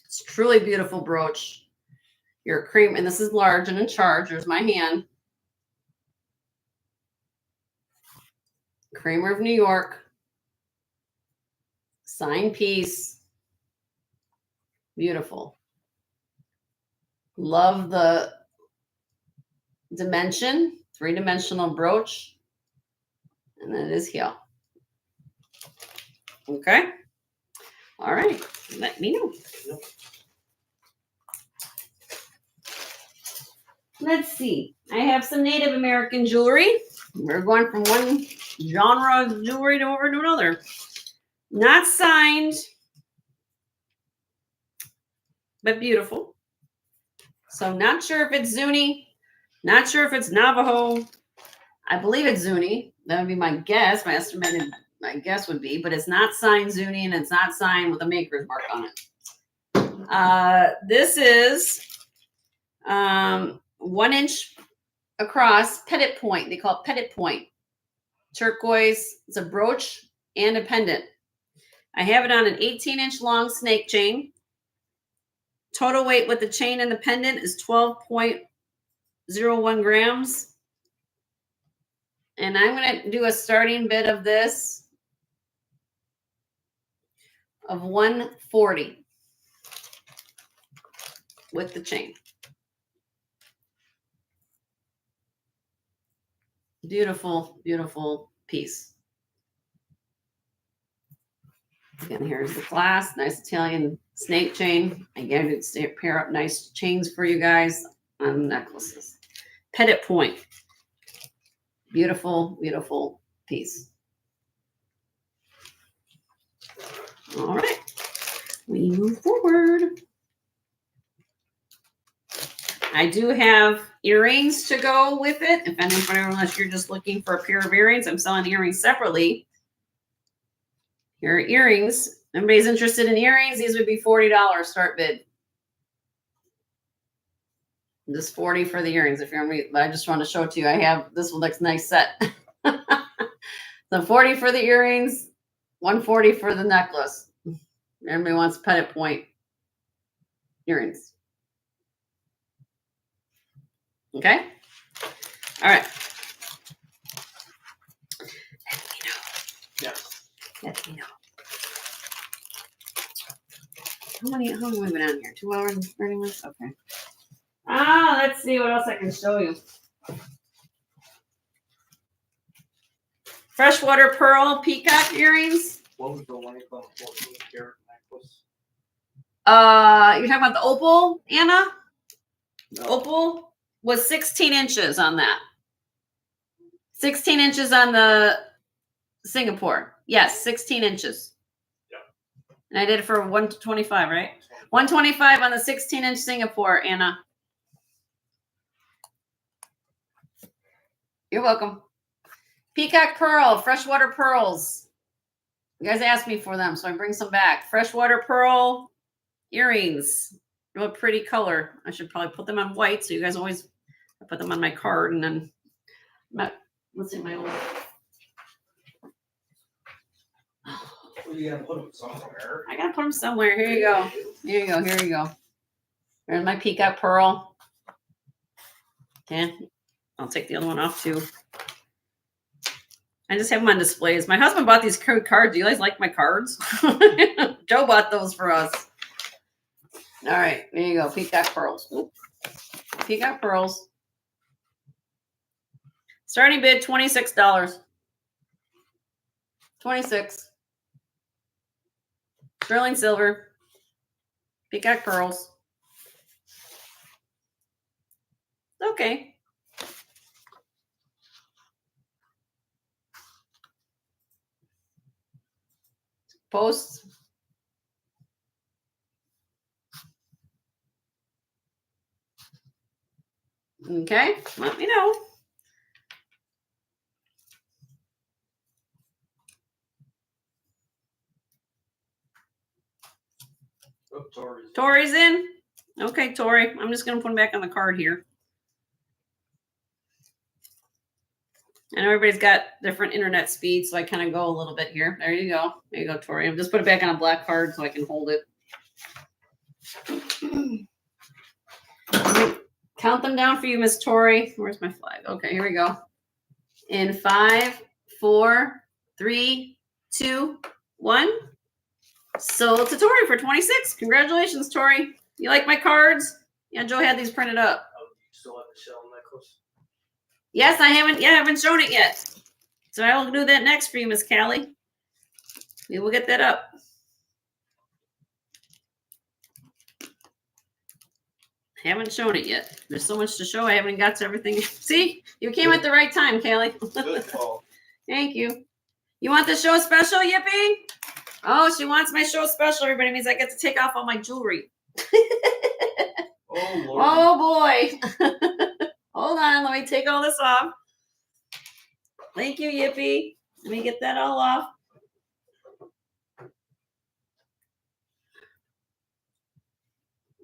It's a truly beautiful brooch. Your cream, and this is large and in charge. There's my hand. Kramer of New York. Sign piece. Beautiful. Love the dimension. 3-dimensional brooch. And then it is here. Okay. All right. Let me know. Let's see. I have some Native American jewelry. We're going from one genre of jewelry over to another. Not signed, but beautiful. So not sure if it's Zuni. Not sure if it's Navajo. I believe it's Zuni. That would be my guess. My guess would be, but it's not signed Zuni and it's not signed with a maker's mark on it. This is 1 inch across pettit point. They call it pettit point. Turquoise. It's a brooch and a pendant. I have it on an 18-inch long snake chain. Total weight with the chain and the pendant is 12.01 grams. And I'm going to do a starting bid of this of $140 with the chain. Beautiful, beautiful piece. Again, here's the clasp, nice Italian snake chain. Again, it's a pair up nice chains for you guys on necklaces. Pettit point. Beautiful, beautiful piece. All right, we move forward. I do have earrings to go with it. If anyone, unless you're just looking for a pair of earrings, I'm selling earrings separately. Here are earrings. Everybody's interested in earrings. These would be $40 start bid. Just $40 for the earrings. If you're on, but I just want to show it to you. I have this one looks nice set. So $40 for the earrings, $140 for the necklace. Everybody wants pettit point earrings. Okay. All right. Let me know. Yeah. Let me know. How long have we been on here? 2 hours and 30 minutes? Okay. Let's see what else I can show you. Freshwater pearl peacock earrings. What was the length on the 14-karat necklace? You're talking about the opal, Anna? The opal was 16 inches on that. 16 inches on the Singapore. Yes, 16 inches. Yep. And I did it for 125, right? 125 on the 16-inch Singapore, Anna. You're welcome. Peacock pearl, freshwater pearls. You guys asked me for them, so I bring some back. Freshwater pearl earrings. Real pretty color. I should probably put them on white, so you guys always I put them on my card, and then let's see my old. Well, you gotta put them somewhere. I gotta put them somewhere. Here you go. Here you go. Here you go. There's my peacock pearl. Okay, I'll take the other one off too. I just have them on displays. My husband bought these cards. Do you guys like my cards? Joe bought those for us. All right, there you go. Peacock pearls. Oop. Peacock pearls. Starting bid $26. 26. Sterling silver. Peacock pearls. Okay. Posts. Okay, let me know. Oh, Tori's in. Okay, Tori. I'm just gonna put him back on the card here. And everybody's got different internet speeds, so I kind of go a little bit here. There you go. There you go, Tori. I'm just put it back on a black card so I can hold it. Count them down for you, Miss Tori. Where's my flag? Okay, here we go. In 5, 4, 3, 2, 1. Sold to Tori for 26. Congratulations, Tori. You like my cards? Yeah, Joe had these printed up. Oh, you still have the shell necklace? Yes, I haven't shown it yet. So I will do that next for you, Miss Callie. We will get that up. Haven't shown it yet. There's so much to show. I haven't got to everything. See, you came at the right time, Callie. Good call. Thank you. You want the show special, Yippee? Oh, she wants my show special. Everybody means I get to take off all my jewelry. Oh, Lord. Oh, boy. Hold on. Let me take all this off. Thank you, Yippee. Let me get that all off.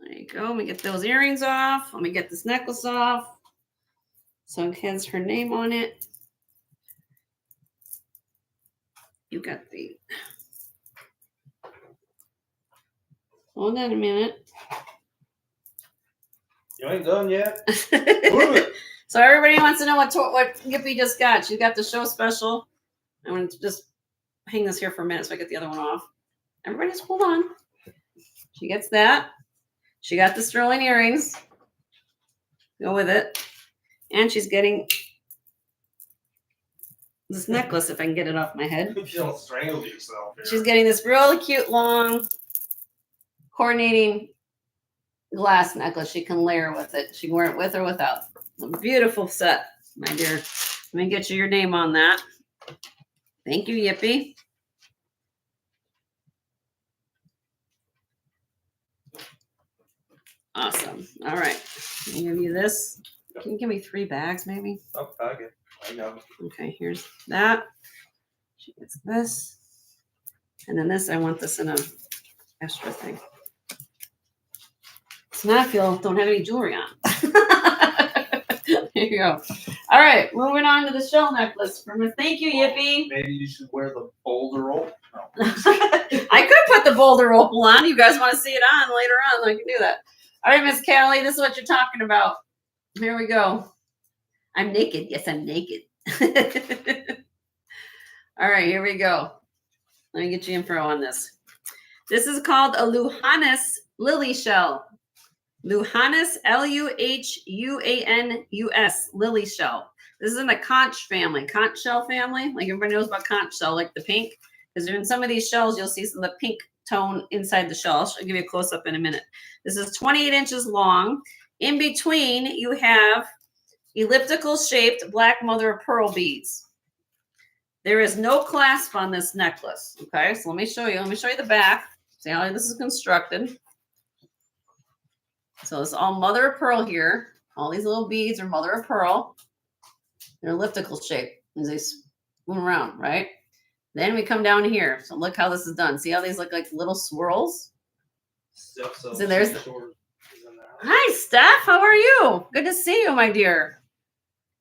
There you go. Let me get those earrings off. Let me get this necklace off. So it has her name on it. You got the... Hold on a minute. You ain't done yet? So everybody wants to know what Yippee just got. She got the show special. I'm going to just hang this here for a minute so I get the other one off. Everybody just hold on. She gets that. She got the sterling earrings. Go with it. And she's getting this necklace, if I can get it off my head. You don't strangle yourself here. She's getting this really cute, long, coordinating glass necklace she can layer with it. She can wear it with or without. A beautiful set, my dear. Let me get you your name on that. Thank you, Yippee. Awesome. All right. I'll give you this. Can you give me 3 bags, maybe? Oh, okay. I know. Okay, here's that. She gets this. And then this, I want this in a extra thing. So now I don't have any jewelry on. There you go. All right, moving on to the shell necklace. Thank you, Yippee. Maybe you should wear the boulder roll. No. I could put the boulder opal on. You guys want to see it on later on? I can do that. All right, Miss Callie, this is what you're talking about. Here we go. I'm naked. Yes, I'm naked. All right, here we go. Let me get you info on this. This is called a Luhanus lily shell. Luhanus, Luhanus, lily shell. This is in the conch family, conch shell family. Like everybody knows about conch shell, like the pink. Because in some of these shells, you'll see some of the pink tone inside the shell. I'll give you a close-up in a minute. This is 28 inches long. In between, you have elliptical-shaped black mother-of-pearl beads. There is no clasp on this necklace. Okay, so let me show you. Let me show you the back. See how this is constructed. So it's all mother of pearl here. All these little beads are mother of pearl. They're elliptical shape as they spin around, right? Then we come down here. So look how this is done. See how these look like little swirls? So there's Hi, Steph. How are you? Good to see you, my dear.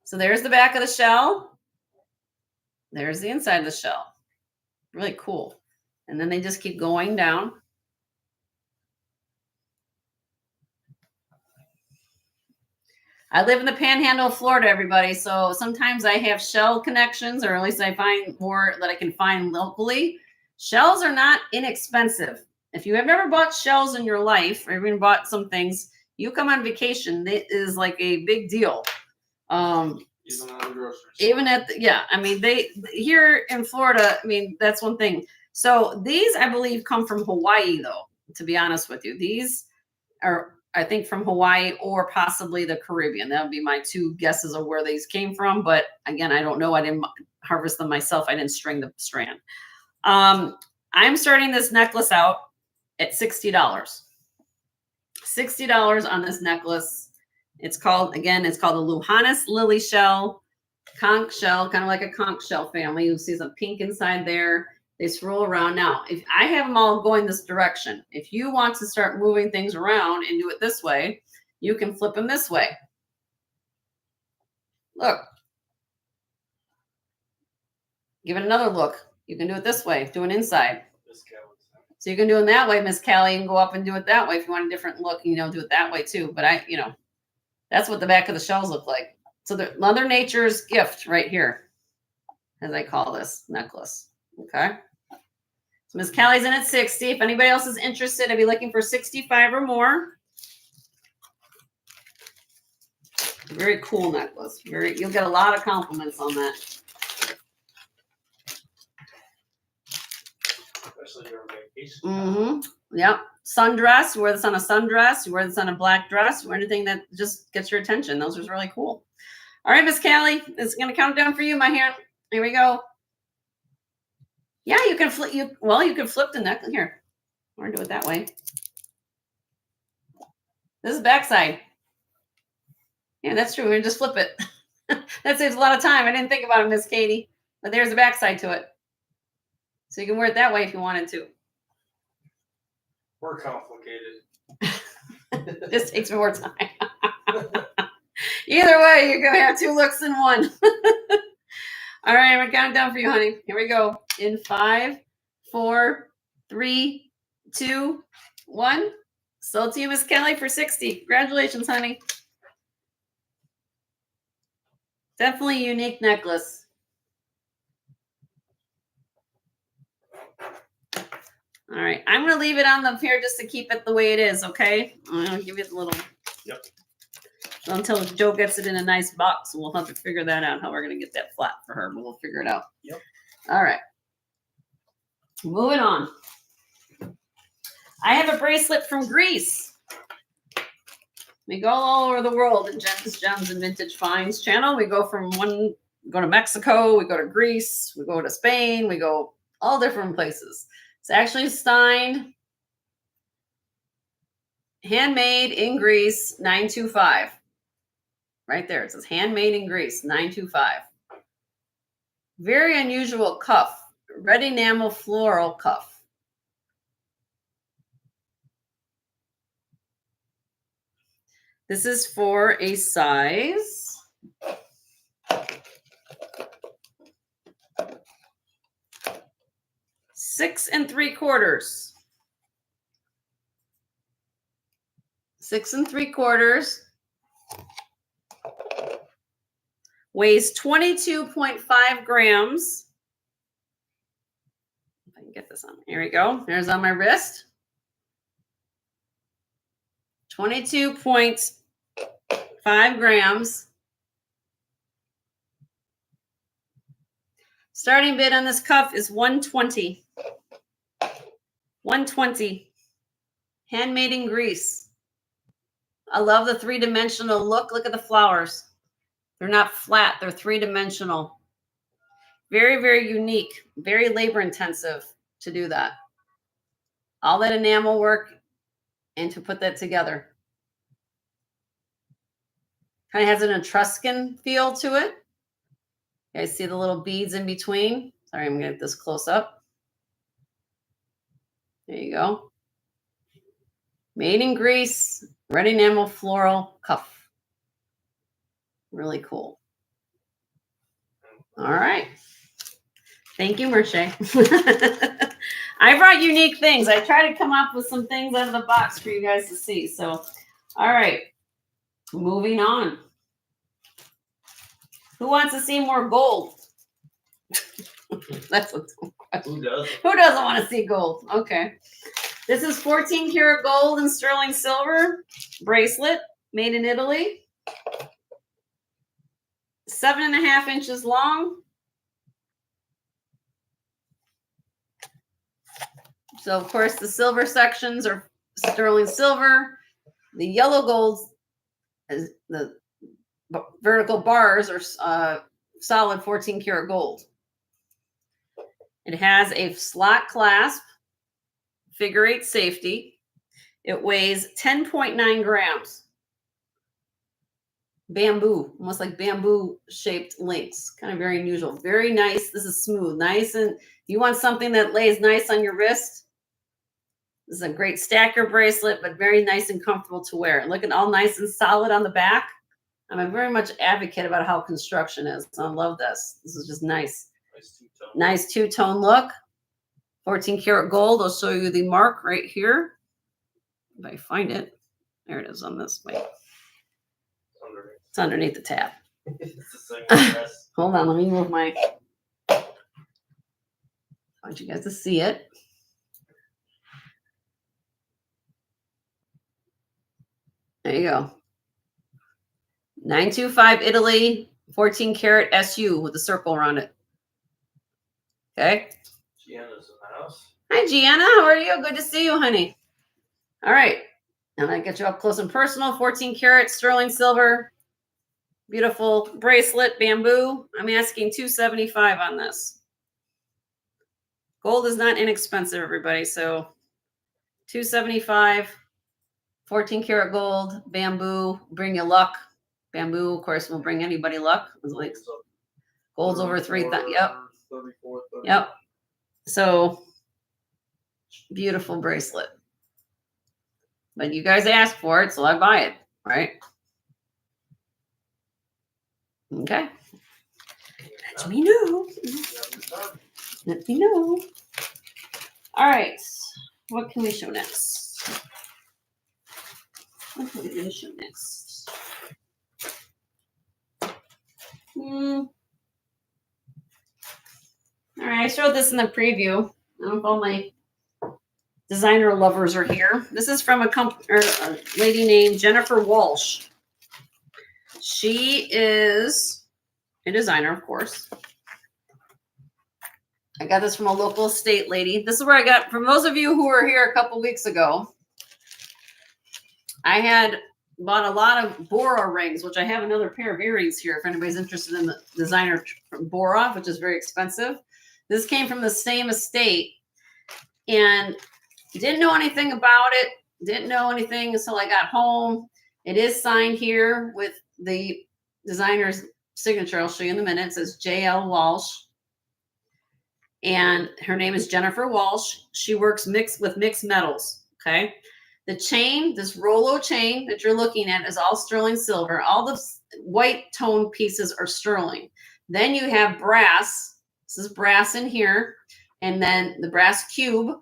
So there's the back of the shell. There's the inside of the shell. Really cool. And then they just keep going down. I live in the Panhandle of Florida, everybody. So sometimes I have shell connections, or at least I find more that I can find locally. Shells are not inexpensive. If you have never bought shells in your life, or even bought some things, you come on vacation, it is like a big deal. Even at the grocery store. Even at I mean, they here in Florida, I mean, that's one thing. So these, I believe, come from Hawaii, though, to be honest with you. These are I think from Hawaii or possibly the Caribbean. That would be my two guesses of where these came from. But again, I don't know. I didn't harvest them myself. I didn't string the strand. I'm starting this necklace out at $60. $60 on this necklace. It's called the Luhannis Lily Shell, conch shell, kind of like a conch shell family. You see some pink inside there. They swirl around. Now, if I have them all going this direction, if you want to start moving things around and do it this way, you can flip them this way. Look. Give it another look. You can do it this way. Do an inside. So you can do it that way, Miss Callie, and go up and do it that way. If you want a different look, do it that way too. But that's what the back of the shells look like. So the Mother Nature's gift right here, as I call this necklace. Okay. So Miss Callie's in at 60. If anybody else is interested, I'd be looking for 65 or more. Very cool necklace. You'll get a lot of compliments on that. Especially during vacation. Mm-hmm. Yep. Sundress. You wear this on a sundress. You wear this on a black dress. You wear anything that just gets your attention. Those are really cool. All right, Miss Callie, it's going to count down for you, my hand. Here we go. Yeah, you can flip. You can flip the necklace here, or do it that way. This is backside. Yeah, that's true. We just flip it. That saves a lot of time. I didn't think about it, Miss Katie, but there's the backside to it. So you can wear it that way if you wanted to. We're complicated. This takes more time. Either way, you're going to have two looks in one. All right, I'm going to count down for you, honey. Here we go. In 5, 4, 3, 2, 1. Sold to you, Miss Kelly, for 60. Congratulations, honey. Definitely a unique necklace. All right, I'm going to leave it on the here just to keep it the way it is, okay? I'm going to give you the little... Yep. Until Joe gets it in a nice box, we'll have to figure that out, how we're going to get that flat for her, but we'll figure it out. Yep. All right. Moving on. I have a bracelet from Greece. We go all over the world in Jens, Gems, and Vintage Finds channel. We go go to Mexico, we go to Greece, we go to Spain, we go all different places. It's actually signed, handmade in Greece, 925. Right there, it says handmade in Greece, 925. Very unusual cuff, red enamel floral cuff. This is for a size 6 3/4. 6 3/4. Weighs 22.5 grams. If I can get this on. Here we go. There's on my wrist. 22.5 grams. Starting bid on this cuff is $120. $120. Handmade in Greece. I love the three-dimensional look. Look at the flowers. They're not flat. They're three-dimensional. Very, very unique. Very labor-intensive to do that. All that enamel work and to put that together. Kind of has an Etruscan feel to it. You guys see the little beads in between? Sorry, I'm going to get this close up. There you go. Made in Greece. Red enamel floral cuff. Really cool. All right. Thank you, Merche. I brought unique things. I try to come up with some things out of the box for you guys to see. So, all right. Moving on. Who wants to see more gold? That's a question. Who doesn't want to see gold? Okay. This is 14 karat gold and sterling silver bracelet made in Italy. 7.5 inches long. So, of course, the silver sections are sterling silver. The yellow golds, the vertical bars are solid 14 karat gold. It has a slot clasp, figure 8 safety. It weighs 10.9 grams. Bamboo, almost like bamboo shaped links. Kind of very unusual. Very nice. This is smooth, nice. And you want something that lays nice on your wrist. This is a great stacker bracelet, but very nice and comfortable to wear. Looking all nice and solid on the back. I'm a very much advocate about how construction is. So I love this. This is just nice. Nice two-tone look. 14 karat gold. I'll show you the mark right here. If I find it. There it is on this way. It's underneath the tab. Hold on, let me move my. I want you guys to see it. There you go. 925 Italy, 14 karat SU with a circle around it. Okay. Gianna's in the house. Hi, Gianna. How are you? Good to see you, honey. All right. Now I get you up close and personal. 14 karat sterling silver. Beautiful bracelet, bamboo. I'm asking $275 on this. Gold is not inexpensive, everybody. So $275, 14 karat gold, bamboo, bring you luck. Bamboo, of course, will bring anybody luck. Like gold's over 3,000. Yep. 34, 30. Yep. So beautiful bracelet. But you guys asked for it, so I buy it, right? Okay. Let me know. Let me know. All right. What can we show next? What can we show next? All right. I showed this in the preview. I don't know if all my designer lovers are here. This is from a lady named Jennifer Walsh. She is a designer, of course. I got this from a local estate lady. This is where I got, from those of you who were here a couple weeks ago, I had bought a lot of Bora rings, which I have another pair of earrings here if anybody's interested in the designer from Bora, which is very expensive. This came from the same estate and didn't know anything about it. Didn't know anything until I got home. It is signed here with the designer's signature. I'll show you in a minute. It says J.L. Walsh. And her name is Jennifer Walsh. She works with mixed metals. Okay. The chain, this Rolo chain that you're looking at is all sterling silver. All the white tone pieces are sterling. Then you have brass. This is brass in here. And then the brass cube.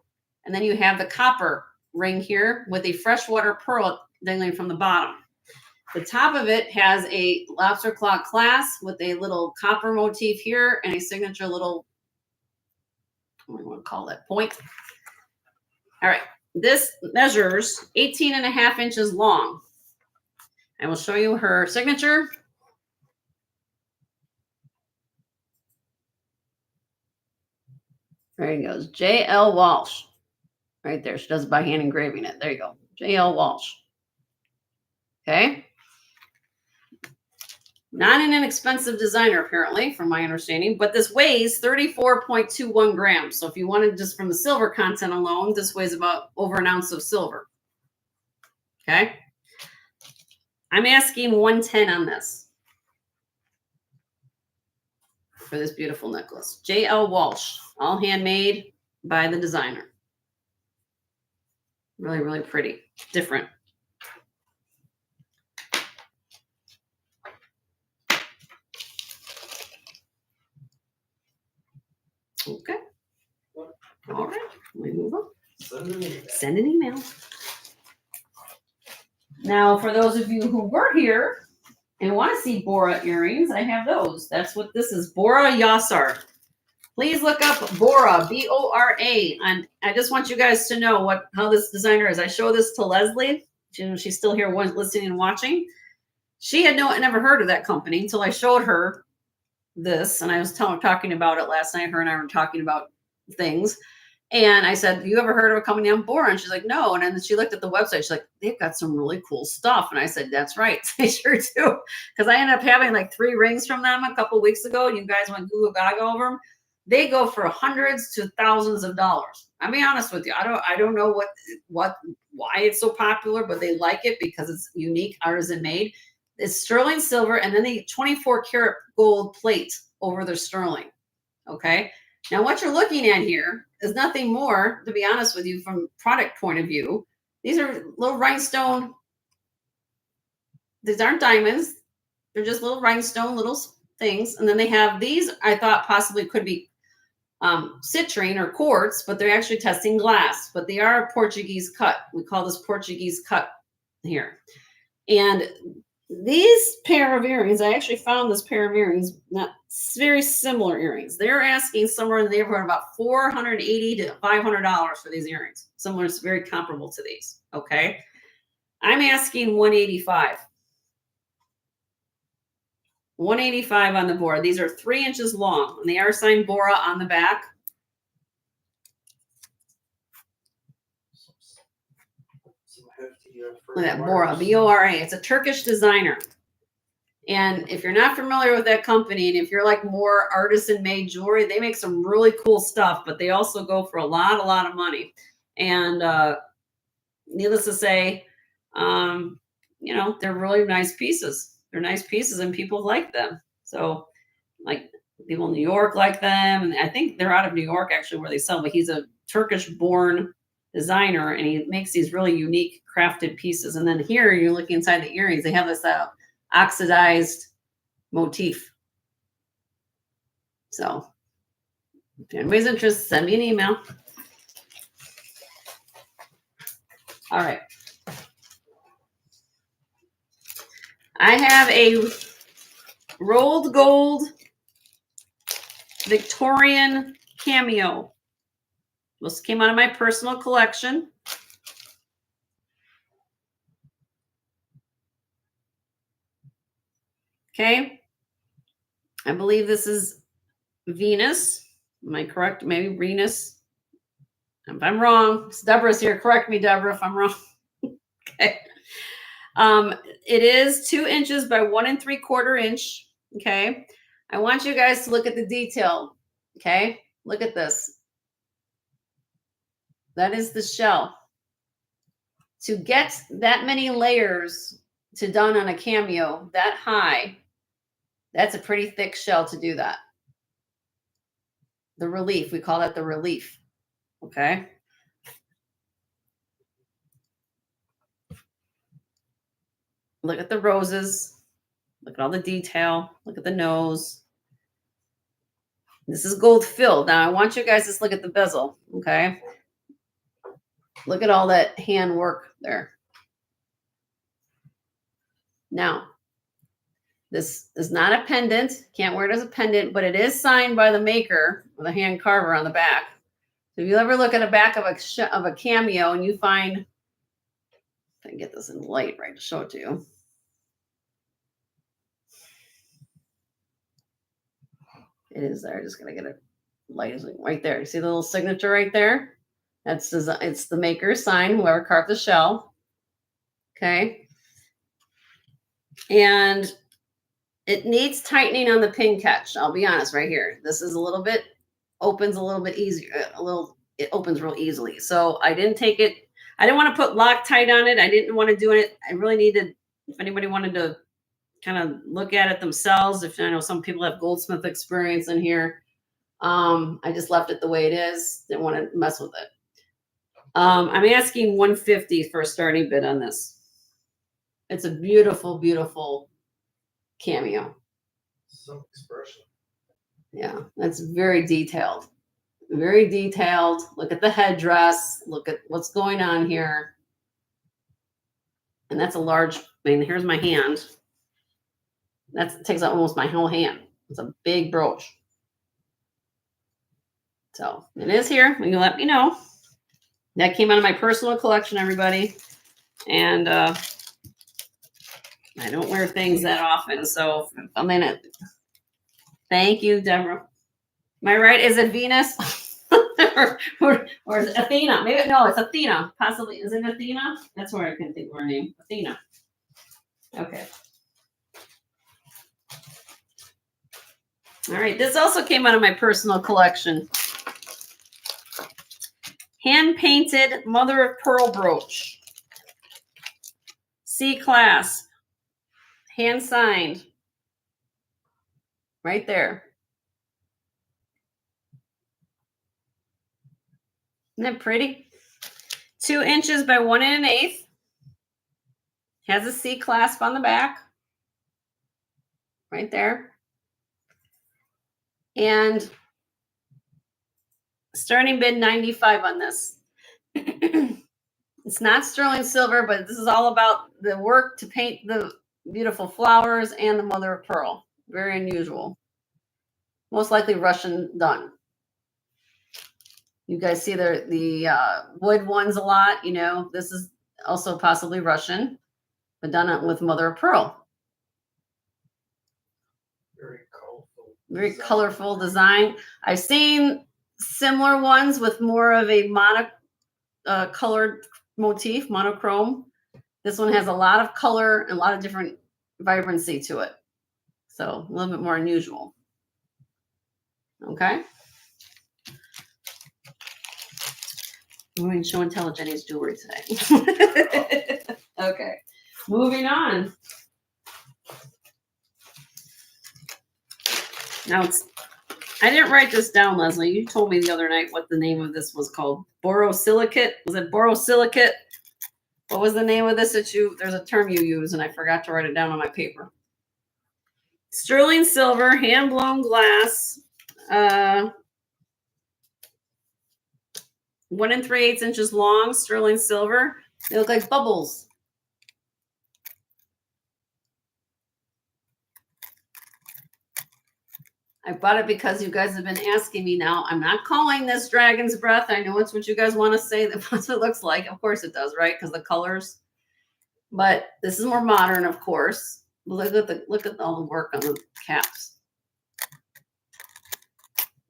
And then you have the copper ring here with a freshwater pearl dangling from the bottom. The top of it has a lobster claw clasp with a little copper motif here and a signature little, what do you want to call that, point. All right. This measures 18.5 inches long. I will show you her signature. There it goes. J.L. Walsh. Right there. She does it by hand engraving it. There you go. J.L. Walsh. Okay. Not an inexpensive designer, apparently, from my understanding, but this weighs 34.21 grams. So if you wanted just from the silver content alone, this weighs about over an ounce of silver. Okay. I'm asking $110 on this for this beautiful necklace. J.L. Walsh, all handmade by the designer. Really, really pretty. Different. Okay. All right. We move on. Send an email. Now, for those of you who were here and want to see Bora earrings, I have those. That's what this is. Bora Yasar. Please look up Bora, B-O-R-A. And I just want you guys to know how this designer is. I show this to Leslie. She's still here listening and watching. She had never heard of that company until I showed her this. And I was talking about it last night. Her and I were talking about things. And I said, you ever heard of a company named Bora? And she's like, no. And then she looked at the website. She's like, they've got some really cool stuff. And I said, that's right. They sure do. Because I ended up having like 3 rings from them a couple of weeks ago. And you guys went Google Gaga over them. They go for hundreds to thousands of dollars. I'll be honest with you. I don't know why it's so popular, but they like it because it's unique, artisan made. It's sterling silver, and then they 24 karat gold plate over their sterling. Okay. Now, what you're looking at here is nothing more, to be honest with you, from product point of view. These are little rhinestone. These aren't diamonds. They're just little rhinestone, little things. And then they have these, I thought possibly could be citrine or quartz, but they're actually testing glass. But they are a Portuguese cut. We call this Portuguese cut here. And these pair of earrings, I actually found this pair of earrings, not very similar earrings. They're asking somewhere in the neighborhood about $480 to $500 for these earrings. Similar, it's very comparable to these. Okay. I'm asking $185. $185 on the Bora. These are 3 inches long, and they are signed Bora on the back. Look at that, Bora, B-O-R-A. It's a Turkish designer. And if you're not familiar with that company, and if you're like more artisan-made jewelry, they make some really cool stuff, but they also go for a lot of money. And needless to say, you know, they're really nice pieces. They're nice pieces, and people like them. So, like, people in New York like them, and I think they're out of New York actually where they sell. But he's a Turkish-born designer, and he makes these really unique crafted pieces. And then here you're looking inside the earrings. They have this oxidized motif. So, if anybody's interested, send me an email. All right. I have a rolled gold Victorian cameo. This came out of my personal collection. Okay. I believe this is Venus. Am I correct? Maybe Venus. If I'm wrong, Deborah's here. Correct me, Deborah, if I'm wrong. Okay. It is 2 inches by 1 3/4 inch. Okay. I want you guys to look at the detail. Okay. Look at this. That is the shell. To get that many layers to done on a cameo that high, that's a pretty thick shell to do that. The relief, we call that the relief. Okay. Look at the roses. Look at all the detail. Look at the nose. This is gold filled. Now I want you guys to just look at the bezel. Okay. Look at all that hand work there. Now, this is not a pendant. Can't wear it as a pendant, but it is signed by the maker with a hand carver on the back. So if you ever look at the back of a cameo and you find, if I can get this in light right to show it to you. It is there. Just gonna get it light right there. You see the little signature right there? It's the maker's sign, whoever carved the shell. Okay. And it needs tightening on the pin catch. I'll be honest right here. This is a little bit, opens a little bit easier. It opens real easily. So I didn't take it. I didn't want to put Loctite on it. I didn't want to do it. I really needed, if anybody wanted to kind of look at it themselves, if I know some people have goldsmith experience in here, I just left it the way it is. Didn't want to mess with it. I'm asking $150 for a starting bid on this. It's a beautiful, beautiful cameo. Some expression. Yeah, that's very detailed. Very detailed. Look at the headdress. Look at what's going on here. And that's a large, I mean, here's my hand. That takes up almost my whole hand. It's a big brooch. So it is here. You let me know. That came out of my personal collection, everybody. And I don't wear things that often. So I'm in it. Thank you, Deborah. Am I right? Is it Venus? or is it Athena? Maybe no, it's Athena. Possibly is it Athena? That's where I can think of her name. Athena. Okay. All right. This also came out of my personal collection. Hand painted mother of pearl brooch. C class. Hand signed. Right there. Isn't that pretty? 2 inches by 1 1/8. Has a C clasp on the back. Right there. And starting bid $95 on this. It's not sterling silver, but this is all about the work to paint the beautiful flowers and the mother of pearl. Very unusual. Most likely Russian done. You guys see the wood ones a lot. You know, this is also possibly Russian, but done with mother of pearl. Very colorful. Very colorful design. I've seen similar ones with more of a colored motif, monochrome. This one has a lot of color and a lot of different vibrancy to it. So a little bit more unusual. Okay. I'm going to show and tell Jenny's jewelry today. Okay. Moving on. Now I didn't write this down, Leslie. You told me the other night what the name of this was called. Borosilicate. Was it borosilicate? What was the name of this that there's a term you use and I forgot to write it down on my paper. Sterling silver, hand blown glass, 1 3/8 inches long, sterling silver. They look like bubbles. I bought it because you guys have been asking me now. I'm not calling this dragon's breath. I know it's what you guys want to say. That's what it looks like. Of course it does, right? Because the colors. But this is more modern, of course. Look at all the work on the caps.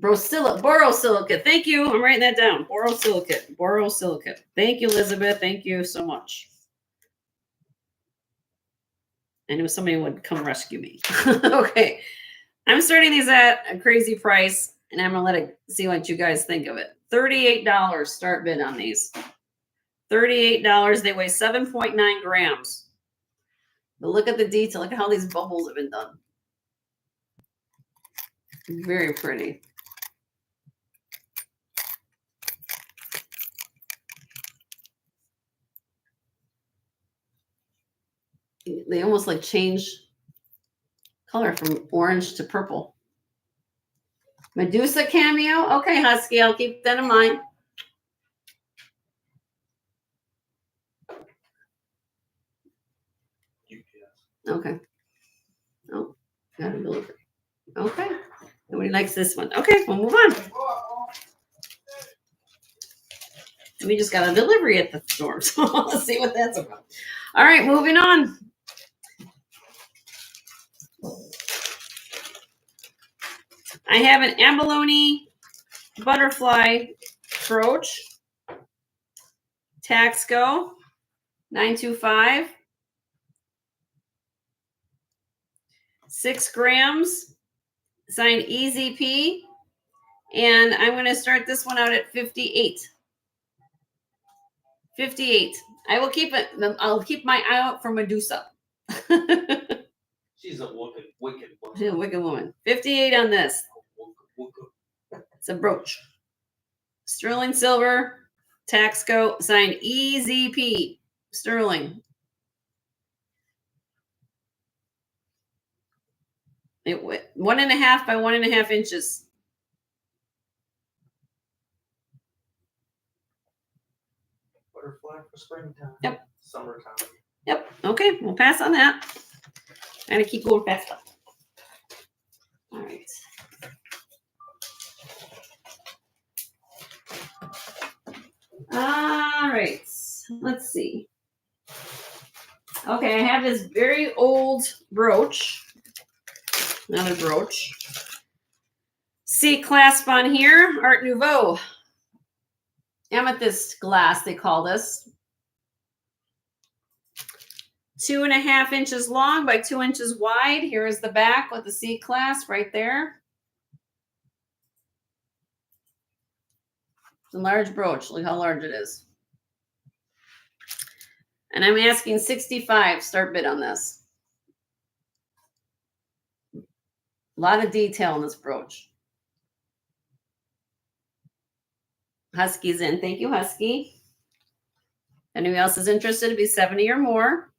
Borosilicate. Thank you. I'm writing that down. Borosilicate. Thank you, Elizabeth. Thank you so much. I knew somebody would come rescue me. Okay. I'm starting these at a crazy price, and I'm going to let it see what you guys think of it. $38 start bid on these. $38. They weigh 7.9 grams. But look at the detail. Look at how these bubbles have been done. Very pretty. They almost like change color from orange to purple. Medusa cameo. Okay, Husky, I'll keep that in mind. Okay. Oh, got a delivery. Okay. Nobody likes this one. Okay, we'll move on. We just got a delivery at the store, so let's see what that's about. All right, moving on. I have an abalone butterfly brooch. Taxco 925. 6 grams. Signed EZP. And I'm going to start this one out at 58. 58. I will keep it. I'll keep my eye out for Medusa. She's a wicked woman. She's a wicked woman. 58 on this. It's a brooch. Sterling silver. Taxco. Signed EZP. Sterling. It 1.5 by 1.5 inches. Butterfly for springtime. Yep. Summertime. Yep. Okay, we'll pass on that. I'm gonna keep going fast. All right. All right. Let's see. Okay, I have this very old brooch. Another brooch. C clasp on here, Art Nouveau. amethyst glass, they call this. 2.5 inches long by 2 inches wide. Here is the back with the C clasp right there. It's a large brooch. Look how large it is. And I'm asking 65 start bid on this. A lot of detail in this brooch. Husky's in. Thank you, Husky. Anyone else is interested, it'd be 70 or more.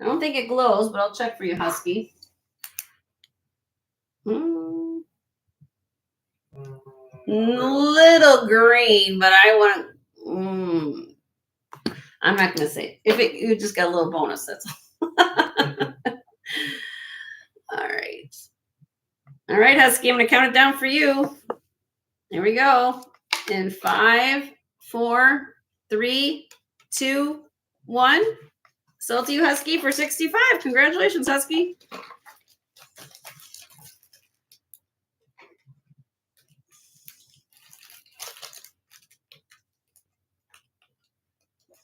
I don't think it glows, but I'll check for you, Husky. Little green, but I want. I'm not going to say it. If it, you just got a little bonus. That's all. All right. All right, Husky. I'm going to count it down for you. Here we go. In 5, 4, 3, 2, 1. Sold to you, Husky, for 65. Congratulations, Husky.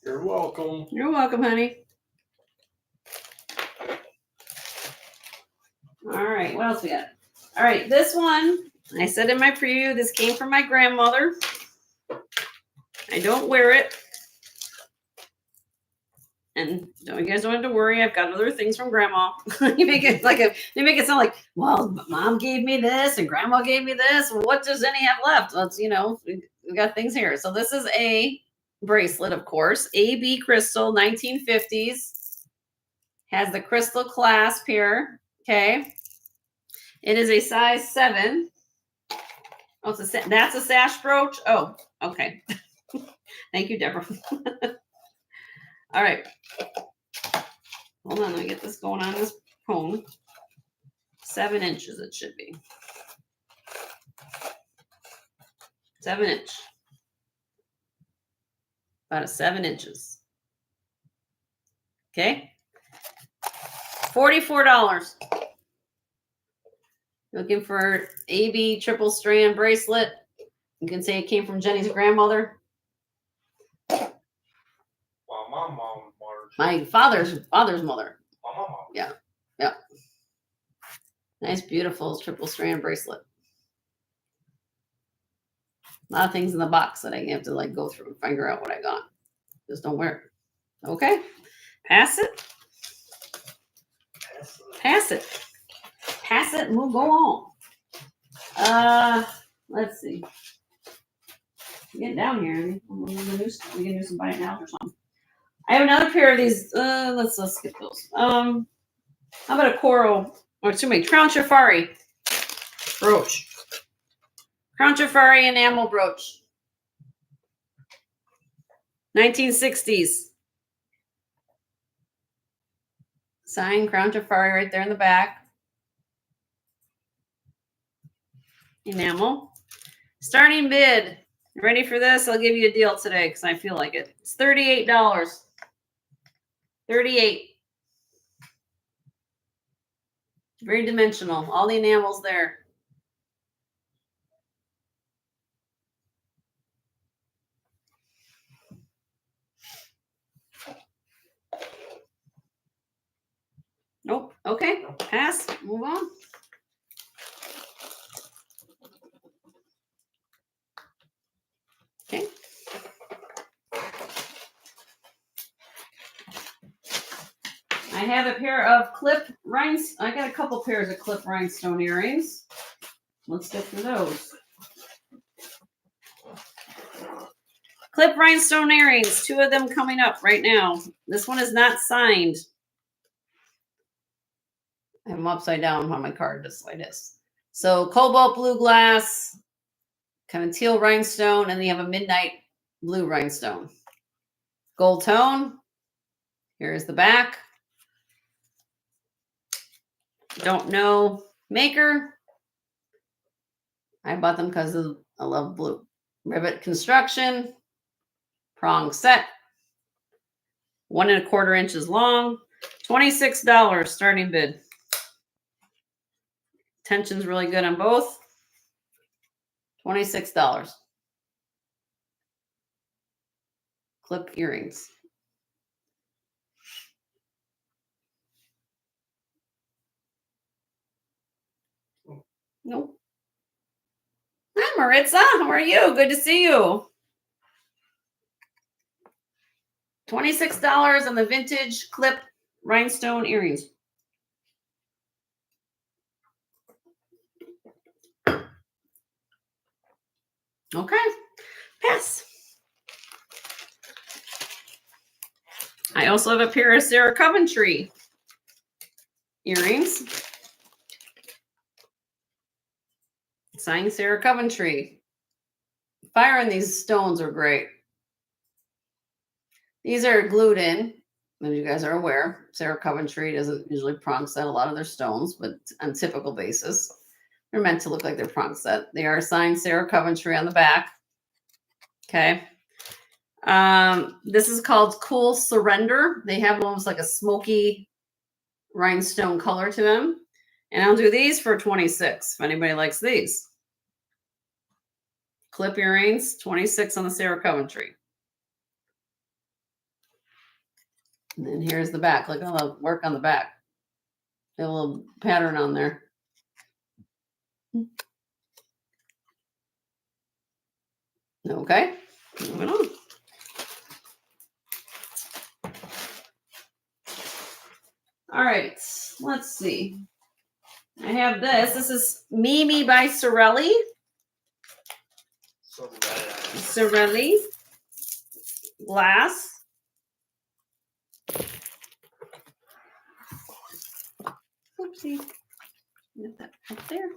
You're welcome. You're welcome, honey. All right, what else we got? All right, this one, I said in my preview, this came from my grandmother. I don't wear it. And you guys don't have to worry. I've got other things from grandma. You make it sound like, well, mom gave me this and grandma gave me this. Well, what does any have left? Well, it's, we got things here. So this is a bracelet, of course. AB crystal, 1950s. Has the crystal clasp here. Okay. It is a size 7. Oh, that's a sash brooch. Oh, okay. Thank you, Deborah. All right. Hold on, let me get this going on this cone. 7 inches it should be. 7 inch. About a 7 inches. Okay. $44. Looking for AB triple strand bracelet. You can say it came from Jenny's grandmother. My father's mother. Yeah. Yeah. Nice, beautiful triple strand bracelet. A lot of things in the box that I have to go through and figure out what I got. Just don't wear it. Okay. Pass it. Pass it. Pass it and we'll go on. Let's see. Get down here. We can do some buy it now or something. I have another pair of these. Let's skip those. How about a coral, or excuse me, Crown Safari brooch. Crown Safari enamel brooch. 1960s. Sign Crown Safari right there in the back. Enamel. Starting bid. You ready for this? I'll give you a deal today because I feel like it. It's $38. $38. Very dimensional. All the enamels there. Nope. Okay. Pass. Move on. Okay. I have a pair of clip rhinestone. I got a couple pairs of clip rhinestone earrings. Let's get through those. Clip rhinestone earrings. 2 of them coming up right now. This one is not signed. I have them upside down on my card just like this. So cobalt blue glass, kind of teal rhinestone, and they have a midnight blue rhinestone. Gold tone. Here is the back. Don't know maker. I bought them because I love blue. Rivet construction. Prong set. 1 1/4 inches long. $26 starting bid. Tension's really good on both. $26. clip earrings. Nope. Hi, Maritza. How are you? Good to see you. $26 on the vintage clip rhinestone earrings. Okay, pass. I also have a pair of Sarah Coventry earrings. Signed Sarah Coventry. Fire and these stones are great. These are glued in, as you guys are aware. Sarah Coventry doesn't usually prong set a lot of their stones, but on typical basis, they're meant to look like they're prong set. They are signed Sarah Coventry on the back. Okay. This is called Cool Surrender. They have almost like a smoky rhinestone color to them. And I'll do these for 26 if anybody likes these. Clip earrings, 26 on the Sarah Coventry. And then here's the back. Look at all the work on the back. A little pattern on there. Okay, moving on. All right, let's see. I have this. This is Mimi by Sorelli. Sorelli glass. Oopsie. Get that up there.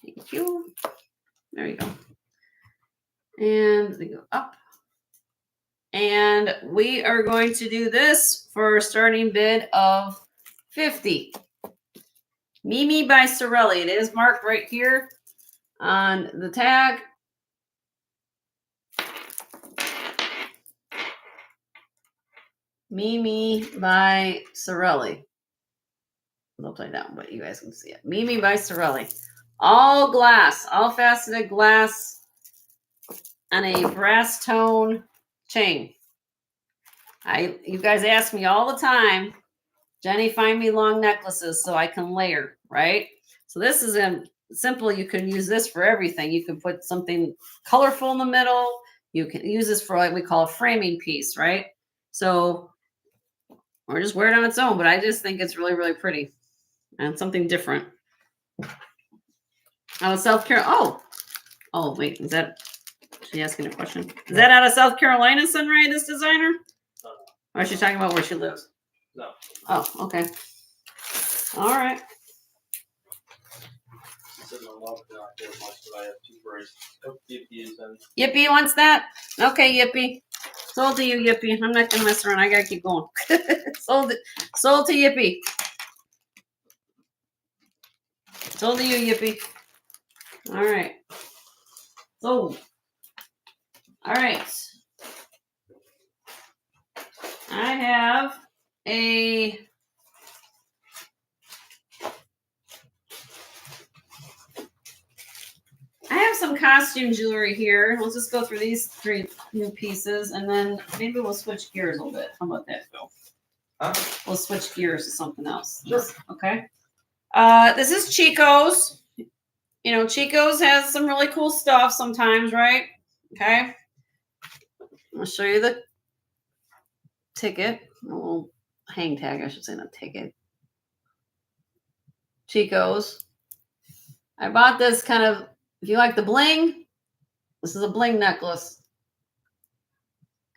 Thank you. There you go. And they go up. And we are going to do this for a starting bid of 50. Mimi by Sorelli. It is marked right here on the tag. Mimi by Sorelli. Upside down, but you guys can see it. Mimi by Sorelli. All glass, all faceted glass on a brass tone chain. You guys ask me all the time, Jenny, find me long necklaces so I can layer, right? So this is simple. You can use this for everything. You can put something colorful in the middle. You can use this for what we call a framing piece, right? So, or just wear it on its own, but I just think it's really, really pretty and something different. Out of South Carolina. Oh, wait, is that, she asking a question? Is that out of South Carolina, Sunray, this designer? Or is she talking about where she lives? No. Oh, okay. All right. I have two bracelets. Yippee wants that? Okay, Yippee. Sold to you, Yippee. I'm not gonna mess around. I gotta keep going. Sold to Yippee. Sold to you, Yippee. All right. Sold. All right. I have a some costume jewelry here. Let's just go through these 3 new pieces and then maybe we'll switch gears a little bit. How about that, Phil? Huh? We'll switch gears to something else. Sure. Okay. This is Chico's. You know, Chico's has some really cool stuff sometimes, right? Okay. I'll show you the ticket. A little hang tag, I should say, not ticket. Chico's. I bought this kind of, if you like the bling, this is a bling necklace.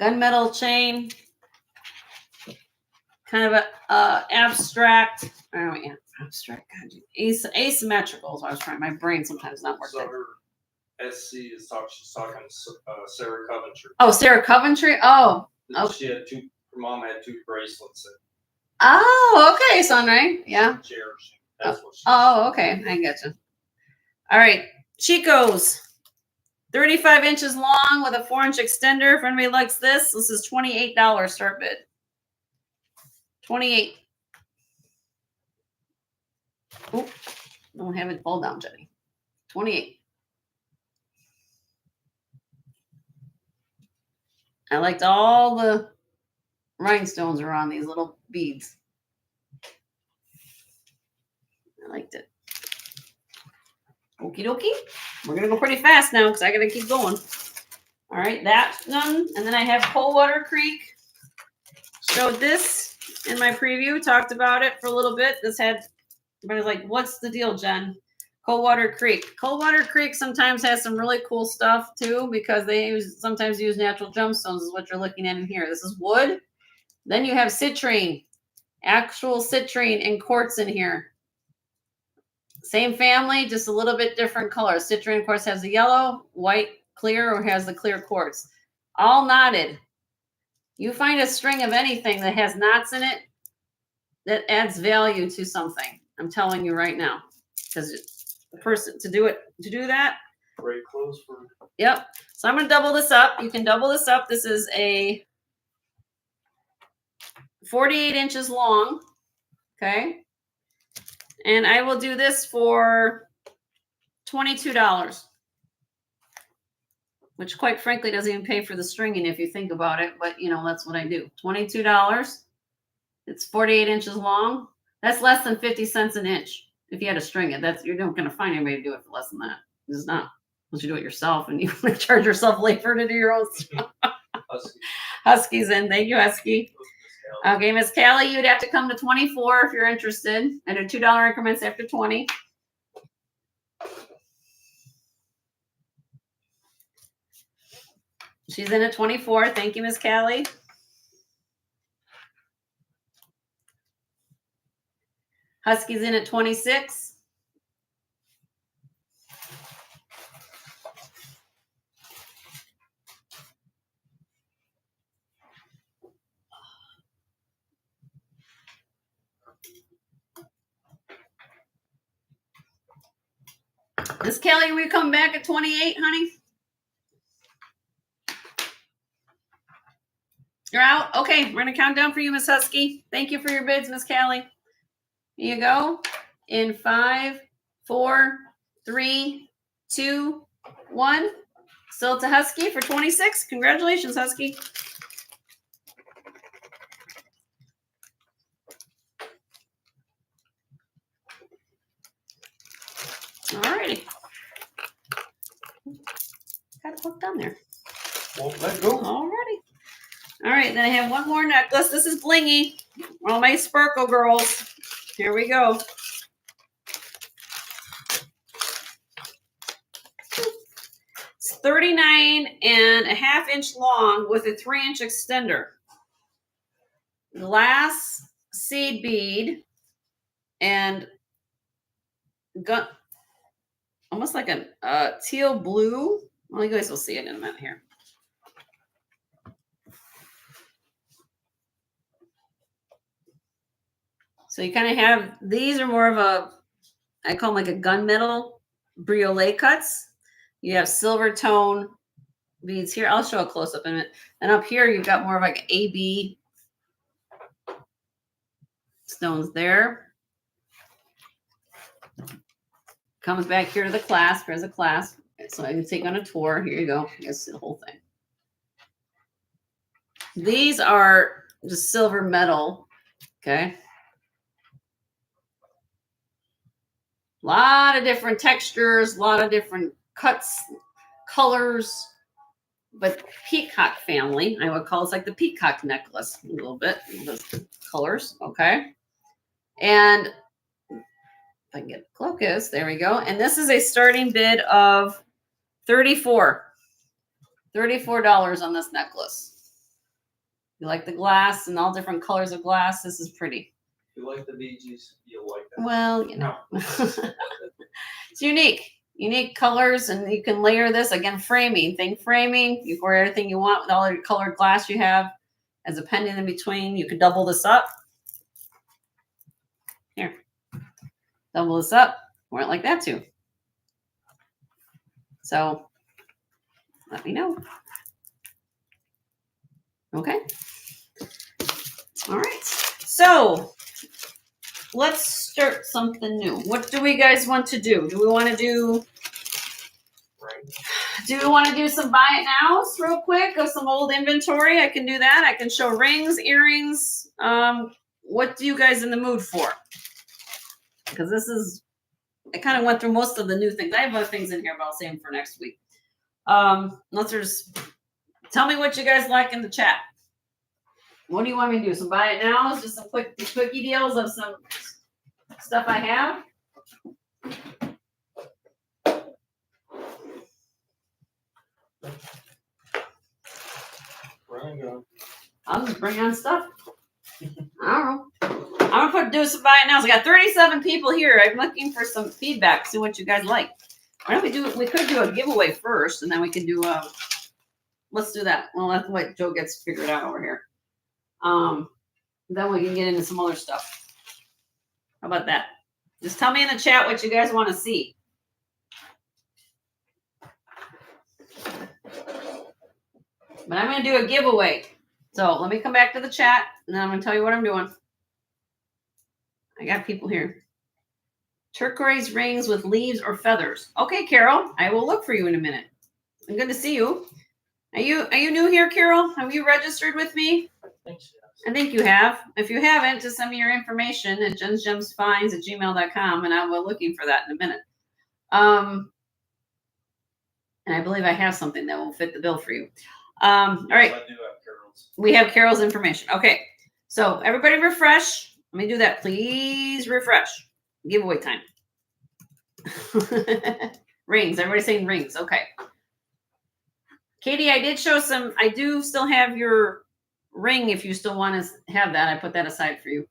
Gunmetal chain. Kind of a abstract. Oh yeah, abstract. God, asymmetrical is what I was trying. My brain sometimes not working. So her SC is she's talking Sarah Coventry. Oh, Sarah Coventry. Oh, okay. She had her mom had 2 bracelets. Oh, okay, Sunray. Yeah. Cherishing. That's what she. Oh, okay. I get you. All right, Chico's. 35 inches long with a 4-inch extender. If anybody likes this is $28 start bid. 28. Oh, don't have it fall down, Jenny. 28. I liked all the rhinestones around these little beads. I liked it. Okie dokie. We're going to go pretty fast now because I got to keep going. All right, that's done. And then I have Coldwater Creek. Showed this in my preview. Talked about it for a little bit. This had, everybody's like, what's the deal, Jen? Coldwater Creek. Coldwater Creek sometimes has some really cool stuff too because they sometimes use natural gemstones is what you're looking at in here. This is wood. Then you have citrine, actual citrine and quartz in here. Same family, just a little bit different colors. Citrine, of course, has the yellow, white, clear, or has the clear quartz. All knotted. You find a string of anything that has knots in it, that adds value to something. I'm telling you right now. Because the person to do that. Great clothes for. Yep. So I'm going to double this up. You can double this up. This is a 48 inches long. Okay. And I will do this for $22. Which quite frankly doesn't even pay for the stringing if you think about it. But you know, that's what I do. $22. It's 48 inches long. That's less than 50 cents an inch. If you had to string it, you're not going to find anybody to do it for less than that. It's not. Unless you do it yourself and you charge yourself labor to do your own stuff. Husky's in. Thank you, Husky. Okay, Miss Callie, you'd have to come to 24 if you're interested. I do $2 increments after 20. She's in at 24. Thank you, Miss Callie. Husky's in at 26. Miss Kelly, will you come back at 28, honey? You're out? Okay, we're going to count down for you, Miss Husky. Thank you for your bids, Miss Callie. Here you go. In 5, 4, 3, 2, 1. Still to Husky for 26. Congratulations, Husky. All righty. Got it hooked on there. Won't let go. All righty. All right, then I have one more necklace. This is blingy. All my sparkle girls. Here we go. It's 39.5 inch long with a 3-inch extender. Glass seed bead and gun, almost like a teal blue. Well, you guys will see it in a minute here. So you kind of have, these are more of a, I call them like a gunmetal briolet cuts. You have silver tone beads here. I'll show a close up in a minute. And up here, you've got more of like an AB stones there. Comes back here to the clasp. Here's a clasp. So I can take on a tour. Here you go. You guys see the whole thing. These are just silver metal. Okay. A lot of different textures, a lot of different cuts, colors, but peacock family, I would call it like the peacock necklace a little bit, those colors, okay? And if I can get focus, there we go. And this is a starting bid of $34 on this necklace. You like the glass and all different colors of glass, this is pretty. If you like the Bee Gees, you'll like that. Well, you know, it's unique colors, and you can layer this again. Framing, think framing. You can wear everything you want with all your colored glass you have as a pendant in between. You can double this up. Here, double this up. Wear it like that too. So, let me know. Okay. All right. So. Let's start something new. What do we guys want to do? Do we want to do Do you want to do some buy it nows real quick of some old inventory? I can do that. I can show rings, earrings. What do you guys in the mood for? Because this is, I kind of went through most of the new things. I have other things in here, but I'll save them for next week. Unless there's, tell me what you guys like in the chat. What do you want me to do? Some buy it nows? Just some quickie deals of some stuff I have? I'll just bring on stuff. I don't know. I'm gonna do some buy it nows. I got 37 people here. I'm looking for some feedback. See what you guys like. Why don't we do? We could do a giveaway first, and then we can do. Let's do that. Well, that's what Joe gets figured out over here. Then we can get into some other stuff. How about that? Just tell me in the chat what you guys want to see. But I'm going to do a giveaway. So let me come back to the chat, and then I'm going to tell you what I'm doing. I got people here. Turquoise rings with leaves or feathers. Okay, Carol, I will look for you in a minute. I'm good to see you. Are you new here, Carol? Have you registered with me? I think you have. If you haven't, just send me your information at jensgemsfinds@gmail.com, and I will be looking for that in a minute. And I believe I have something that will fit the bill for you. All right. I do have Carol's. We have Carol's information. Okay. So everybody refresh. Let me do that. Please refresh. Giveaway time. Rings. Everybody's saying rings. Okay. Katie, I did show some. I do still have your ring if you still want to have that. I put that aside for you.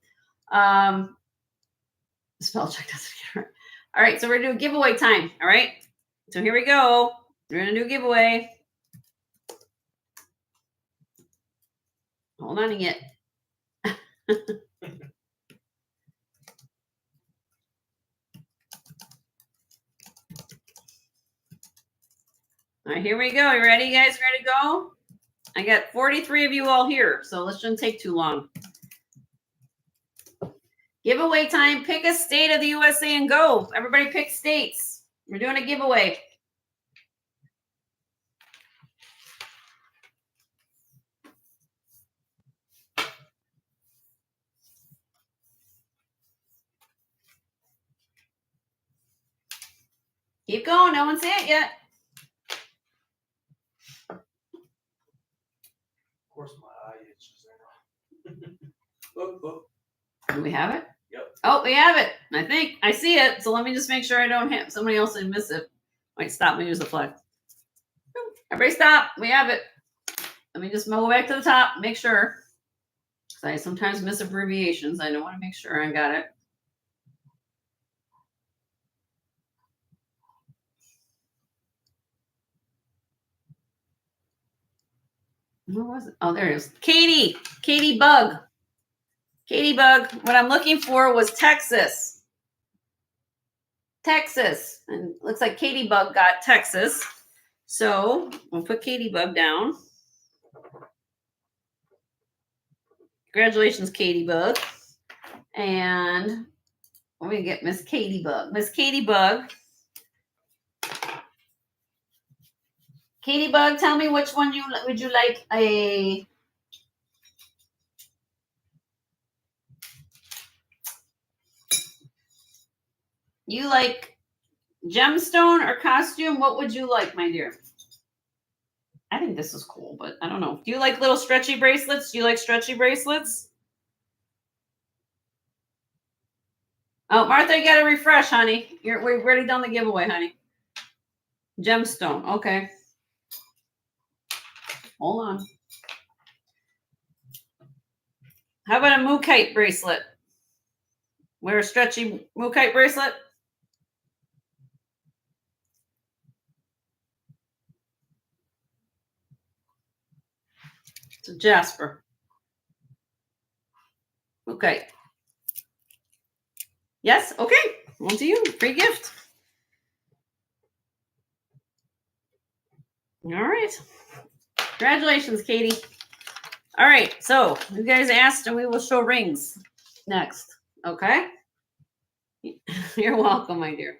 Spell check doesn't get right. All right. So we're going to do giveaway time. All right. So here we go. We're going to do a giveaway. Hold on a minute. All right, here we go. You ready, guys? Ready to go? I got 43 of you all here, so this shouldn't take too long. Giveaway time. Pick a state of the USA and go. Everybody pick states. We're doing a giveaway. Keep going. No one's hit it yet. Of course, my eye itches there. Look, look. Do we have it? Yep. Oh, we have it. I think I see it. So let me just make sure I don't have somebody else and miss it. Wait, stop. Let me use the flag. Everybody stop. We have it. Let me just go back to the top. Make sure. Because I sometimes miss abbreviations. I don't want to make sure I got it. Where was it? Oh, there it is. Katie. Katie Bug. Katie Bug. What I'm looking for was Texas. Texas. And it looks like Katie Bug got Texas. So we'll put Katie Bug down. Congratulations, Katie Bug. And we're going to get Miss Katie Bug. Miss Katie Bug. Katie Bug, tell me which one would you like a... You like gemstone or costume? What would you like, my dear? I think this is cool, but I don't know. Do you like little stretchy bracelets? Do you like stretchy bracelets? Oh, Martha, you got to refresh, honey. We've already done the giveaway, honey. Gemstone. Okay. Hold on. How about a mookite bracelet? Wear a stretchy mookite bracelet? To Jasper. Okay. Yes? Okay. One to you. Free gift. All right. Congratulations, Katie. All right. So you guys asked, and we will show rings next. Okay. You're welcome, my dear.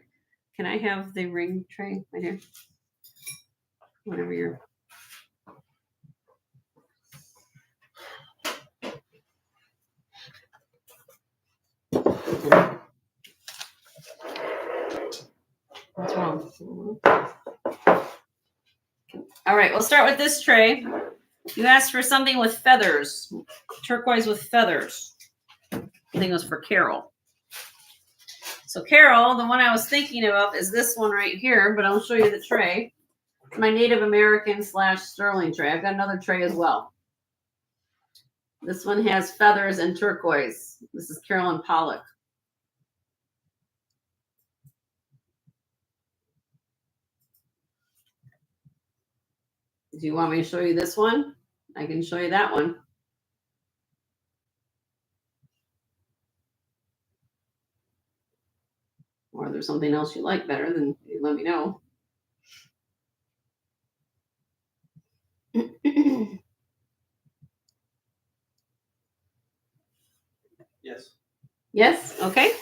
Can I have the ring tray, my dear? Whatever you're. What's wrong? All right, we'll start with this tray. You asked for something with feathers, turquoise with feathers. I think it was for Carol. So Carol, the one I was thinking of is this one right here, but I'll show you the tray. My Native American / sterling tray. I've got another tray as well. This one has feathers and turquoise. This is Carolyn Pollock. Do you want me to show you this one? I can show you that one. Or if there's something else you like better, then you let me know. Yes. Yes? Okay.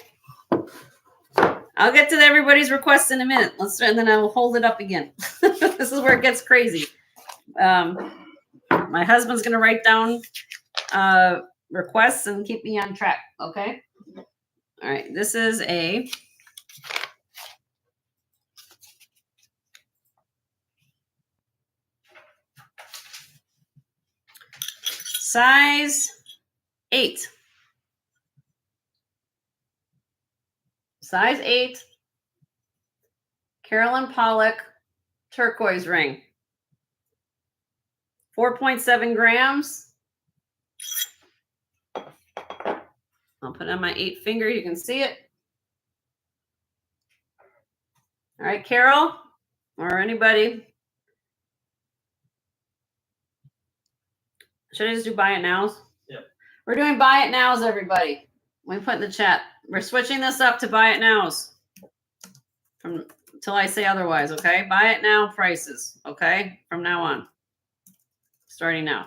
I'll get to everybody's request in a minute. And then I will hold it up again. This is where it gets crazy. My husband's going to write down requests and keep me on track. Okay. All right. This is a size 8. Size 8. Carolyn Pollock turquoise ring. 4.7 grams. I'll put it on my 8 finger. You can see it. All right, Carol, or anybody. Should I just do buy it nows? Yep. We're doing buy it nows, everybody. Let me put in the chat. We're switching this up to buy it nows from until I say otherwise. Okay, buy it now prices. Okay, from now on, starting now.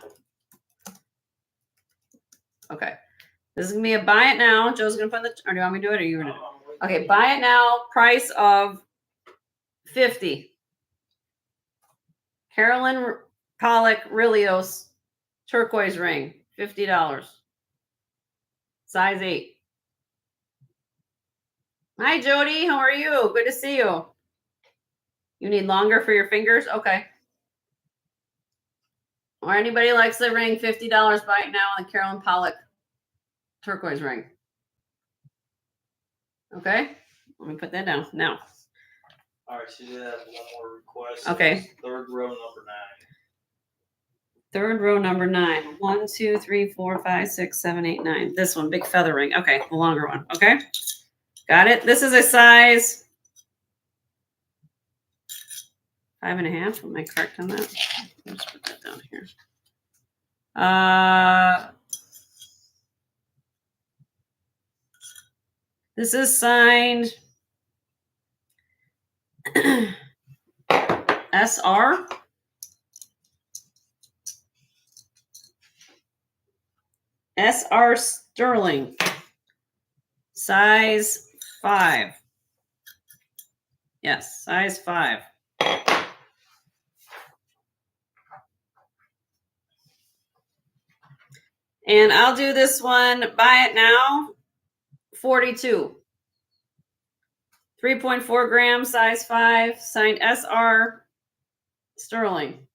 Okay, this is gonna be a buy it now. Joe's gonna put the. Or do you want me to do it, or you gonna? Okay, buy it now. Price of $50. Carolyn Pollock Rilios turquoise ring, $50. Size 8. Hi, Jody. How are you? Good to see you. You need longer for your fingers? Okay. Or anybody likes the ring, $50 buy it now on the Carolyn Pollock turquoise ring. Okay. Let me put that down now. All right, she did have one more request. Okay. Third row, number 9. Third row, number 9. 1, 2, 3, 4, 5, 6, 7, 8, 9. This one, big feather ring. Okay, the longer one. Okay. Got it. This is a size 5.5. Am I correct on that? Let's put that down here. This is signed SR. SR Sterling. Size 5. Yes, size 5. And I'll do this one, buy it now, 42. 3.4 grams, size 5, signed SR Sterling.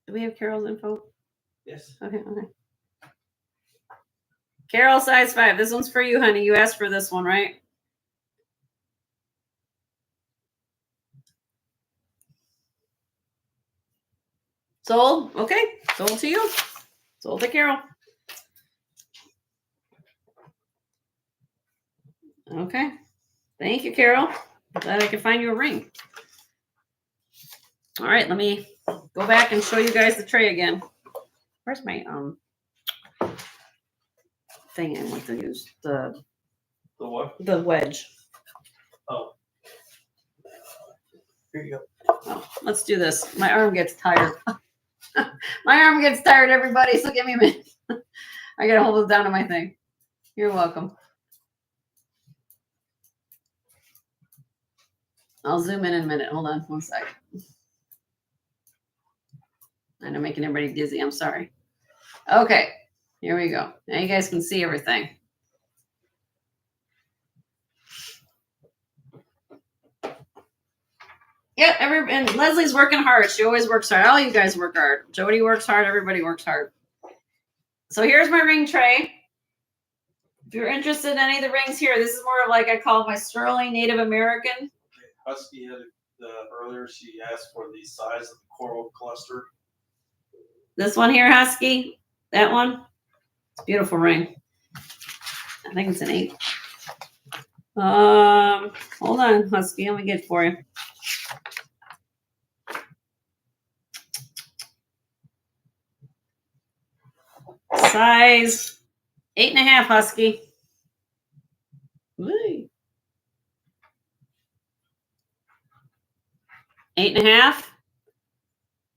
Do we have Carol's info? Yes. Okay. Carol, size 5. This one's for you, honey. You asked for this one, right? Sold? Okay. Sold to you. Sold to Carol. Okay. Thank you, Carol. Glad I could find you a ring. All right, let me go back and show you guys the tray again. Where's my thing I want to use? The what? The wedge. Oh. Here you go. Oh, let's do this. My arm gets tired. My arm gets tired, everybody, so give me a minute. I gotta hold it down to my thing. You're welcome. I'll zoom in a minute. Hold on one second. I'm making everybody dizzy. I'm sorry. Okay, here we go. Now you guys can see everything. Yeah, and Leslie's working hard. She always works hard. All you guys work hard. Jody works hard. Everybody works hard. So here's my ring tray. If you're interested in any of the rings here, this is more of like I call my sterling Native American. Husky had earlier. She asked for the size of the coral cluster. This one here, Husky. That one. It's a beautiful ring. I think it's an 8. Hold on, Husky. Let me get it for you. Size 8.5, Husky. Woo. 8.5.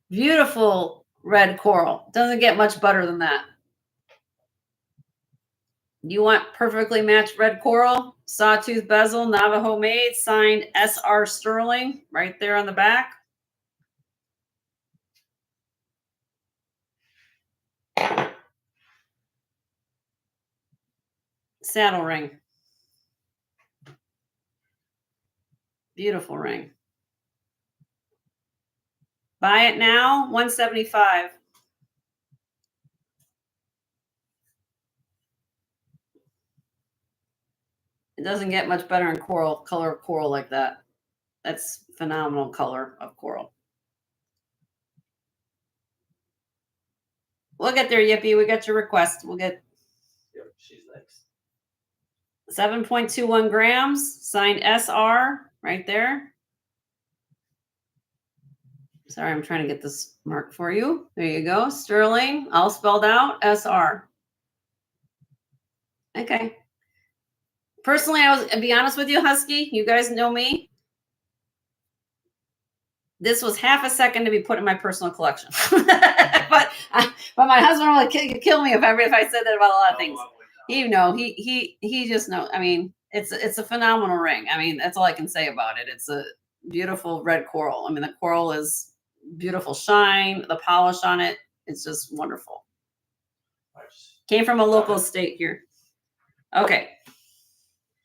Beautiful red coral. Doesn't get much better than that. You want perfectly matched red coral, sawtooth bezel, Navajo made, signed SR Sterling, right there on the back. Saddle ring. Beautiful ring. Buy it now, $175. It doesn't get much better in coral, color of coral like that. That's phenomenal color of coral. We'll get there, Yippee. We got your request. We'll get. Yep, she's next. 7.21 grams, signed SR, right there. Sorry, I'm trying to get this marked for you. There you go. Sterling, all spelled out, SR. Okay. Personally, I'll be honest with you, Husky. You guys know me. This was half a second to be put in my personal collection. but my husband will kill me if I said that about a lot of things. He just knows. I mean, it's a phenomenal ring. I mean, that's all I can say about it. It's a beautiful red coral. I mean, the coral is beautiful shine, the polish on it. It's just wonderful. Nice. Came from a local state here. Okay.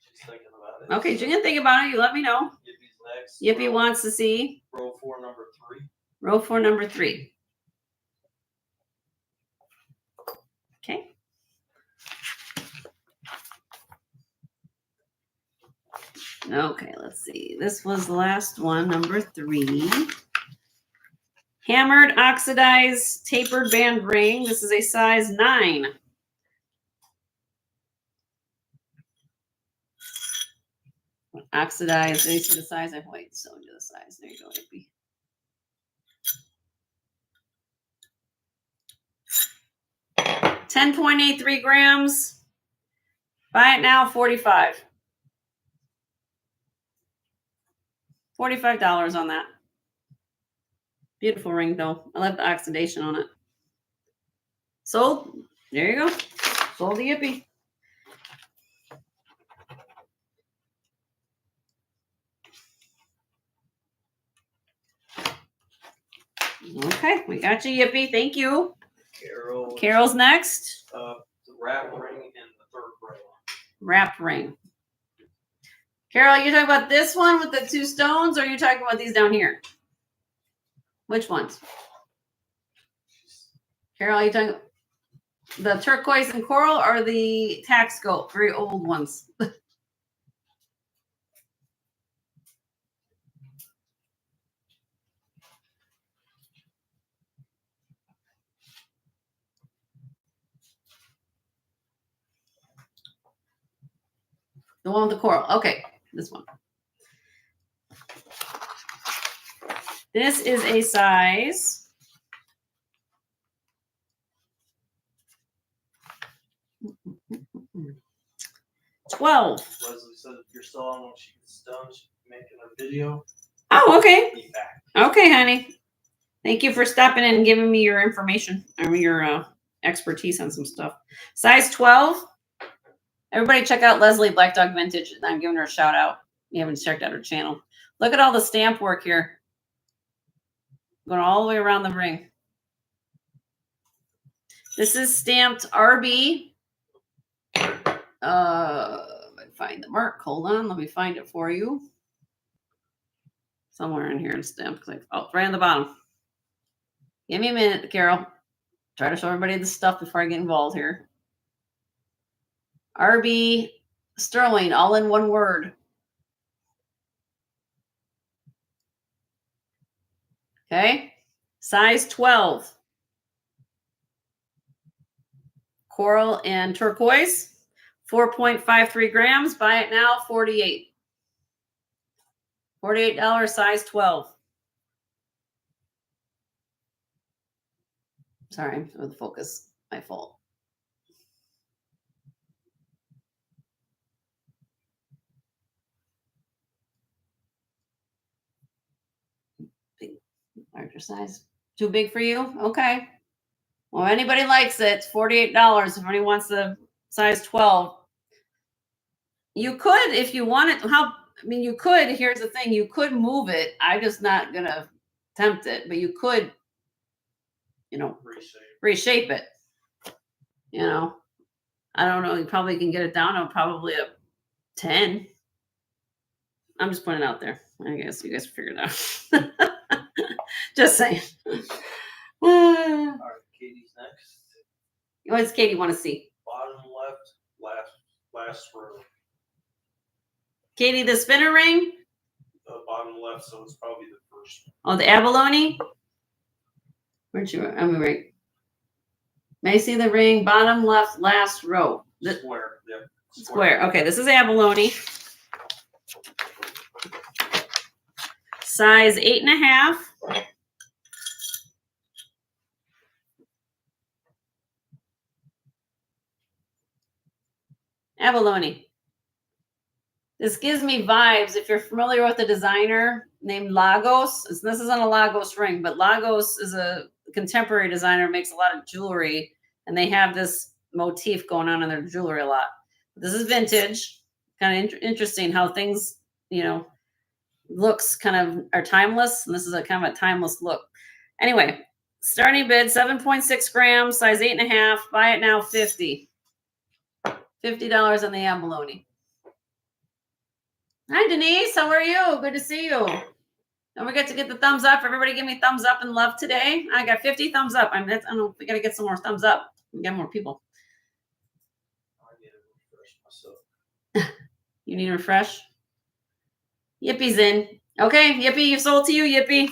She's thinking about it. Okay, you can think about it. You let me know. Yippie's next. Yippie wants to see. Row 4, number 3. Row 4, number 3. Okay. Okay, let's see. This was the last one, number 3. Hammered, oxidized, tapered band ring. This is a size 9. Oxidized. You see the size? I wait, so do the size. There you go, Yippee. $10.83 grams. Buy it now, $45. $45 on that. Beautiful ring, though. I love the oxidation on it. Sold. There you go. Sold the Yippee. Okay, we got you, Yippee. Thank you. Carol's next. The wrap ring and the third ring. Wrap ring. Carol, you talking about this one with the 2 stones, or are you talking about these down here? Which ones? Carol, are you talking the turquoise and coral or the tack scope? Very old ones. The one with the coral. Okay, this one. This is a size 12. Leslie said if you're still on when she gets done, she's making a video. Oh, okay. Be back. Okay, honey. Thank you for stopping in and giving me your information. I mean, your expertise on some stuff. Size 12. Everybody check out Leslie Black Dog Vintage. I'm giving her a shout out. You haven't checked out her channel. Look at all the stamp work here. Going all the way around the ring. This is stamped RB. Find the mark. Hold on. Let me find it for you. Somewhere in here it's stamped. Oh, right on the bottom. Give me a minute, Carol. Try to show everybody the stuff before I get involved here. RB Sterling, all in one word. Okay. Size 12. Coral and turquoise. 4.53 grams. Buy it now, $48. $48, size 12. Sorry, with the focus. My fault. Big, larger size. Too big for you? Okay. Well, anybody likes it, it's $48. If anybody wants the size 12. You could, if you wanted, you could, here's the thing, you could move it. I'm just not going to tempt it, but you could, reshape it. I don't know. You probably can get it down to probably a 10. I'm just putting it out there. I guess you guys figure it out. Just saying. All right, Katie's next. What does Katie want to see? Bottom left, last row. Katie, the spinner ring? Bottom left, so it's probably the first. Oh, the abalone? Where'd you? I'm right. May I see the ring? Bottom left, last row. Square. Yep. Square. Okay, this is abalone. Size 8.5. Abalone. This gives me vibes. If you're familiar with a designer named Lagos, this isn't a Lagos ring, but Lagos is a contemporary designer, makes a lot of jewelry, and they have this motif going on in their jewelry a lot. This is vintage. Kind of interesting how things, looks kind of are timeless, and this is a kind of a timeless look. Anyway, starting bid 7.6 grams, size 8.5. Buy it now, $50 on the abalone. Hi, Denise. How are you? Good to see you. Don't forget to get the thumbs up. Everybody give me thumbs up and love today. I got 50 thumbs up. I don't know. We got to get some more thumbs up. We get more people. I need to refresh myself. You need a refresh? Yippie's in. Okay, Yippie, you sold to you, Yippie.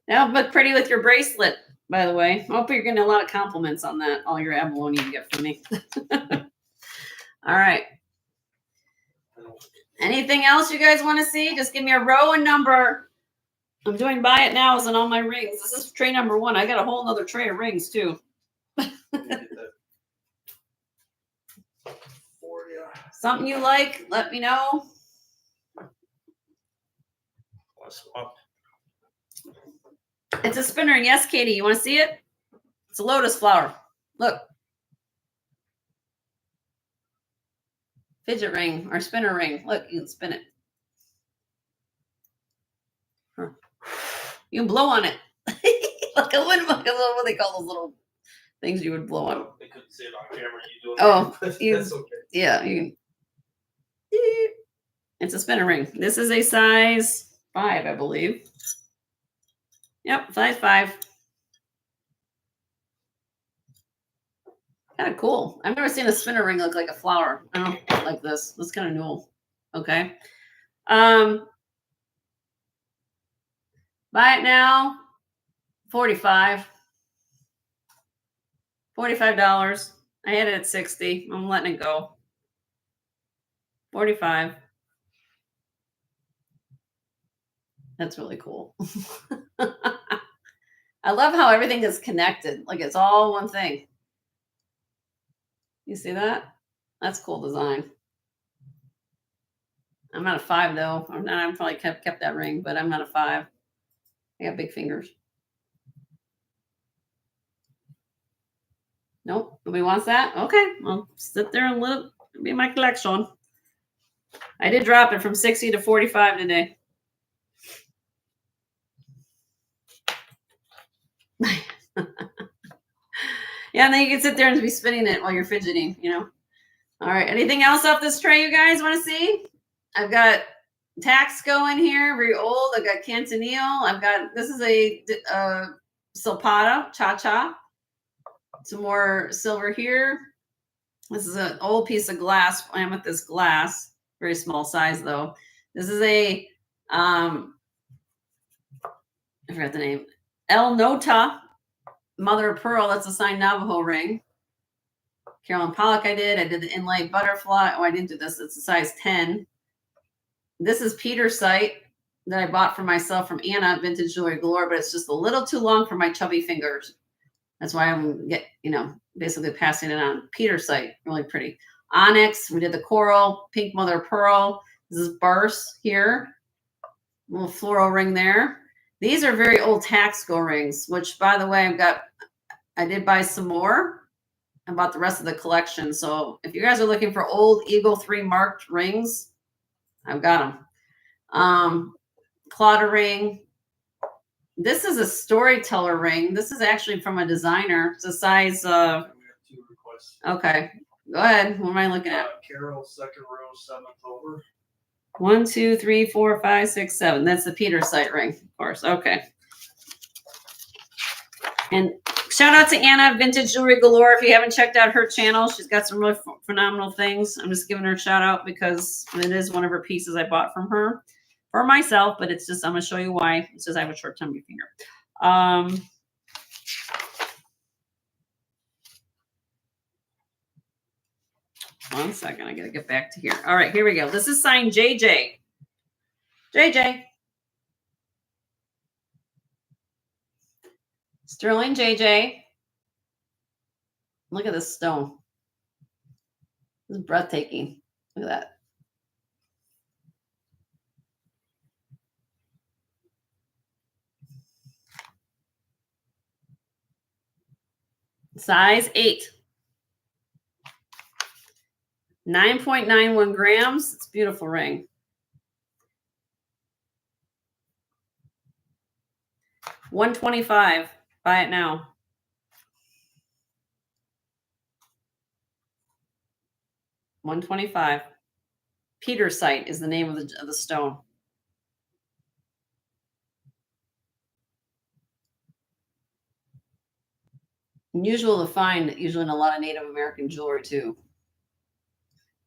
That'll look pretty with your bracelet, by the way. I hope you're getting a lot of compliments on that, all your abalone you get from me. All right. Anything else you guys want to see? Just give me a row and number. I'm doing buy it nows on all my rings. This is tray number 1. I got a whole nother tray of rings, too. Something you like, let me know. It's a spinner. And yes, Katie, you want to see it? It's a lotus flower. Look. Fidget ring or spinner ring. Look, you can spin it. You can blow on it. Like what they call those little things you would blow on. They couldn't see it on camera. You do it. Oh, that's okay. Yeah, you can. It's a spinner ring. This is a size 5, I believe. Yep, size 5. Kind of cool. I've never seen a spinner ring look like a flower. I don't like this. That's kind of new. Okay. Buy it now. $45. $45. I had it at 60. I'm letting it go. 45. That's really cool. I love how everything is connected. Like it's all one thing. You see that? That's cool design. I'm not a 5 though. I'm probably kept that ring, but I'm not a 5. I got big fingers. Nope. Nobody wants that? Okay. I'll sit there and let it be my collection. I did drop it from 60 to 45 today. Yeah, and then you can sit there and be spinning it while you're fidgeting, you know. All right. Anything else off this tray you guys want to see? I've got Tax going here, very old. I've got Cantonile. I've got, this is a Silpata, Cha-Cha. Some more silver here. This is an old piece of glass, amethyst glass. Very small size though. This is a, I forgot the name. El Nota, mother of pearl. That's a signed Navajo ring. Carolyn Pollock I did the inlay butterfly. Oh, I didn't do this. It's a size 10. This is Peter's site that I bought for myself from Anna, Vintage Jewelry Galore, but it's just a little too long for my chubby fingers. That's why I'm basically passing it on. Peter's site, really pretty. Onyx, we did the coral, pink mother of pearl. This is Burse here. Little floral ring there. These are very old Taxco rings, which by the way, I did buy some more. I bought the rest of the collection. So if you guys are looking for old Eagle 3 marked rings, I've got them. Clotter ring. This is a storyteller ring. This is actually from a designer. It's a size. We have 2 requests. Okay, go ahead. What am I looking at? Carol, second row, 7th over. 1, 2, 3, 4, 5, 6, 7. That's the Peter site ring, of course. Okay. And shout out to Anna, Vintage Jewelry Galore. If you haven't checked out her channel, she's got some really phenomenal things. I'm just giving her a shout out because it is one of her pieces I bought from her for myself, but it's just, I'm going to show you why. It says I have a short tummy finger. 1 second. I got to get back to here. All right, here we go. This is signed JJ. JJ. Sterling JJ. Look at this stone. This is breathtaking. Look at that. Size 8. 9.91 grams. It's a beautiful ring. $125. Buy it now. $125. Peter's site is the name of the stone. Unusual to find, usually in a lot of Native American jewelry too.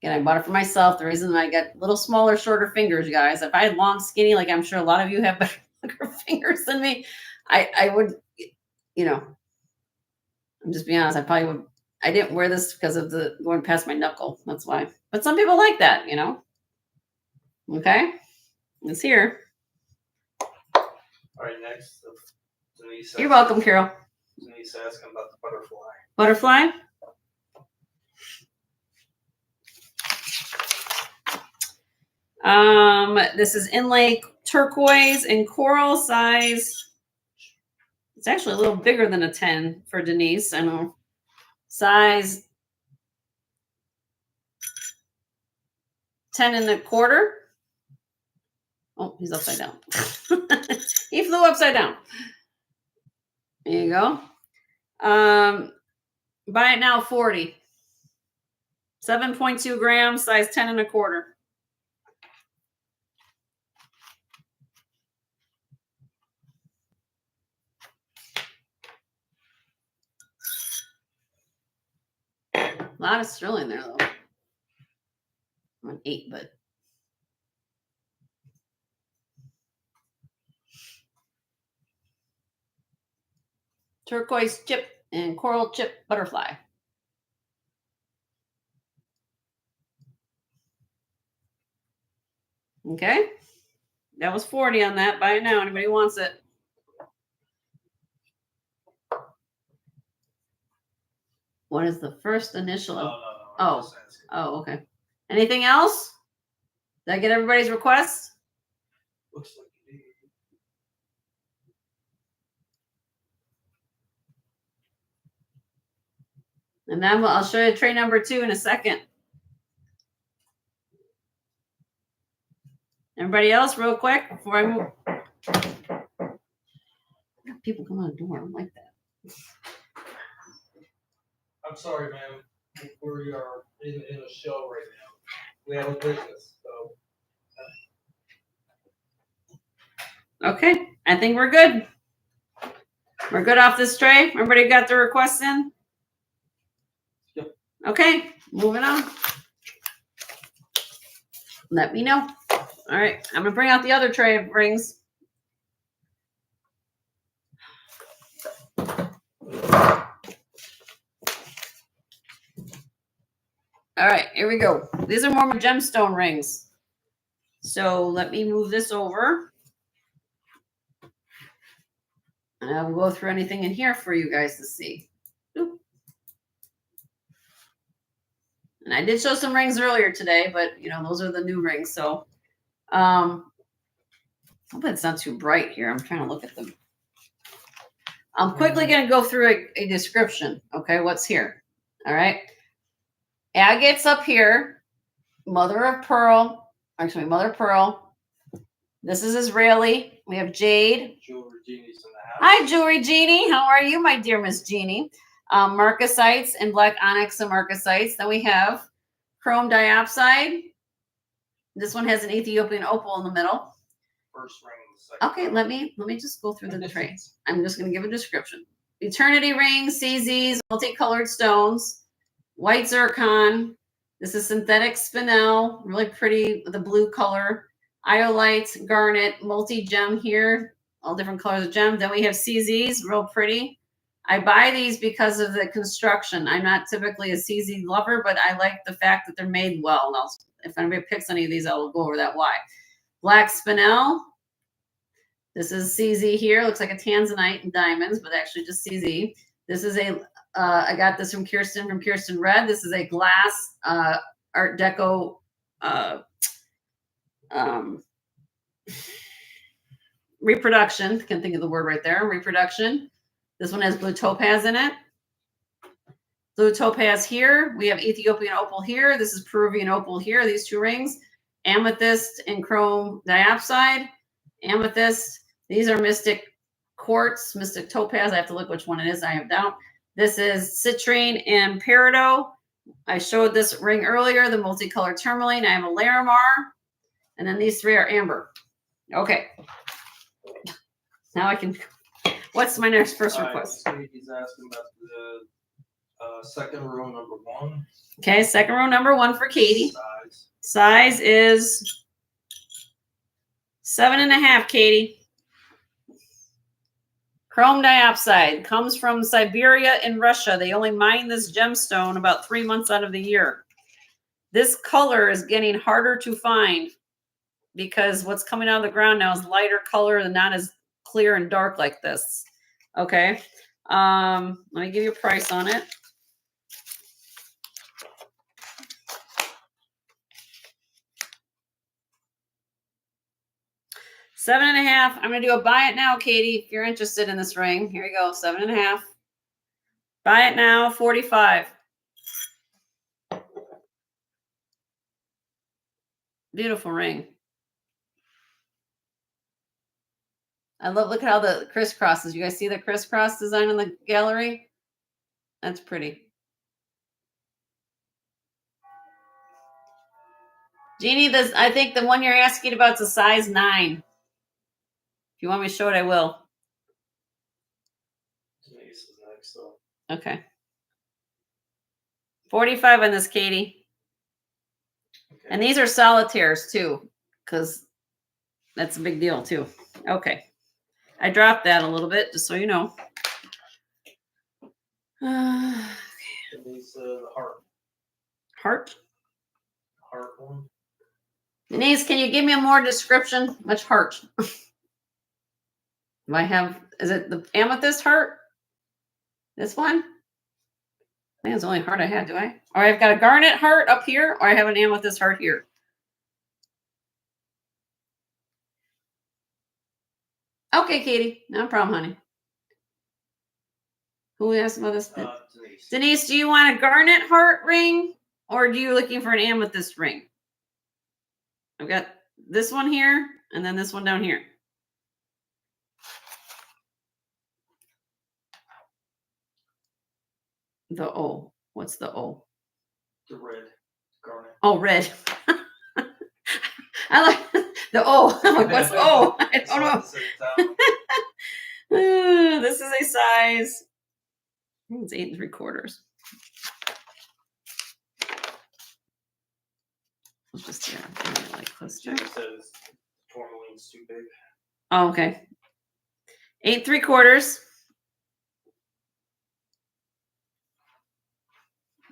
Again, I bought it for myself. The reason I got little smaller, shorter fingers, you guys. If I had long, skinny, like I'm sure a lot of you have bigger fingers than me, I would, I'm just being honest. I probably would. I didn't wear this because of the going past my knuckle. That's why. But some people like that, Okay, it's here. All right, next, Denise. You're welcome, Carol. Denise asking about the butterfly. Butterfly. This is inlay turquoise and coral size. It's actually a little bigger than a 10 for Denise. I know. Size 10.25. Oh, he's upside down. He flew upside down. There you go. Buy it now, 40. 7.2 grams, size 10.25. A lot of sterling there, though. I'm an 8, but. Turquoise chip and coral chip butterfly. Okay. That was 40 on that. Buy it now. Anybody wants it? What is the first initial? No. Oh, okay. Anything else? Did I get everybody's requests? Looks like you did. And then I'll show you tray number 2 in a second. Everybody else, real quick, before I move. People come on the door. I don't like that. I'm sorry, ma'am. We are in a show right now. We have a business, so. Okay, I think we're good. We're good off this tray. Everybody got the requests in? Yep. Okay, moving on. Let me know. All right, I'm gonna bring out the other tray of rings. All right, here we go. These are more gemstone rings. So let me move this over. And I will go through anything in here for you guys to see. Oop. And I did show some rings earlier today, but you know, those are the new rings. So hope it's not too bright here. I'm trying to look at them. I'm quickly going to go through a description. Okay, what's here? All right. Agate's up here. Mother of pearl. Actually, mother of pearl. This is Israeli. We have jade. Jewelry Genie's in the house. Hi, Jewelry Genie. How are you, my dear Miss Jeannie? Marcasites and black onyx and marcasites. Then we have chrome diopside. This one has an Ethiopian opal in the middle. First ring in the second. Okay, let me just go through the trays. I'm just going to give a description. Eternity rings, CZs, multicolored stones, white zircon. This is synthetic spinel, really pretty with a blue color. Iolite, garnet, multi-gem here, all different colors of gem. Then we have CZs, real pretty. I buy these because of the construction. I'm not typically a CZ lover, but I like the fact that they're made well. Now, if anybody picks any of these, I will go over that why. Black spinel. This is CZ here. Looks like a tanzanite and diamonds, but actually just CZ. This is a, I got this from Kirsten Red. This is a glass Art Deco reproduction. Can't think of the word right there. Reproduction. This one has blue topaz in it. Blue topaz here. We have Ethiopian opal here. This is Peruvian opal here. These two rings. Amethyst and chrome diopside. Amethyst. These are mystic quartz, mystic topaz. I have to look which one it is. I have doubt. This is citrine and peridot. I showed this ring earlier, the multicolored tourmaline. I have a Larimar. And then these three are amber. Okay. Now I can. What's my next first request? He's asking about the second row number 1. Okay, second row number 1 for Katie. Size is 7.5, Katie. Chrome diopside comes from Siberia and Russia. They only mine this gemstone about 3 months out of the year. This color is getting harder to find because what's coming out of the ground now is lighter color and not as clear and dark like this. Okay. Let me give you a price on it. $7.5. I'm going to do a buy it now, Katie. If you're interested in this ring, here you go. 7.5. Buy it now. 45. Beautiful ring. I love, look at how the crisscrosses. You guys see the crisscross design in the gallery? That's pretty. Jeannie, this, I think the one you're asking about is a size 9. If you want me to show it, I will. Denise is next, so. Okay. 45 on this, Katie. Okay. And these are solitaires too, because that's a big deal too. Okay. I dropped that a little bit, just so you know. Denise, the heart. Heart? Heart one. Denise, can you give me a more description? Which heart? Do I have, is it the amethyst heart? This one? I think it's the only heart I had, do I? Or I've got a garnet heart up here, or I have an amethyst heart here. Okay, Katie. No problem, honey. Who asked about this? Denise. Denise, do you want a garnet heart ring or are you looking for an amethyst ring? I've got this one here and then this one down here. The O. What's the O? The red garnet. Oh, red. I like the O. I'm like, what's O? I don't know. This is a size. I think it's 8 3/4. Let's just like cluster. Jenny says tourmaline's too big. Oh, okay. 8 3/4.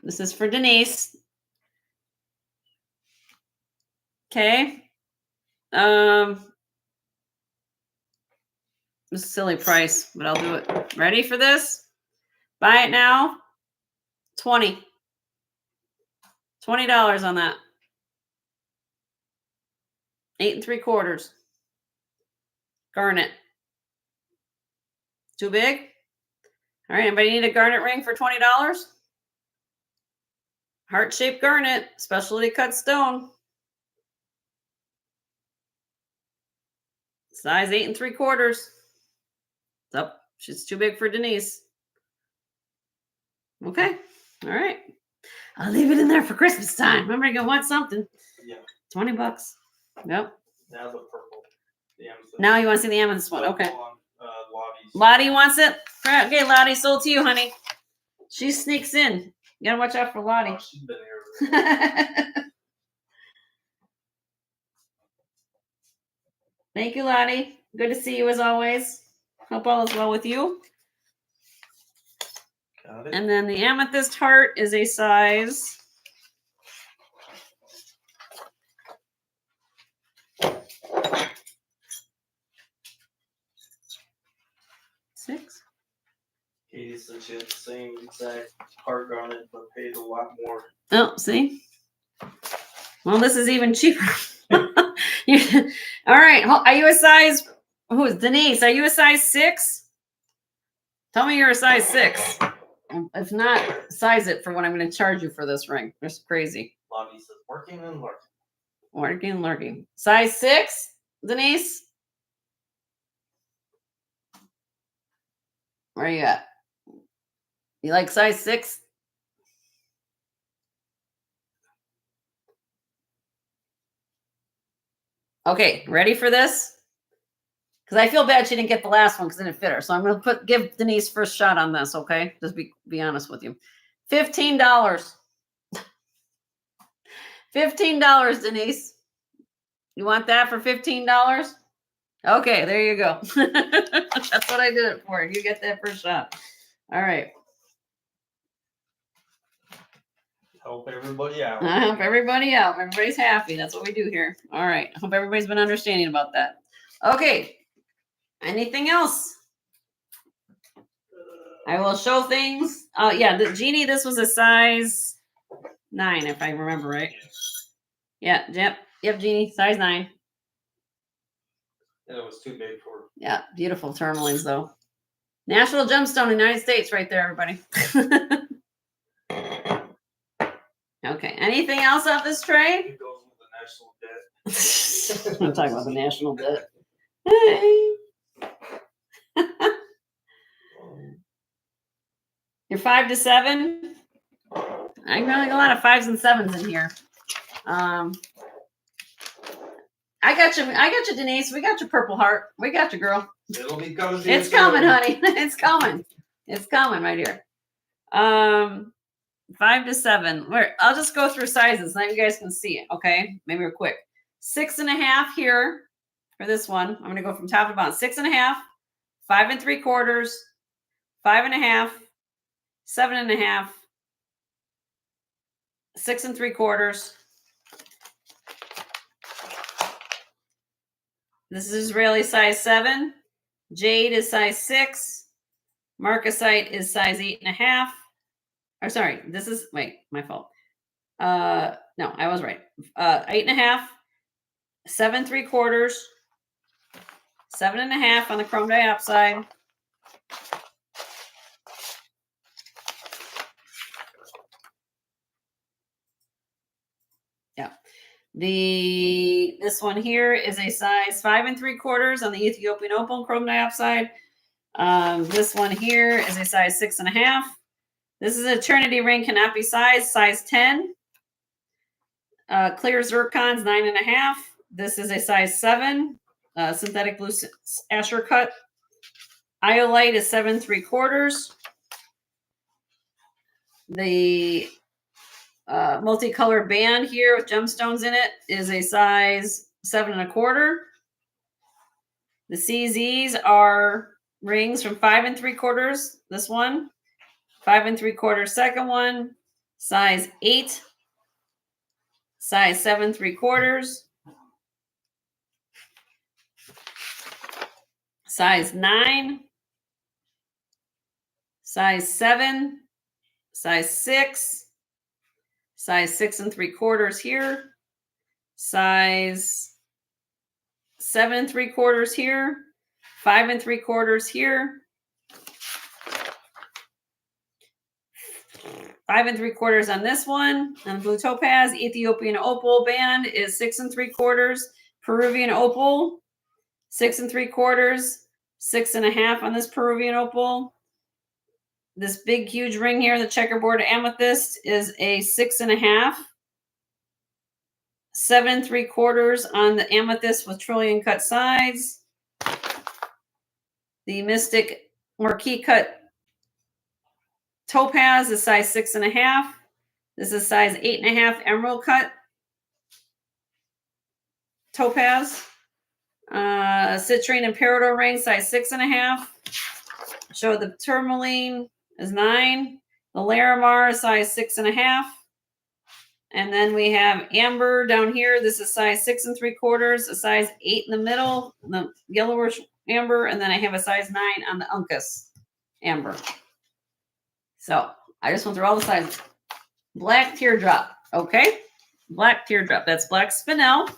This is for Denise. Okay. This is a silly price, but I'll do it. Ready for this? Buy it now. $20 on that. 8 3/4. Garnet. Too big? All right. Anybody need a garnet ring for $20? Heart-shaped garnet, specialty cut stone. Size 8 3/4. It's up. She's too big for Denise. Okay. All right. I'll leave it in there for Christmas time. Remember, you're gonna want something. Yeah. $20. Yep. Now the purple. The amethyst. Now you want to see the amethyst one. Okay. Lottie's. Lottie wants it. Okay, Lottie, sold to you, honey. She sneaks in. You gotta watch out for Lottie. Oh, she's been here. Thank you, Lottie. Good to see you as always. Hope all is well with you. Got it. And then the amethyst heart is a size. Six. Katie said she had the same exact heart garnet, but paid a lot more. Oh, see? Well, this is even cheaper. All right. Are you a size? Who's Denise? Are you a size 6? Tell me you're a size 6. If not, size it for what I'm going to charge you for this ring. It's crazy. Lottie says working and lurking. Working and lurking. Size 6, Denise? Where are you at? You like size 6? Okay, ready for this? Because I feel bad she didn't get the last one because it didn't fit her. So I'm going to give Denise first shot on this, okay? Just be honest with you. $15. $15, Denise. You want that for $15? Okay, there you go. That's what I did it for. You get that first shot. All right. Help everybody out. I help everybody out. Everybody's happy. That's what we do here. All right. I hope everybody's been understanding about that. Okay. Anything else? I will show things. Oh, yeah. The Jeannie, this was a size 9, if I remember right. Yeah. Yep, Jeannie. Size 9. And it was too big for her. Yeah. Beautiful tourmalines, though. National Gemstone, United States, right there, everybody. Okay. Anything else off this tray? It goes with the national debt. I'm talking about the national debt. Hey. You're 5 to 7. I got a lot of 5s and 7s in here. I got you, Denise. We got your purple heart. We got you, girl. It'll be coming. It's coming, honey. It's coming. It's coming, my dear. 5 to 7. I'll just go through sizes. Now you guys can see it. Okay, maybe we're quick. 6.5 here for this one. I'm going to go from top to bottom. 6.5, 5 3/4, 5.5, 7.5, 6 3/4. This is Israeli size 7. Jade is size 6. Marcasite is size 8.5. Or sorry, this is my fault. No, I was right. 8.5, 7 3/4, 7.5 on the chrome diopside. This one here is a size 5 3/4 on the Ethiopian opal chrome diopside. This one here is a size 6 1/2. This is a Trinity ring, cannot be size 10. Clear zircons 9 1/2. This is a size 7. Synthetic blue Asher cut. Iolite is 7 3/4. The multicolored band here with gemstones in it is a size 7 1/4. The CZs are rings from 5 3/4. This one, 5 3/4. Second one, size 8, size 7 3/4, size 9, size 7, size 6, size 6 3/4 here, size 7 3/4 here, 5 3/4 here, 5 3/4 on this one. And blue topaz, Ethiopian opal band is 6 3/4. Peruvian opal, 6 3/4, 6 1/2 on this Peruvian opal. This big, huge ring here, the checkerboard amethyst, is a 6 1/2. 7 3/4 on the amethyst with trillion cut sides. The mystic marquee cut topaz is size 6 1/2. This is size 8 1/2 emerald cut topaz. Citrine and peridot ring, size 6 1/2. Show the tourmaline is 9. The Larimar is size 6 1/2. And then we have amber down here. This is size 6 3/4, a size 8 in the middle, the yellowish amber, and then I have a size 9 on the Uncas amber. So I just went through all the sizes. Black teardrop, okay? Black teardrop, that's black spinel.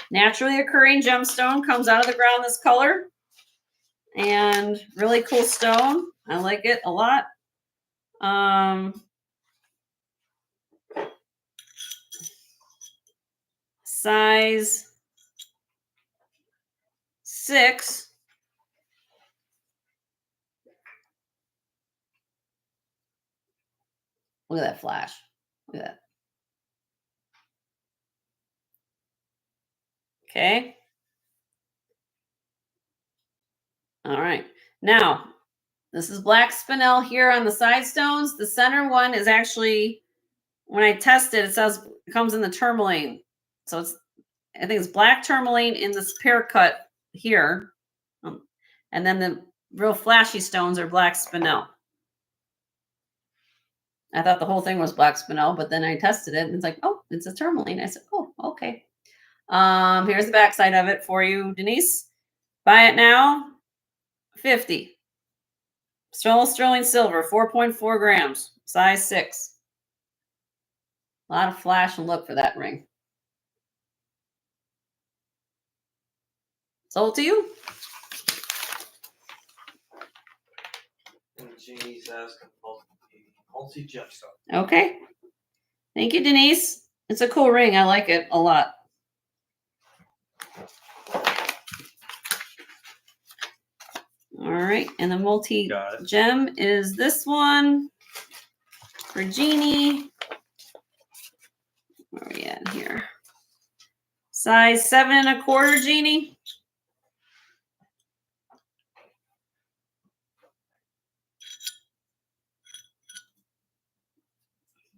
Naturally occurring gemstone, comes out of the ground this color. And really cool stone. I like it a lot. Size 6. Look at that flash. Look at that. Okay. All right. Now, this is black spinel here on the side stones. The center one is actually, when I tested, it says it comes in the tourmaline. So it's, I think it's black tourmaline in this pear cut here. And then the real flashy stones are black spinel. I thought the whole thing was black spinel, but then I tested it and it's like, oh, it's a tourmaline. I said, oh, okay. Here's the backside of it for you, Denise. Buy it now, 50. Sterling silver, 4.4 grams, size 6. A lot of flash and look for that ring. Sold to you. And Jeannie's asking multi-gemstone. Okay. Thank you, Denise. It's a cool ring. I like it a lot. All right. And the multi-gem is this one for Jeannie. Where are we at here? Size 7 1/4, Jeannie.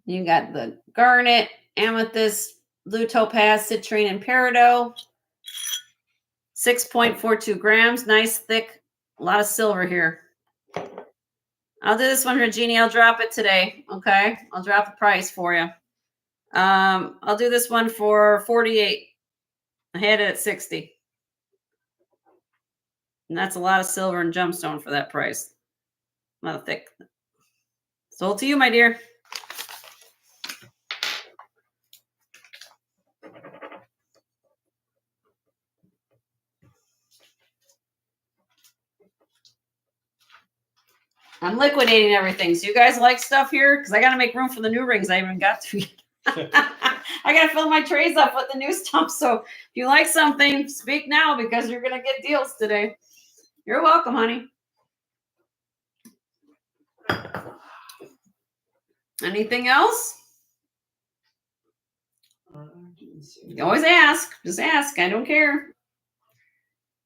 You got the garnet, amethyst, blue topaz, citrine, and peridot. 6.42 grams. Nice, thick, a lot of silver here. I'll do this one for Jeannie. I'll drop it today. Okay. I'll drop the price for you. I'll do this one for 48. I had it at 60. And that's a lot of silver and gemstone for that price. A lot of thick. Sold to you, my dear. I'm liquidating everything. So you guys like stuff here? Because I got to make room for the new rings I haven't got to yet. I I gotta fill my trays up with the new stuff. So if you like something, speak now because you're gonna get deals today. You're welcome, honey. Anything else? You can always ask. Just ask. I don't care.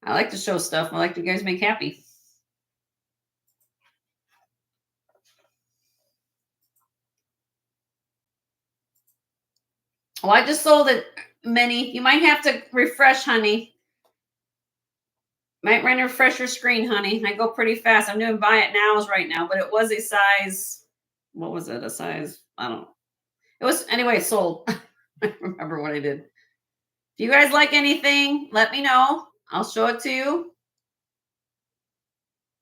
I like to show stuff. I like you guys make happy. Well, I just sold it, Minnie. You might have to refresh, honey. Might run a refresh your screen, honey. I go pretty fast. I'm doing buy it nows right now, but it was a size. What was it? A size? I don't know. It was anyway. Sold. I remember what I did. If you guys like anything, let me know. I'll show it to you.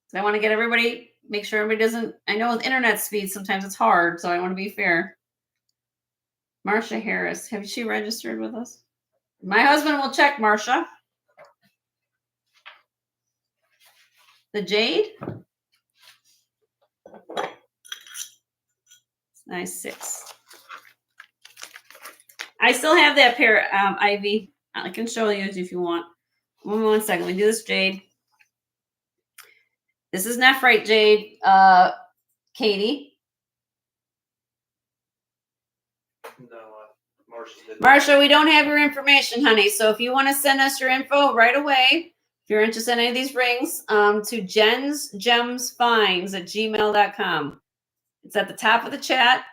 So I want to get everybody. Make sure everybody doesn't. I know with internet speed sometimes it's hard, so I want to be fair. Marsha Harris, have she registered with us? My husband will check, Marsha. The jade. Nice 6. I still have that pair, Ivy. I can show you if you want. One second. Let me do this jade. This is nephrite jade, Katie. No, Marsha, we don't have your information, honey. So if you want to send us your info right away, if you're interested in any of these rings, to jensgemsfinds at gmail.com. It's at the top of the chat.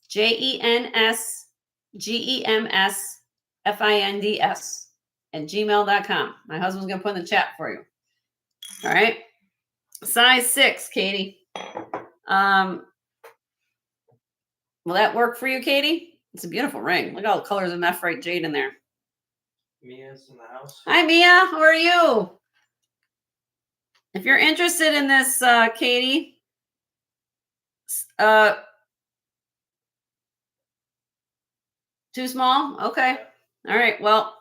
jensgemsfinds at gmail.com. My husband's going to put in the chat for you. All right. Size 6, Katie. Will that work for you, Katie? It's a beautiful ring. Look at all the colors of nephrite jade in there. Mia's in the house. Hi, Mia. How are you? If you're interested in this, Katie, too small? Okay. All right. Well,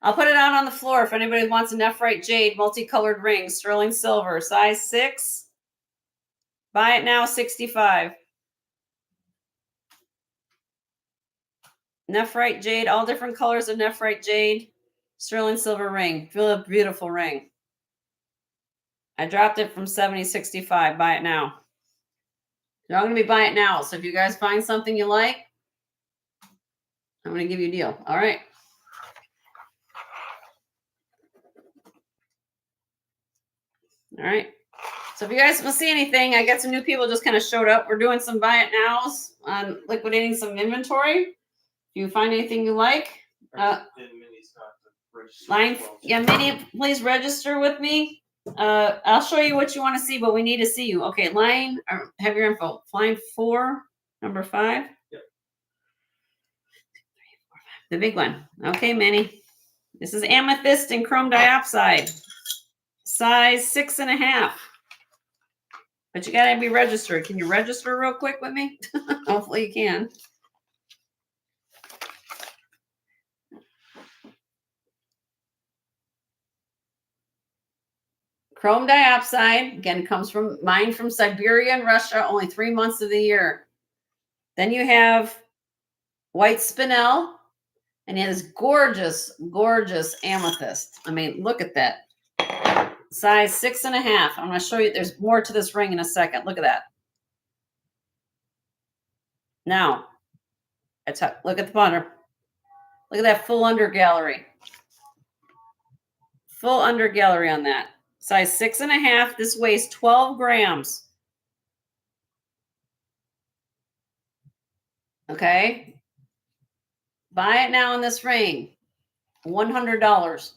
I'll put it out on the floor if anybody wants a nephrite jade multicolored ring, sterling silver, size 6. Buy it now, 65. Nephrite jade, all different colors of nephrite jade, sterling silver ring. Beautiful ring. I dropped it from 70 to 65. Buy it now. I'm going to be buying it now. So if you guys find something you like, I'm going to give you a deal. All right. All right. So if you guys will see anything, I got some new people just kind of showed up. We're doing some buy it nows on liquidating some inventory. If you find anything you like, Minnie, please register with me. I'll show you what you want to see, but we need to see you. Okay, line, have your info. Line 4, number 5. Yep. The big one. Okay, Minnie. This is amethyst and chrome dioxide. Size 6.5. But you gotta be registered. Can you register real quick with me? Hopefully you can. Chrome dioxide, again, comes from mine from Siberia and Russia, only 3 months of the year. Then you have white spinel, and it is gorgeous, gorgeous amethyst. I mean, look at that. Size 6.5. I'm going to show you. There's more to this ring in a second. Look at that. Now, look at the bottom. Look at that full under gallery. Full under gallery on that. Size 6.5. This weighs 12 grams. Okay. Buy it now in this ring. $100.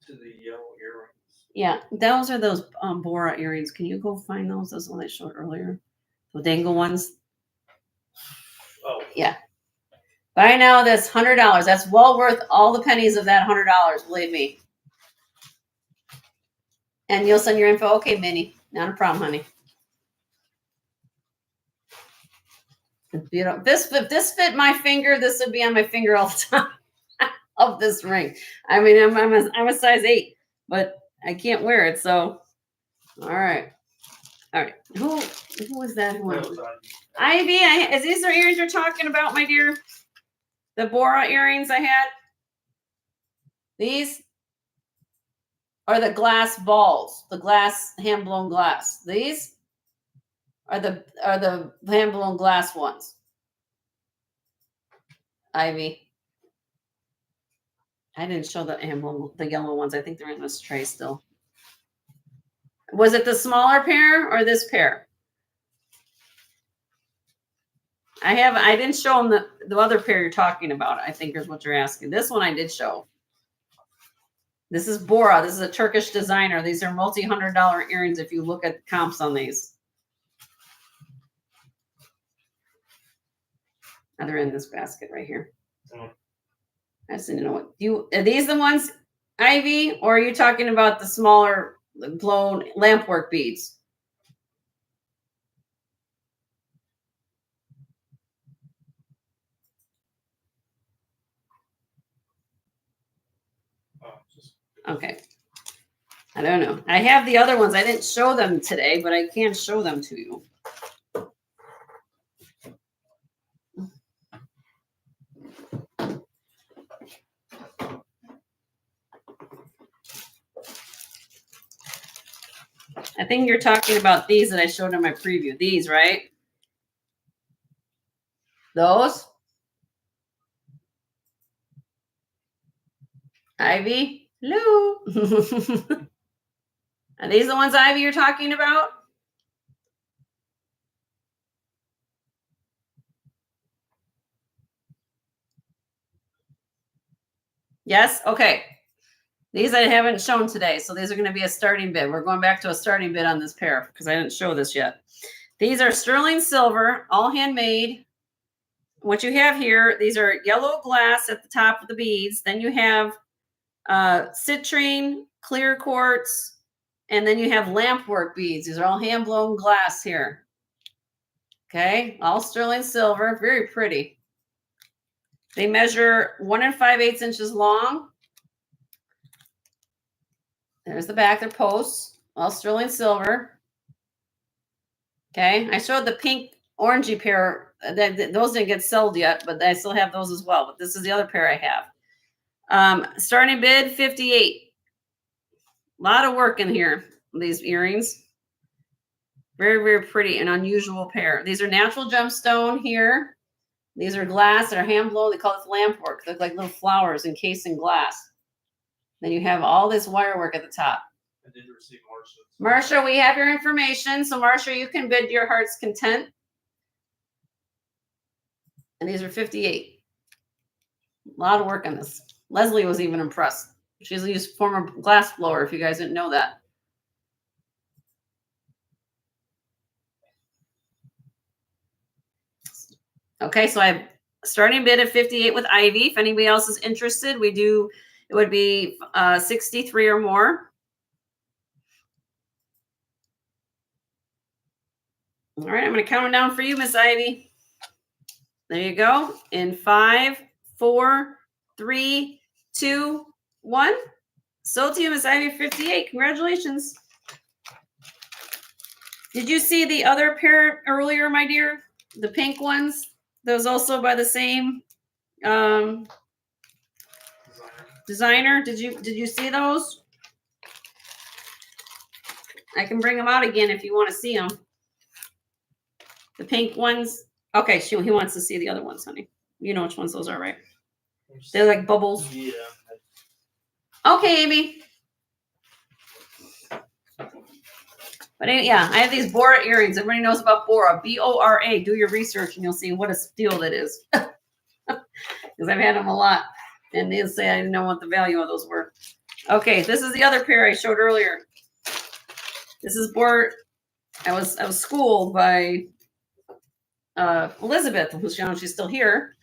To the yellow earrings. Yeah, those are those Bora earrings. Can you go find those? Those one I showed earlier. The dangle ones. Oh. Yeah. Buy now that's $100. That's well worth all the pennies of that $100, believe me. And you'll send your info. Okay, Minnie. Not a problem, honey. You know, if this fit my finger, this would be on my finger all the time. Of this ring. I mean, I'm a size 8, but I can't wear it. So, all right. Who was that one? Ivy, is these the earrings you're talking about, my dear? the Bora earrings I had? These are the glass balls, the glass hand blown glass. These are the hand blown glass ones. Ivy. I didn't show the yellow ones. I think they're in this tray still. Was it the smaller pair or this pair? I didn't show them the other pair you're talking about. I think is what you're asking. This one I did show. This is Bora. This is a Turkish designer. These are multi-$100 earrings if you look at comps on these. And they're in this basket right here. I just didn't know what are these the ones, Ivy, or are you talking about the smaller blown lampwork beads? Okay. I don't know. I have the other ones. I didn't show them today, but I can show them to you. I think you're talking about these that I showed in my preview. These, right? Those? Ivy? Hello? Are these the ones, Ivy, you're talking about? Yes? Okay. These I haven't shown today, so these are going to be a starting bid. We're going back to a starting bid on this pair because I didn't show this yet. These are sterling silver, all handmade. What you have here, these are yellow glass at the top of the beads. Then you have citrine, clear quartz, and then you have lampwork beads. These are all hand-blown glass here. Okay, all sterling silver, very pretty. They measure 1 5/8 inches long. There's the back, they're posts, all sterling silver. Okay, I showed the pink orangey pair. Those didn't get sold yet, but I still have those as well. But this is the other pair I have. Starting bid, 58. A lot of work in here, these earrings. Very, very pretty and unusual pair. These are natural gemstone here. These are glass that are hand blown. They call it lamp work. They look like little flowers encased in glass. Then you have all this wire work at the top. I did receive Marsha. Marsha, we have your information. So Marsha, you can bid to your heart's content. And these are 58. A lot of work on this. Leslie was even impressed. She's a former glass blower, if you guys didn't know that. Okay, so I have starting bid at 58 with Ivy. If anybody else is interested, it would be 63 or more. All right, I'm going to count them down for you, Miss Ivy. There you go. In 5, 4, 3, 2, 1. Sold to you, Miss Ivy, 58. Congratulations. Did you see the other pair earlier, my dear? The pink ones? Those also by the same designer. Did you see those? I can bring them out again if you want to see them. The pink ones. Okay, he wants to see the other ones, honey. You know which ones those are, right? They're like bubbles. Yeah. Okay, Amy. But yeah, I have these Bora earrings. Everybody knows about Bora. B-O-R-A. Do your research and you'll see what a steal that is. Because I've had them a lot. And they'll say I didn't know what the value of those were. Okay, this is the other pair I showed earlier. This is Bora. I was schooled by Elizabeth, who's she's still here.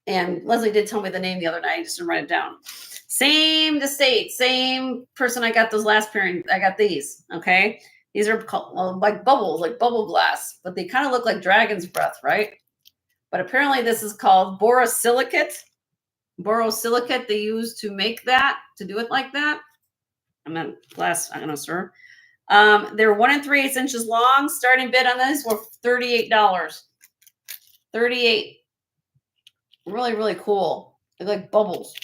And Leslie did tell me the name the other night. I just didn't write it down. Same estate, same person I got those last pair. I got these. Okay. These are called, like bubbles, like bubble glass, but they kind of look like dragon's breath, right? But apparently this is called borosilicate. Borosilicate they use to make that, to do it like that. I'm not glass, I don't know, sir. They're 1 3/8 inches long. Starting bid on this were $38. 38. Really, really cool. They're like bubbles.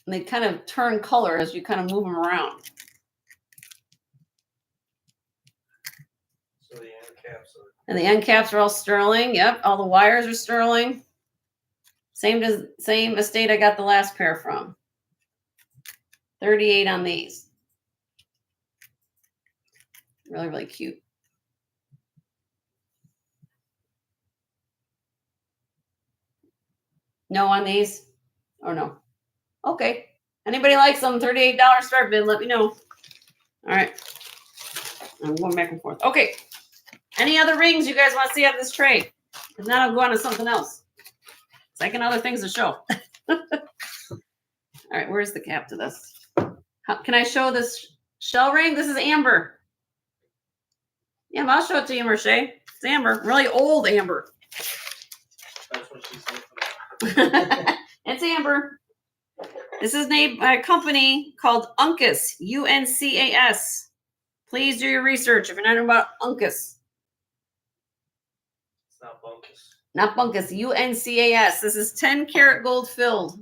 And they kind of turn color as you kind of move them around. So the end caps are. And the end caps are all sterling. Yep, all the wires are sterling. Same estate I got the last pair from. 38 on these. Really, really cute. No on these? Or no? Okay. Anybody likes them? $38 start bid, let me know. All right. I'm going back and forth. Okay. Any other rings you guys want to see out of this tray? If not, I'll go on to something else. Second other things to show. All right, where's the cap to this? Can I show this shell ring? This is amber. Yeah, I'll show it to you, Merce. It's amber, really old amber. That's what she said. It's amber. This is made by a company called Uncas, U-N-C-A-S. Please do your research if you're not knowing about Uncas. It's not bunkus. Not Bunkus, U-N-C-A-S. This is 10 karat gold filled.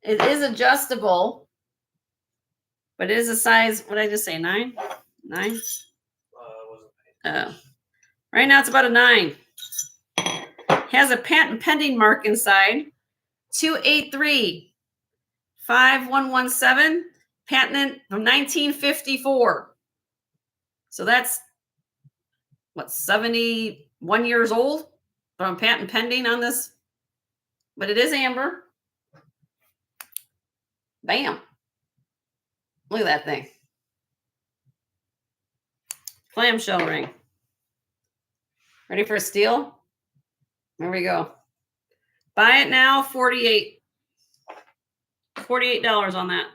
It is adjustable, but it is a size, what did I just say, 9? 9? Right now it's about a 9. Has a patent pending mark inside. 283-5117, patent from 1954. So that's, what, 71 years old? From patent pending on this. But it is amber. Bam. Look at that thing. Clamshell ring. Ready for a steal? There we go. Buy it now, $48 on that.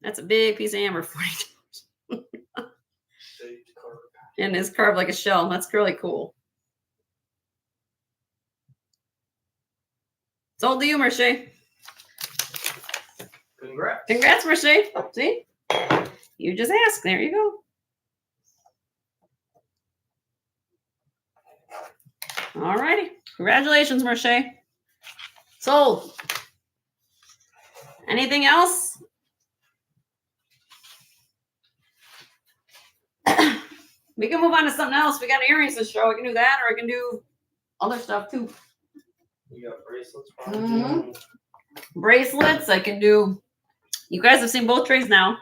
That's a big piece of amber, $40. And it's carved like a shell. That's really cool. Sold to you, Merce. Congrats. Congrats, Merce. See? You just asked. There you go. All righty. Congratulations, Merce. Sold. Anything else? We can move on to something else. We got earrings to show. I can do that, or I can do other stuff too. You got bracelets? Bracelets. I can do. You guys have seen both trays now.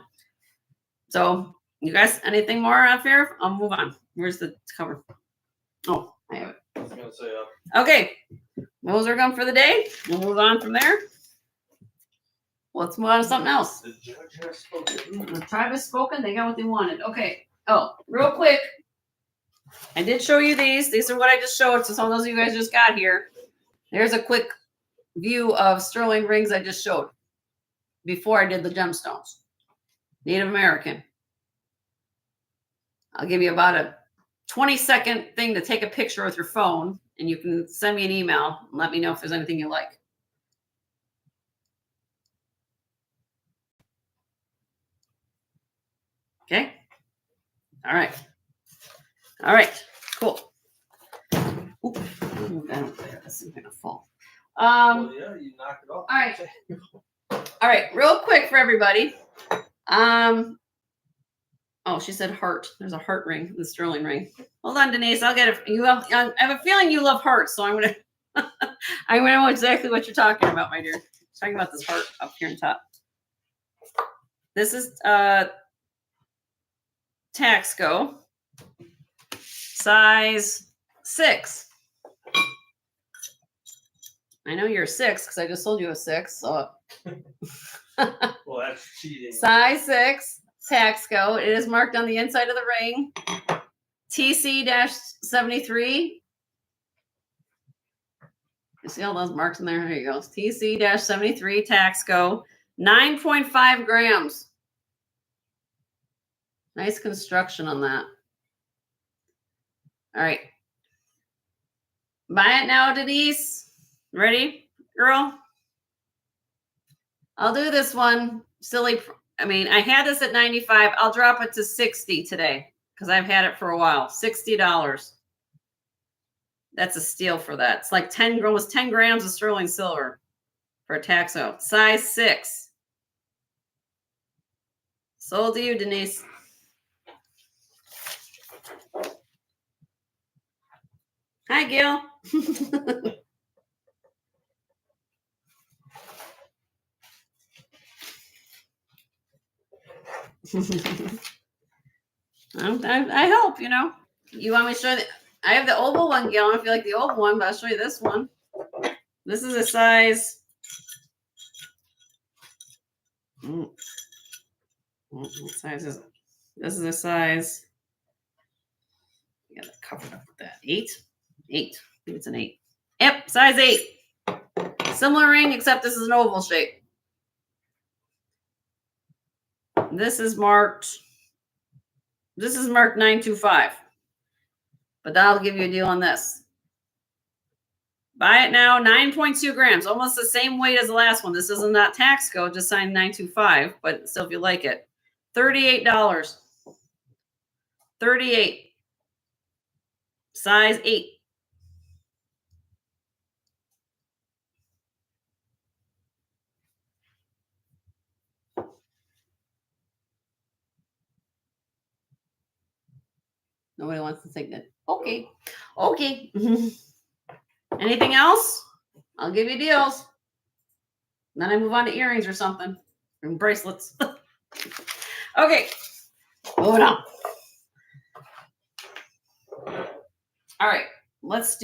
So, you guys, anything more out there? I'll move on. Where's the cover? Oh, I have it. I was gonna say, Okay. Those are gone for the day. We'll move on from there. Let's move on to something else. the judge has spoken. The tribe has spoken. They got what they wanted. Okay. Oh, real quick. I did show you these. These are what I just showed. So some of those of you guys just got here. There's a quick view of sterling rings I just showed before I did the gemstones. Native American. I'll give you about a 20-second thing to take a picture with your phone, and you can send me an email and let me know if there's anything you like. Okay. All right. All right. Cool. Oop. This is gonna fall. Well, yeah, you knocked it off. All right. All right. Real quick for everybody. Oh, she said heart. There's a heart ring, the sterling ring. Hold on, Denise. I'll get it. I have a feeling you love hearts, so I'm gonna. I'm gonna know exactly what you're talking about, my dear. Talking about this heart up here on top. This is Taxco, size 6. I know you're a 6 because I just sold you a 6. So. Well, that's cheating. Size 6, Taxco. It is marked on the inside of the ring. TC-73. You see all those marks in there? There you go. TC-73 Taxco. 9.5 grams. Nice construction on that. All right. Buy it now, Denise. Ready, girl? I'll do this one. Silly. I mean, I had this at 95. I'll drop it to 60 today because I've had it for a while. $60. That's a steal for that. It's like almost 10 grams of sterling silver for a taxo. Size 6. Sold to you, Denise. Hi, Gail. I hope, you know. You want me to show you? I have the oval one, Gail. I don't know if you like the oval one, but I'll show you this one. This is a size. What size is it? This is a size. You gotta cover it up with that. 8? 8. I think it's an 8. Yep, size 8. Similar ring, except this is an oval shape. This is marked 925. But that'll give you a deal on this. Buy it now, 9.2 grams, almost the same weight as the last one. This is not tax code, just signed 925, but still, if you like it, $38. 38. Size 8. Nobody wants to take that. Okay. Okay. Anything else? I'll give you deals. Then I move on to earrings or something. And bracelets. Okay. Moving on. All right. Let's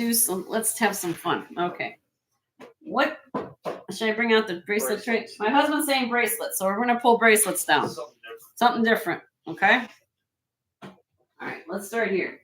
have some fun. Okay. What should I bring out the bracelet tray? My husband's saying bracelets, so we're gonna pull bracelets down. Something different. Okay. All right, let's start here.